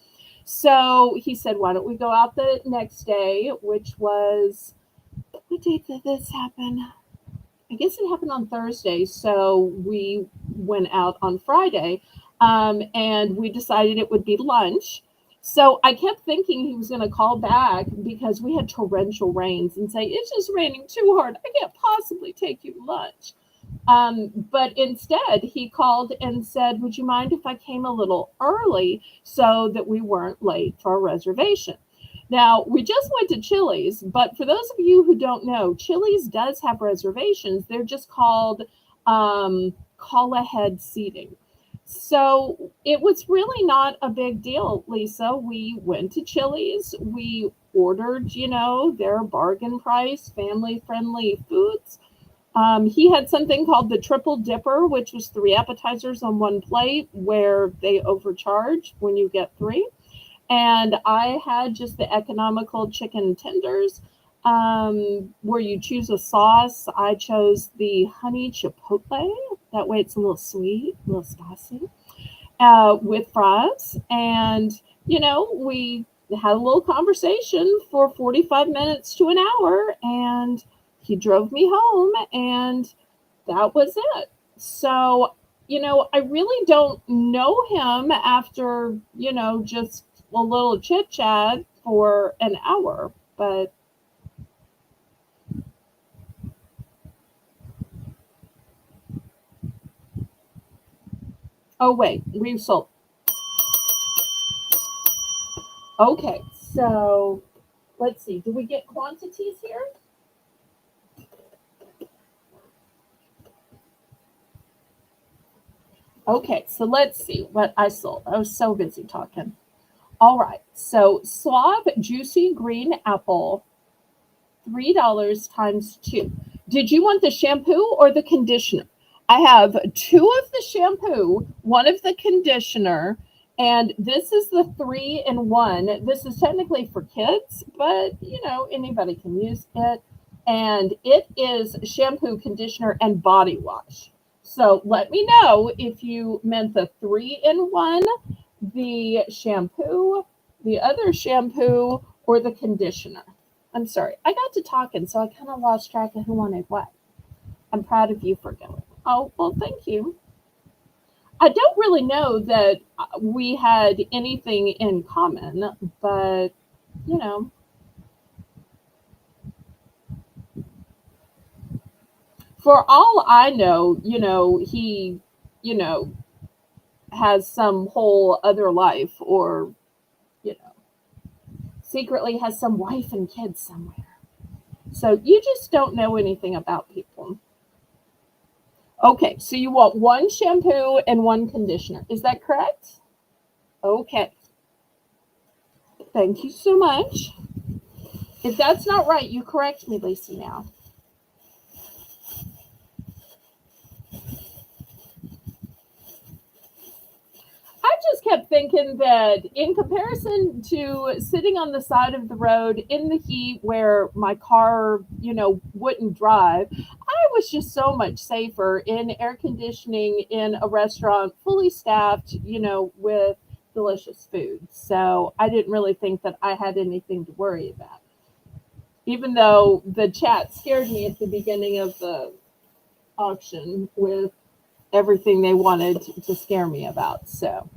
So he said, why don't we go out the next day, which was, what date did this happen? I guess it happened on Thursday. So we went out on Friday, and we decided it would be lunch. So I kept thinking he was going to call back because we had torrential rains and say, it's just raining too hard. I can't possibly take you to lunch. But instead, he called and said, would you mind if I came a little early so that we weren't late for our reservation? Now, we just went to Chili's, but for those of you who don't know, Chili's does have reservations. They're just called call ahead seating. So it was really not a big deal, Lisa. We went to Chili's. We ordered, their bargain price, family friendly foods. He had something called the Triple Dipper, which was 3 appetizers on one plate, where they overcharge when you get 3. And I had just the economical chicken tenders, where you choose a sauce. I chose the honey chipotle. That way it's a little sweet, a little spicy, with fries. And, we had a little conversation for 45 minutes to an hour, and he drove me home, and that was it. So, I really don't know him after, just a little chit chat for an hour, but oh wait, we sold. Okay, so let's see. Do we get quantities here? Okay, so let's see what I sold. I was so busy talking. All right, so Suave Juicy Green Apple, $3 times 2. Did you want the shampoo or the conditioner? I have 2 of the shampoo, 1 of the conditioner, and this is the 3-in-1. This is technically for kids, but anybody can use it. And it is shampoo, conditioner, and body wash. So let me know if you meant the 3-in-1, the shampoo, the other shampoo, or the conditioner. I'm sorry. I got to talking, so I kind of lost track of who wanted what. I'm proud of you for going. Oh, well, thank you. I don't really know that we had anything in common, but, for all I know, he, has some whole other life, or, secretly has some wife and kids somewhere. So you just don't know anything about people. Okay, so you want 1 shampoo and 1 conditioner. Is that correct? Okay. Thank you so much. If that's not right, you correct me, Lisa, now. I just kept thinking that in comparison to sitting on the side of the road in the heat where my car, wouldn't drive, I was just so much safer in air conditioning in a restaurant fully staffed, with delicious food. So I didn't really think that I had anything to worry about. Even though the chat scared me at the beginning of the auction with everything they wanted to scare me about. So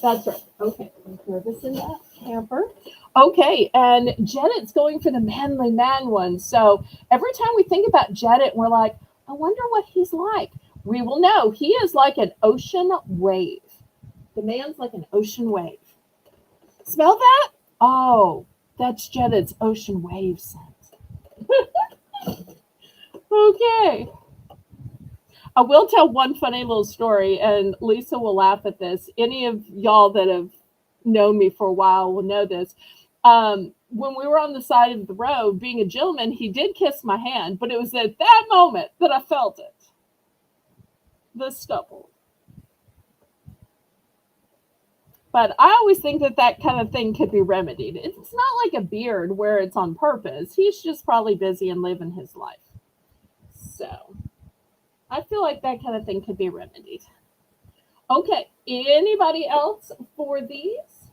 that's right. Okay, throw this in that hamper. Okay, and Jedit's going for the manly man one. So every time we think about Jedit, we're like, I wonder what he's like. We will know. He is like an ocean wave. The man's like an ocean wave. Smell that? Oh, that's Jedit's ocean wave scent. Okay. I will tell one funny little story, and Lisa will laugh at this. Any of y'all that have known me for a while will know this. When we were on the side of the road, being a gentleman, he did kiss my hand, but it was at that moment that I felt it. The stubble. But I always think that kind of thing could be remedied. It's not like a beard where it's on purpose. He's just probably busy and living his life. So I feel like that kind of thing could be remedied. Okay, anybody else for these?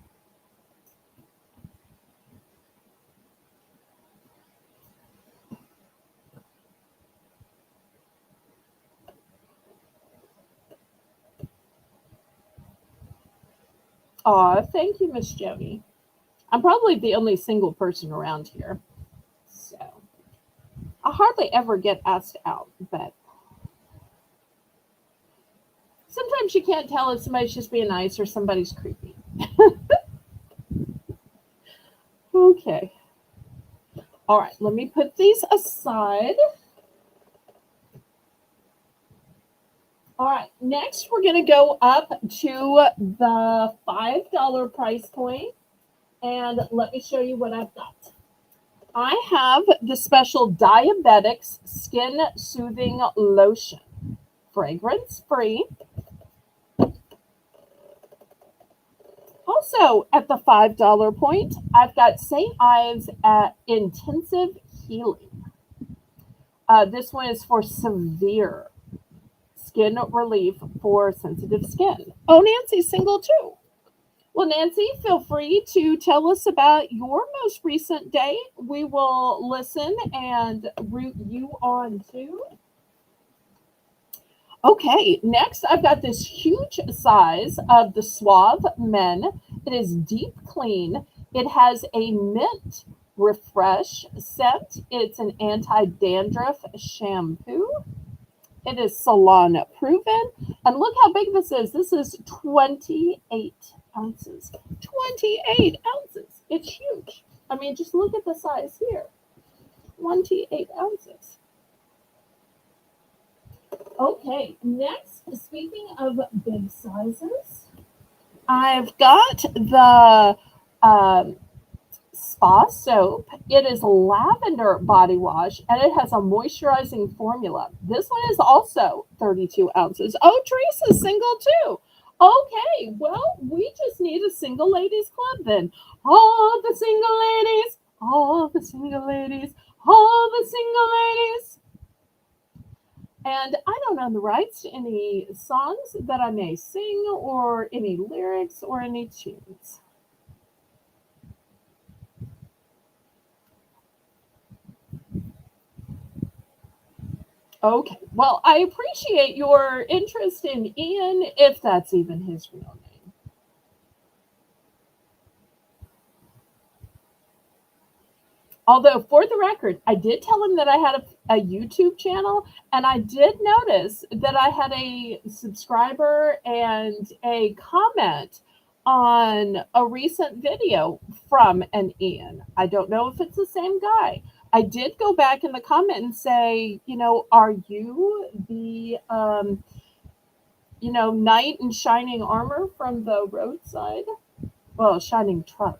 Aw, thank you, Miss Joni. I'm probably the only single person around here. So I hardly ever get asked out, but sometimes you can't tell if somebody's just being nice or somebody's creepy. Okay. All right, let me put these aside. All right, next we're going to go up to the $5 price point, and let me show you what I've got. I have the special Diabetics Skin Soothing Lotion, fragrance free. Also, at the $5 point, I've got St. Ives at Intensive Healing. This one is for severe skin relief for sensitive skin. Oh, Nancy's single too. Well, Nancy, feel free to tell us about your most recent date. We will listen and root you on too. Okay, next I've got this huge size of the Suave Men. It is deep clean. It has a mint refresh scent. It's an anti-dandruff shampoo. It is salon proven. And look how big this is. This is 28 ounces. 28 ounces. It's huge. I mean, just look at the size here. 28 ounces. Okay, next, speaking of big sizes, I've got the Spa Soap. It is lavender body wash, and it has a moisturizing formula. This one is also 32 ounces. Oh, Teresa's single too. Okay, well, we just need a single ladies club then. All the single ladies, all the single ladies, all the single ladies. And I don't own the rights to any songs that I may sing or any lyrics or any tunes. Okay, well, I appreciate your interest in Ian, if that's even his real name. Although, for the record, I did tell him that I had a YouTube channel, and I did notice that I had a subscriber and a comment on a recent video from an Ian. I don't know if it's the same guy. I did go back in the comment and say, are you the, knight in shining armor from the roadside? Well, shining truck.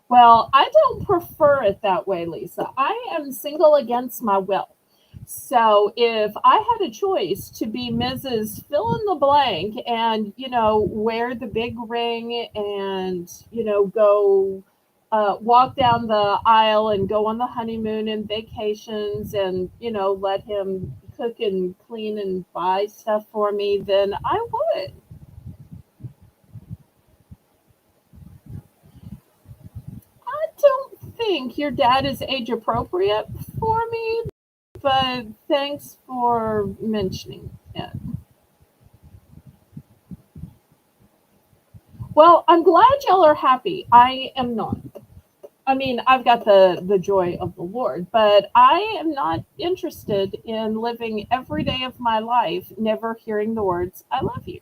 Well, I don't prefer it that way, Lisa. I am single against my will. So if I had a choice to be Mrs. Fill in the blank and, wear the big ring and, go walk down the aisle and go on the honeymoon and vacations and, let him cook and clean and buy stuff for me, then I would. I don't think your dad is age appropriate for me, but thanks for mentioning it. Well, I'm glad y'all are happy. I am not. I mean, I've got the joy of the Lord, but I am not interested in living every day of my life never hearing the words "I love you,"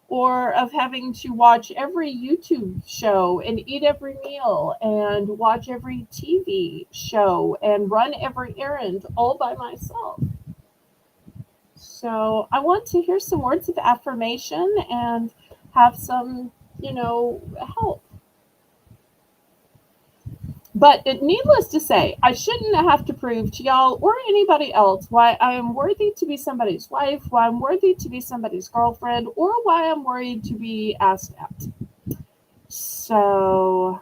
or of having to watch every YouTube show and eat every meal and watch every TV show and run every errand all by myself. So I want to hear some words of affirmation and have some, help. But needless to say, I shouldn't have to prove to y'all or anybody else why I am worthy to be somebody's wife, why I'm worthy to be somebody's girlfriend, or why I'm worried to be asked out. So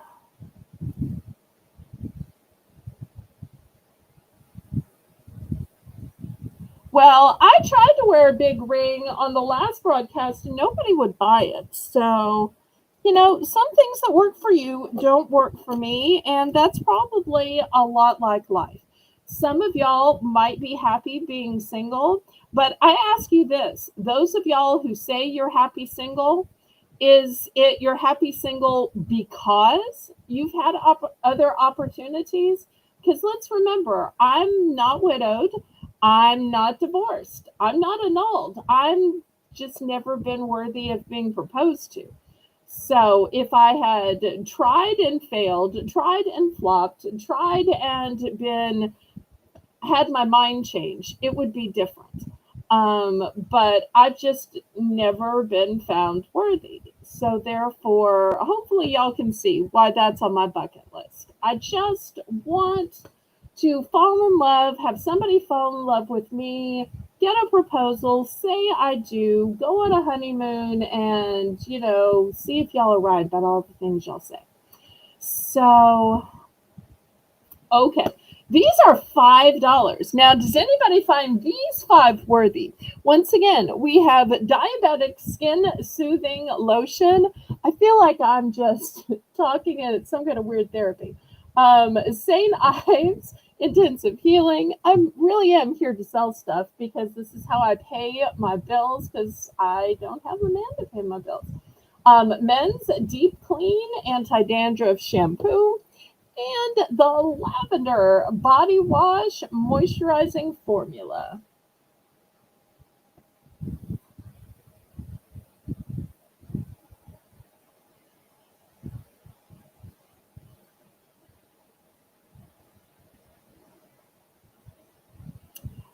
Well, I tried to wear a big ring on the last broadcast and nobody would buy it. So, some things that work for you don't work for me. And that's probably a lot like life. Some of y'all might be happy being single, but I ask you this, those of y'all who say you're happy single, is it you're happy single because you've had other opportunities? Because let's remember, I'm not widowed, I'm not divorced, I'm not annulled, I'm just never been worthy of being proposed to. So if I had tried and failed, tried and flopped, tried and been had my mind change, it would be different. But I've just never been found worthy. So therefore, hopefully y'all can see why that's on my bucket list. I just want to fall in love, have somebody fall in love with me, get a proposal, say I do, go on a honeymoon, and, see if y'all are right about all the things y'all say. So, okay. These are $5. Now, does anybody find these five worthy? Once again, we have diabetic skin soothing lotion. I feel like I'm just talking and it's some kind of weird therapy. St. Ives intensive healing. I really am here to sell stuff because this is how I pay my bills because I don't have a man to pay my bills. Men's deep clean anti-dandruff shampoo. And the lavender body wash moisturizing formula.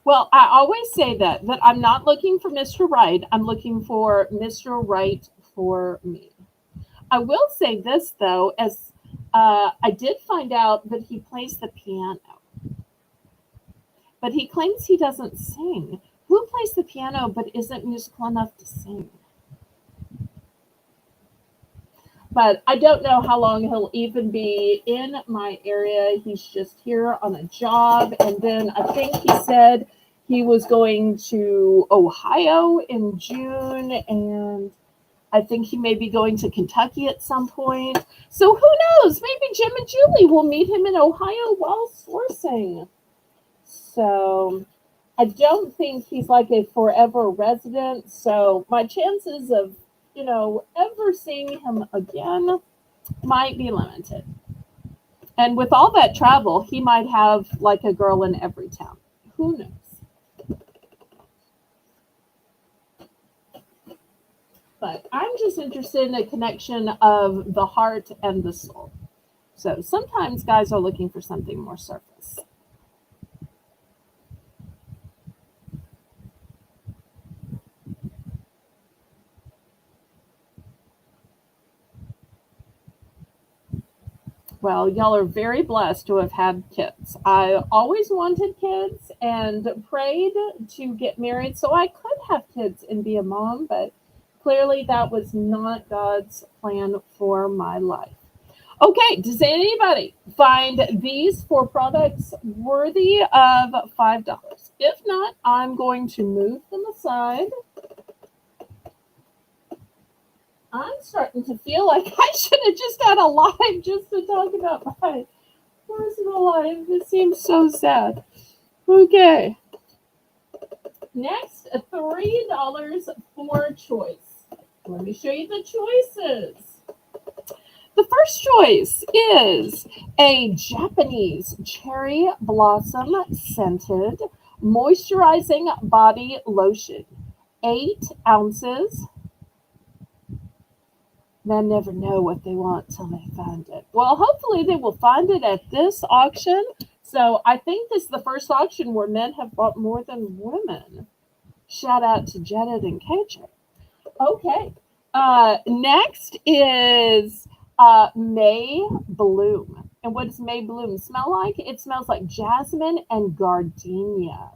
Well, I always say that I'm not looking for Mr. Right. I'm looking for Mr. Right for me. I will say this though, as I did find out that he plays the piano, but he claims he doesn't sing. Who plays the piano but isn't musical enough to sing? But I don't know how long he'll even be in my area. He's just here on a job. And then I think he said he was going to Ohio in June. And I think he may be going to Kentucky at some point. So who knows? Maybe Jim and Julie will meet him in Ohio while sourcing. So I don't think he's like a forever resident. So my chances of ever seeing him again might be limited. And with all that travel, he might have like a girl in every town. Who knows? But I'm just interested in a connection of the heart and the soul. So sometimes guys are looking for something more surface. Well, y'all are very blessed to have had kids. I always wanted kids and prayed to get married so I could have kids and be a mom, but clearly that was not God's plan for my life. Okay, does anybody find these four products worthy of $5? If not, I'm going to move them aside. I'm starting to feel like I should have just had a live just to talk about my personal life. It seems so sad. Okay. Next, $3 for choice. Let me show you the choices. The first choice is a Japanese cherry blossom scented moisturizing body lotion. 8 ounces. Men never know what they want till they find it. Well, hopefully they will find it at this auction. So I think this is the first auction where men have bought more than women. Shout out to Janet and KJ. Okay. Next is May Bloom. And what does May Bloom smell like? It smells like jasmine and gardenia.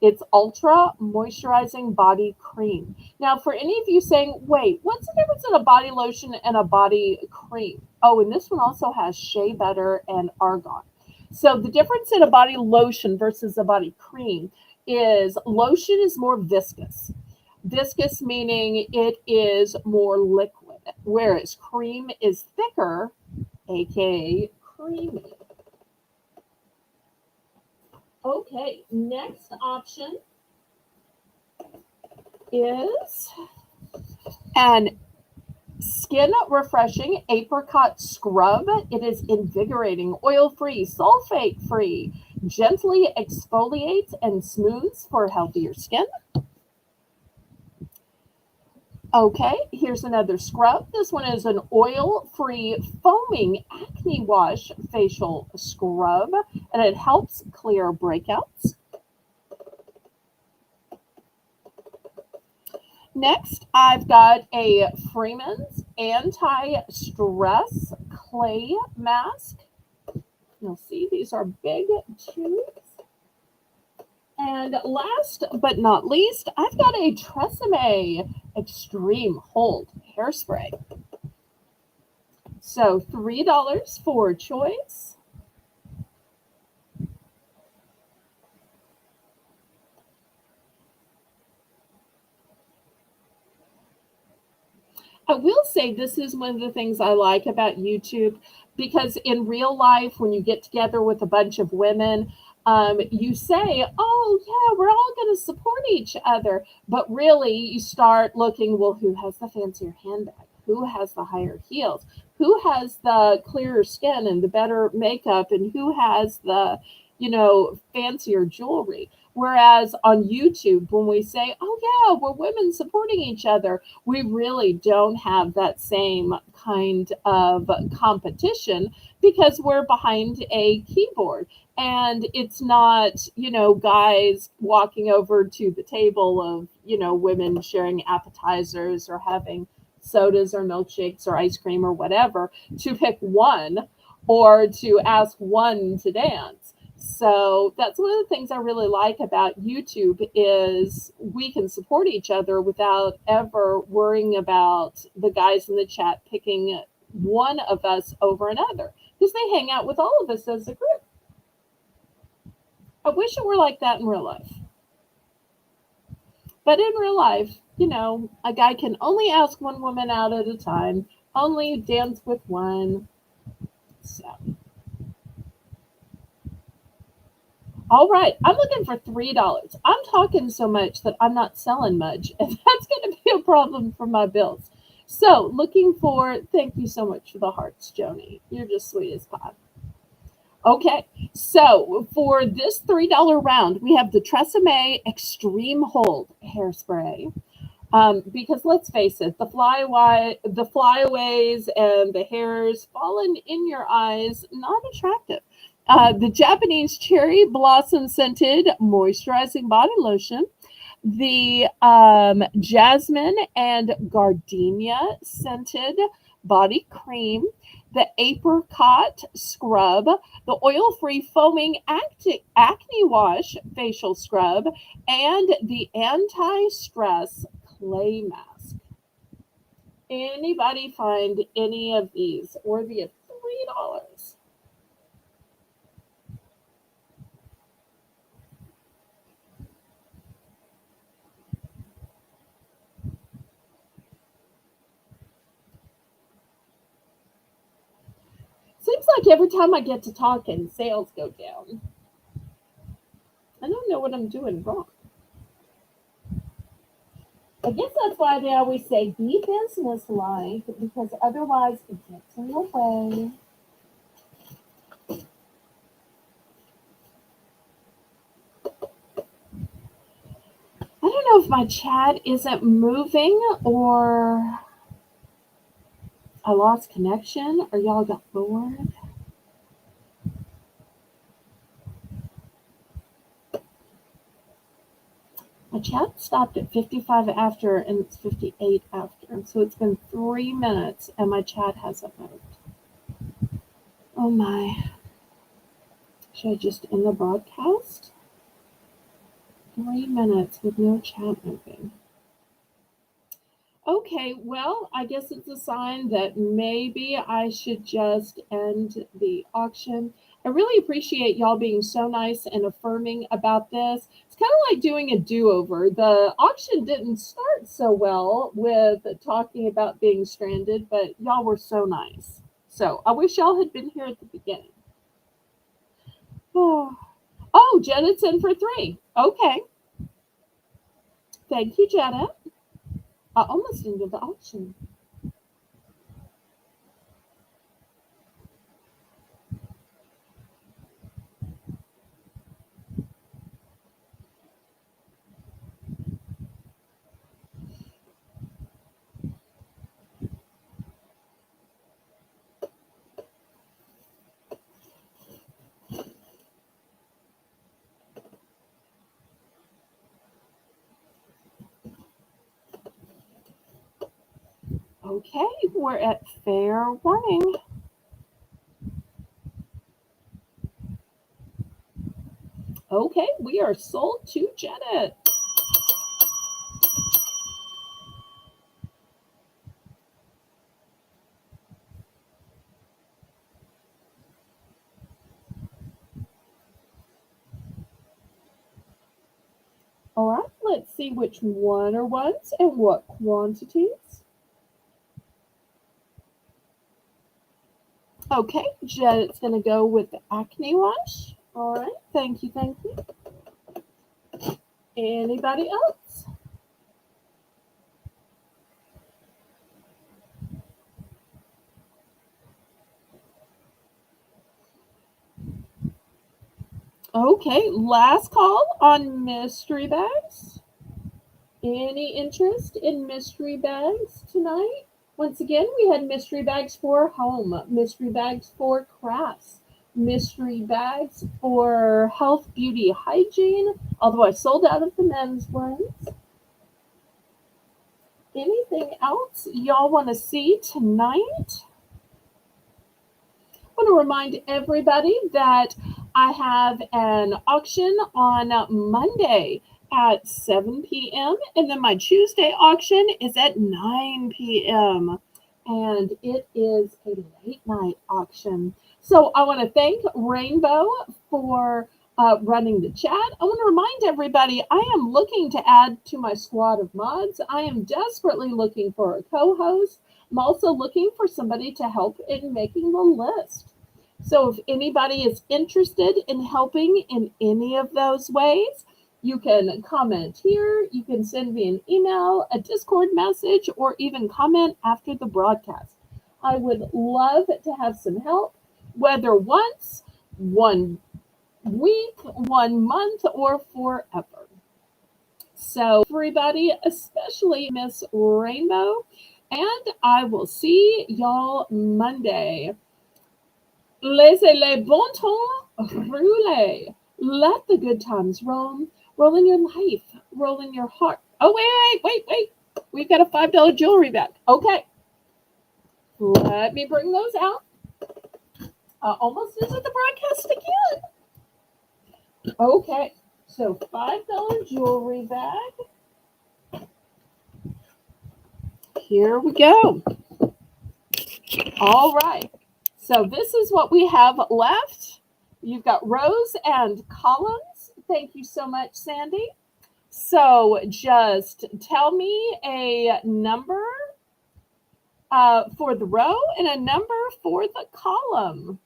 It's ultra moisturizing body cream. Now, for any of you saying, wait, what's the difference in a body lotion and a body cream? Oh, and this one also has shea butter and argan. So the difference in a body lotion versus a body cream is lotion is more viscous. Viscous meaning it is more liquid, whereas cream is thicker, aka creamy. Okay, next option is an skin refreshing apricot scrub. It is invigorating, oil free, sulfate free, gently exfoliates and smooths for healthier skin. Okay, here's another scrub. This one is an oil-free foaming acne wash facial scrub, and it helps clear breakouts. Next, I've got a Freeman's anti-stress clay mask. You'll see these are big tubes. And last but not least, I've got a Tresemme Extreme Hold hairspray. So $3 for choice. I will say this is one of the things I like about YouTube, because in real life, when you get together with a bunch of women, you say, oh, yeah, we're all going to support each other. But really, you start looking, well, who has the fancier handbag? Who has the higher heels? Who has the clearer skin and the better makeup? And who has the, fancier jewelry? Whereas on YouTube, when we say, oh, yeah, we're women supporting each other, we really don't have that same kind of competition because we're behind a keyboard. And it's not, guys walking over to the table of, women sharing appetizers or having sodas or milkshakes or ice cream or whatever to pick one or to ask one to dance. So that's one of the things I really like about YouTube is we can support each other without ever worrying about the guys in the chat picking one of us over another because they hang out with all of us as a group. I wish it were like that in real life. But in real life, a guy can only ask one woman out at a time, only dance with one. So. All right, I'm looking for $3. I'm talking so much that I'm not selling much, and that's going to be a problem for my bills. So, looking for, thank you so much for the hearts, Joni. You're just sweet as pie. Okay, so for this $3 round, we have the Tresemme Extreme Hold hairspray. Because let's face it, the flyaways and the hairs fallen in your eyes, not attractive. The Japanese cherry blossom scented moisturizing body lotion, the jasmine and gardenia scented body cream, the apricot scrub, the oil-free foaming acne wash facial scrub, and the anti-stress clay mask. Anybody find any of these worthy of $3? Seems like every time I get to talking, sales go down. I don't know what I'm doing wrong. I guess that's why they always say be business-like, because otherwise it gets in the way. I don't know if my chat isn't moving or I lost connection or y'all got bored. My chat stopped at 55 after and it's 58 after. And so it's been 3 minutes and my chat hasn't moved. Oh my. Should I just end the broadcast? 3 minutes with no chat moving. Okay, well, I guess it's a sign that maybe I should just end the auction. I really appreciate y'all being so nice and affirming about this. It's kind of like doing a do-over. The auction didn't start so well with talking about being stranded, but y'all were so nice. So I wish y'all had been here at the beginning. Oh, Janet's in for 3. Okay. Thank you, Janet. I almost ended the auction. Okay, we're at fair warning. Okay, we are sold to Janet. All right, let's see which one are ones and what quantities. Okay, Janet's going to go with the acne wash. All right, thank you, thank you. Anybody else? Okay, last call on mystery bags. Any interest in mystery bags tonight? Once again, we had mystery bags for home, mystery bags for crafts, mystery bags for health, beauty, hygiene, although I sold out of the men's ones. Anything else y'all want to see tonight? I want to remind everybody that I have an auction on Monday at 7 p.m. and then my Tuesday auction is at 9 p.m. and it is a late night auction. So I want to thank Rainbow for running the chat. I want to remind everybody I am looking to add to my squad of mods. I am desperately looking for a co-host. I'm also looking for somebody to help in making the list. So if anybody is interested in helping in any of those ways, you can comment here, you can send me an email, a Discord message, or even comment after the broadcast. I would love to have some help, whether once, 1 week, 1 month, or forever. So everybody, especially Miss Rainbow, and I will see y'all Monday. Laissez les bons temps rouler. Let the good times roll. Roll in your life. Roll in your heart. Oh, wait. We've got a $5 jewelry bag. Okay. Let me bring those out. Almost into the broadcast again. Okay. So $5 jewelry bag. Here we go. All right. So this is what we have left. You've got rows and columns. Thank you so much, Sandy. So just tell me a number for the row and a number for the column.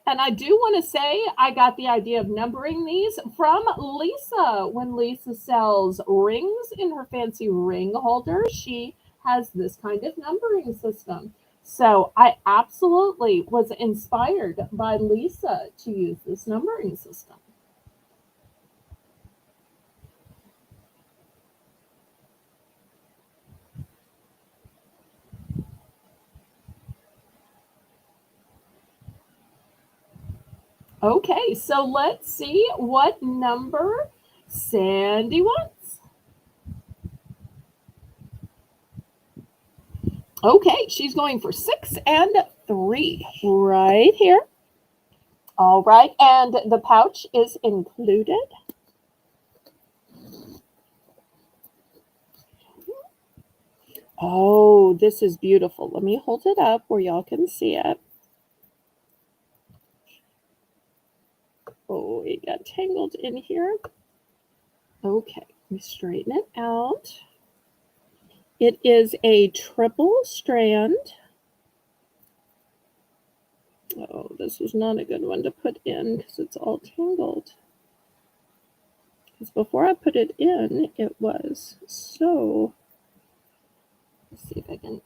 And I do want to say I got the idea of numbering these from Lisa. When Lisa sells rings in her fancy ring holder, she has this kind of numbering system. So I absolutely was inspired by Lisa to use this numbering system. Okay, so let's see what number Sandy wants. Okay, she's going for 6 and 3 right here. All right, and the pouch is included. Oh, this is beautiful. Let me hold it up where y'all can see it. Oh, it got tangled in here. Okay, let me straighten it out. It is a triple strand. Oh, this was not a good one to put in because it's all tangled. Because before I put it in, it was. So, let's see if I can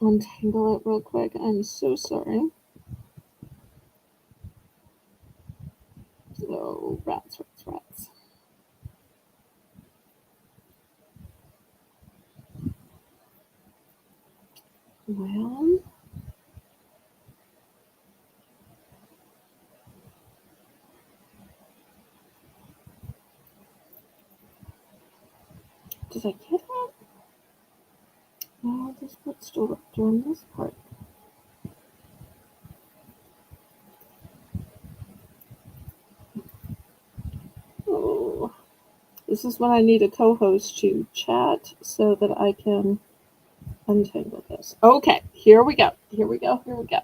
untangle it real quick. I'm so sorry. Oh, rats, rats, rats. Well, did I get it? No, this part's still wrapped around this part. Oh, this is when I need a co-host to chat so that I can untangle this. Okay, here we go. Here we go. Here we go.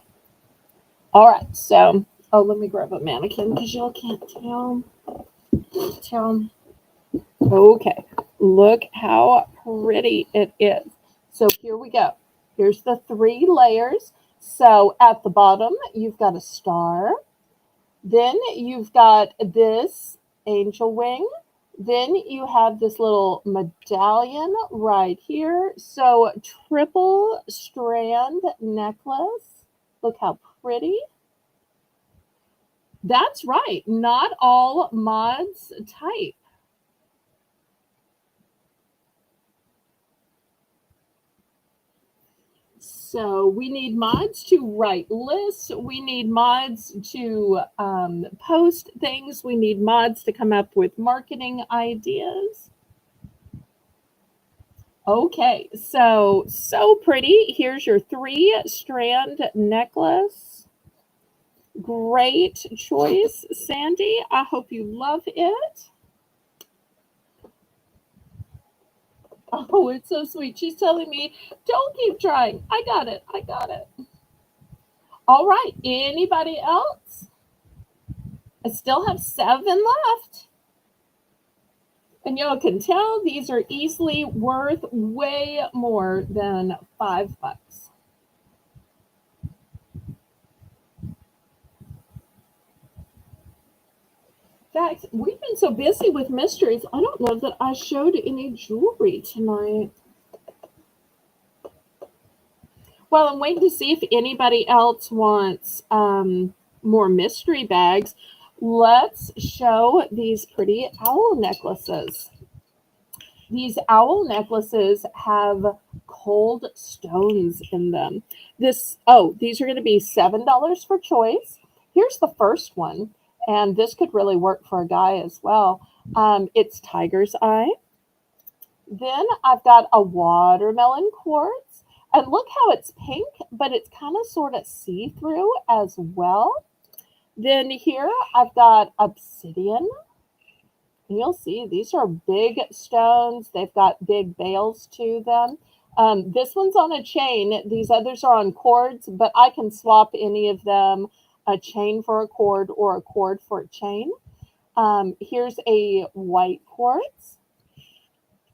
All right, so, oh, let me grab a mannequin because y'all can't tell. Okay, look how pretty it is. So here we go. Here's the 3 layers. So at the bottom, you've got a star. Then you've got this angel wing. Then you have this little medallion right here. So triple strand necklace. Look how pretty. That's right. Not all mods type. So we need mods to write lists. We need mods to post things. We need mods to come up with marketing ideas. Okay, so pretty. Here's your 3-strand necklace. Great choice, Sandy. I hope you love it. Oh, it's so sweet. She's telling me, don't keep trying. I got it. I got it. All right. Anybody else? I still have 7 left. And y'all can tell these are easily worth way more than $5. In fact, we've been so busy with mysteries, I don't know that I showed any jewelry tonight. Well, I'm waiting to see if anybody else wants more mystery bags. Let's show these pretty owl necklaces. These owl necklaces have cold stones in them. These are going to be $7 for choice. Here's the first one, and this could really work for a guy as well. It's tiger's eye. Then I've got a watermelon quartz. And look how it's pink, but it's kind of sort of see-through as well. Then here I've got obsidian. You'll see these are big stones. They've got big bales to them. This one's on a chain. These others are on cords, but I can swap any of them, a chain for a cord or a cord for a chain. Here's a white quartz.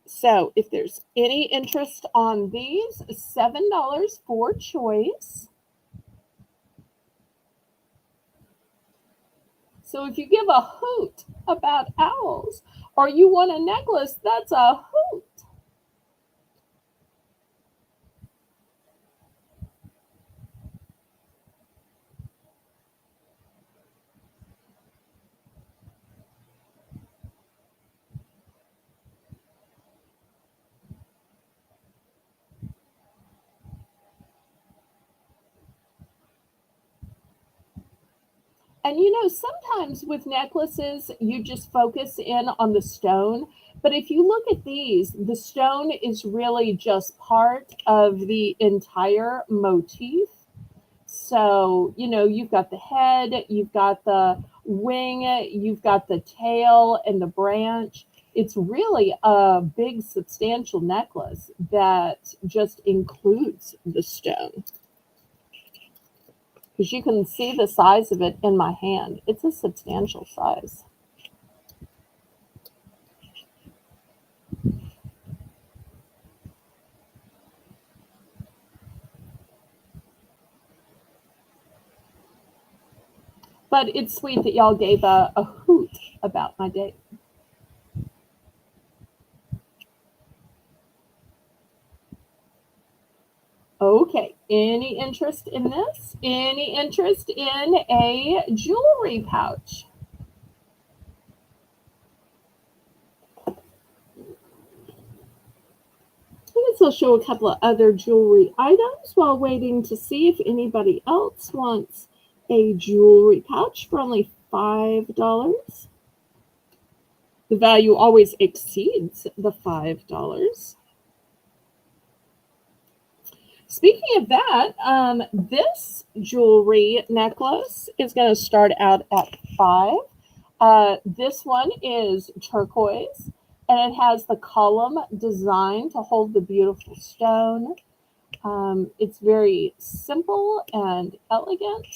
So if there's any interest on these, $7 for choice. So if you give a hoot about owls or you want a necklace, that's a hoot. And sometimes with necklaces, you just focus in on the stone. But if you look at these, the stone is really just part of the entire motif. So, you've got the head, you've got the wing, you've got the tail and the branch. It's really a big, substantial necklace that just includes the stone. Because you can see the size of it in my hand. It's a substantial size. But it's sweet that y'all gave a hoot about my date. Okay, any interest in this? Any interest in a jewelry pouch? I guess I'll show a couple of other jewelry items while waiting to see if anybody else wants a jewelry pouch for only $5. The value always exceeds the $5. Speaking of that, this jewelry necklace is going to start out at $5. This one is turquoise, and it has the column design to hold the beautiful stone. It's very simple and elegant.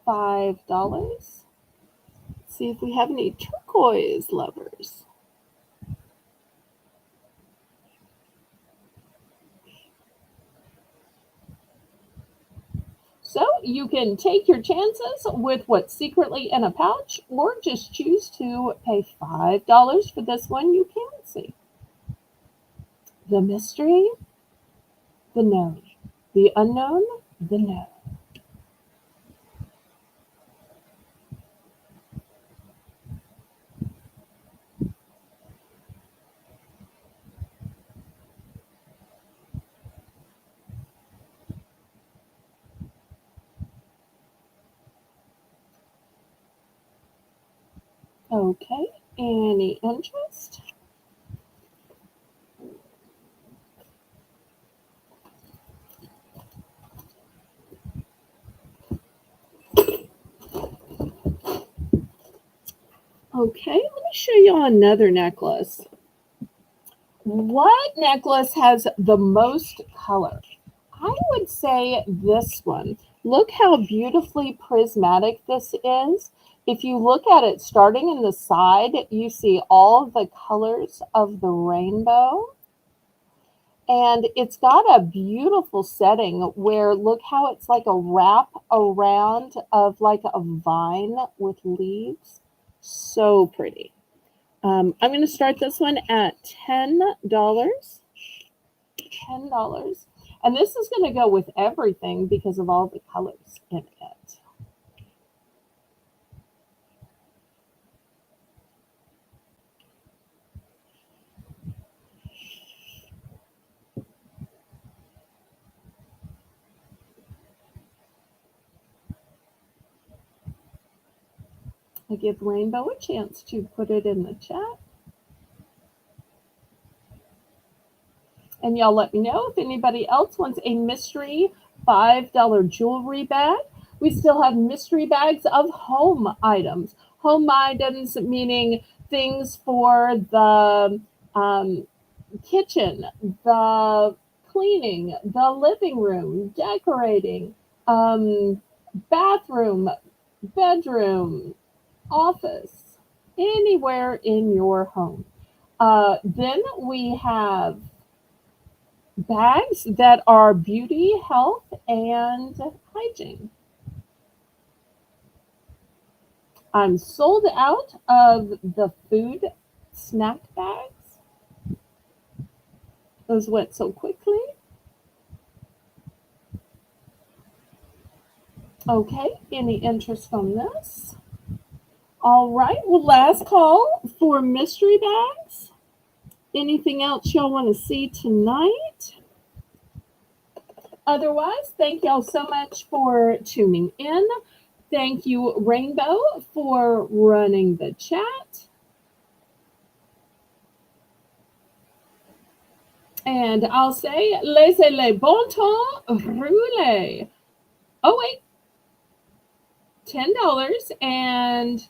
$5. Let's see if we have any turquoise lovers. So you can take your chances with what's secretly in a pouch, or just choose to pay $5 for this one you can't see. The mystery, the known. The unknown, the known. Okay, any interest? Okay, let me show you another necklace. What necklace has the most color? I would say this one. Look how beautifully prismatic this is. If you look at it starting in the side, you see all the colors of the rainbow. And it's got a beautiful setting where look how it's like a wrap around of like a vine with leaves. So pretty. I'm going to start this one at $10. $10. And this is going to go with everything because of all the colors in it. I give Rainbow a chance to put it in the chat. And y'all let me know if anybody else wants a mystery $5 jewelry bag. We still have mystery bags of home items. Home items meaning things for the kitchen, the cleaning, the living room, decorating, bathroom, bedroom, office, anywhere in your home. Then we have bags that are beauty, health, and hygiene. I'm sold out of the food snack bags. Those went so quickly. Okay, any interest on this? All right, well, last call for mystery bags. Anything else y'all want to see tonight? Otherwise, thank y'all so much for tuning in. Thank you, Rainbow, for running the chat. And I'll say, laissez le bon temps rouler. Oh, wait. $10 and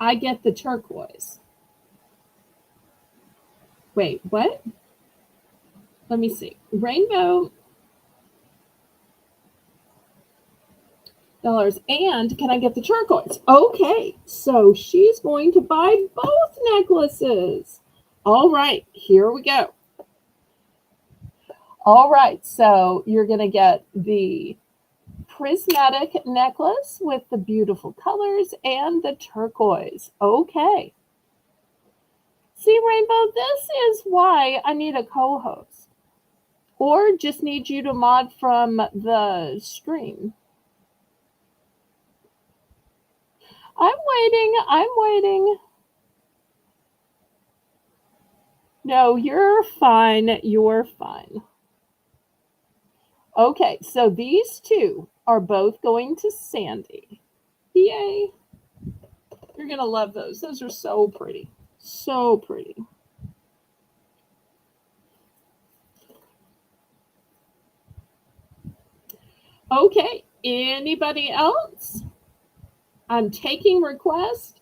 I get the turquoise. Wait, what? Let me see. Rainbow dollars and can I get the turquoise? Okay, so she's going to buy both necklaces. All right, here we go. All right, so you're going to get the prismatic necklace with the beautiful colors and the turquoise. Okay. See, Rainbow, this is why I need a co-host. Or just need you to mod from the stream. I'm waiting. No, you're fine. Okay, so these two are both going to Sandy. Yay. You're going to love those. Those are so pretty. So pretty. Okay, anybody else? I'm taking requests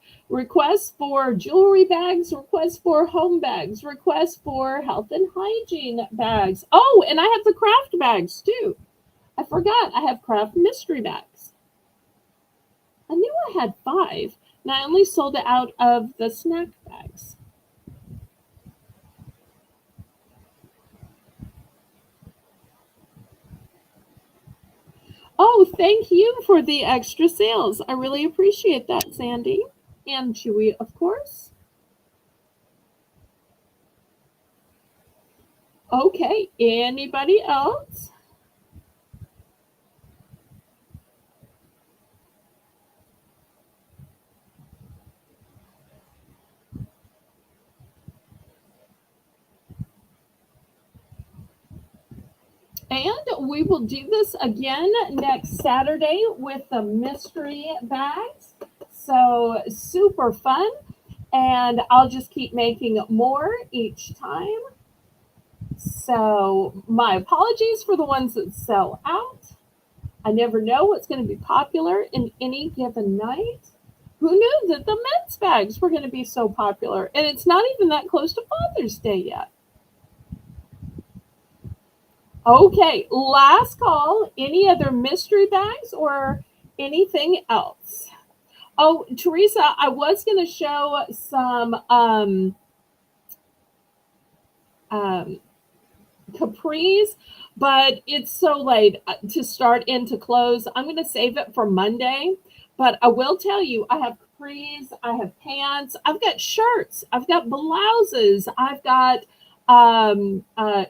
for jewelry bags, requests for home bags, requests for health and hygiene bags. Oh, and I have the craft bags too. I forgot I have craft mystery bags. I knew I had 5, and I only sold it out of the snack bags. Oh, thank you for the extra sales. I really appreciate that, Sandy. And Chewy, of course. Okay, anybody else? And we will do this again next Saturday with the mystery bags. So super fun. And I'll just keep making more each time. So my apologies for the ones that sell out. I never know what's going to be popular in any given night. Who knew that the men's bags were going to be so popular? And it's not even that close to Father's Day yet. Okay, last call. Any other mystery bags or anything else? Oh, Teresa, I was going to show some capris, but it's so late to start and to close. I'm going to save it for Monday, but I will tell you, I have capris, I have pants, I've got shirts, I've got blouses, I've got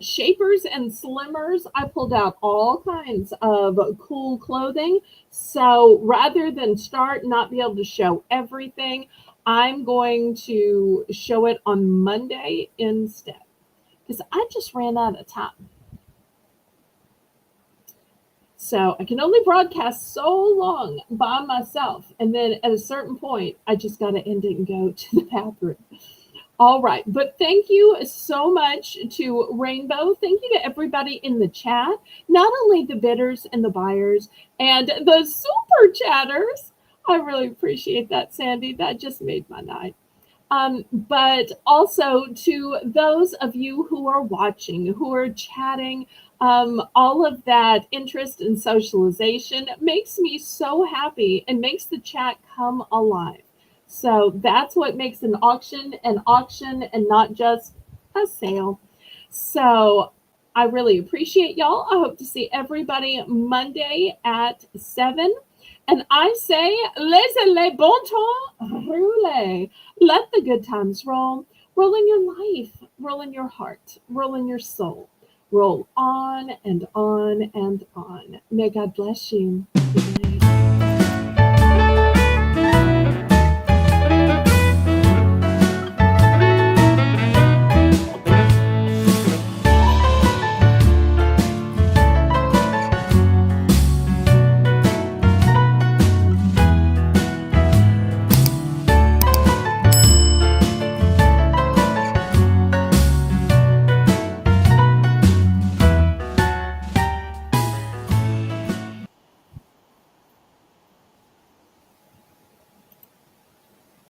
shapers and slimmers. I pulled out all kinds of cool clothing. So rather than start not be able to show everything, I'm going to show it on Monday instead because I just ran out of time. So I can only broadcast so long by myself. And then at a certain point, I just got to end it and go to the bathroom. All right. But thank you so much to Rainbow. Thank you to everybody in the chat, not only the bidders and the buyers and the super chatters. I really appreciate that, Sandy. That just made my night. But also to those of you who are watching, who are chatting, all of that interest and socialization makes me so happy and makes the chat come alive. So that's what makes an auction and not just a sale. So I really appreciate y'all. I hope to see everybody Monday at 7. And I say, laissez les bon temps rouler. Let the good times roll. Roll in your life, roll in your heart, roll in your soul. Roll on and on and on. May God bless you.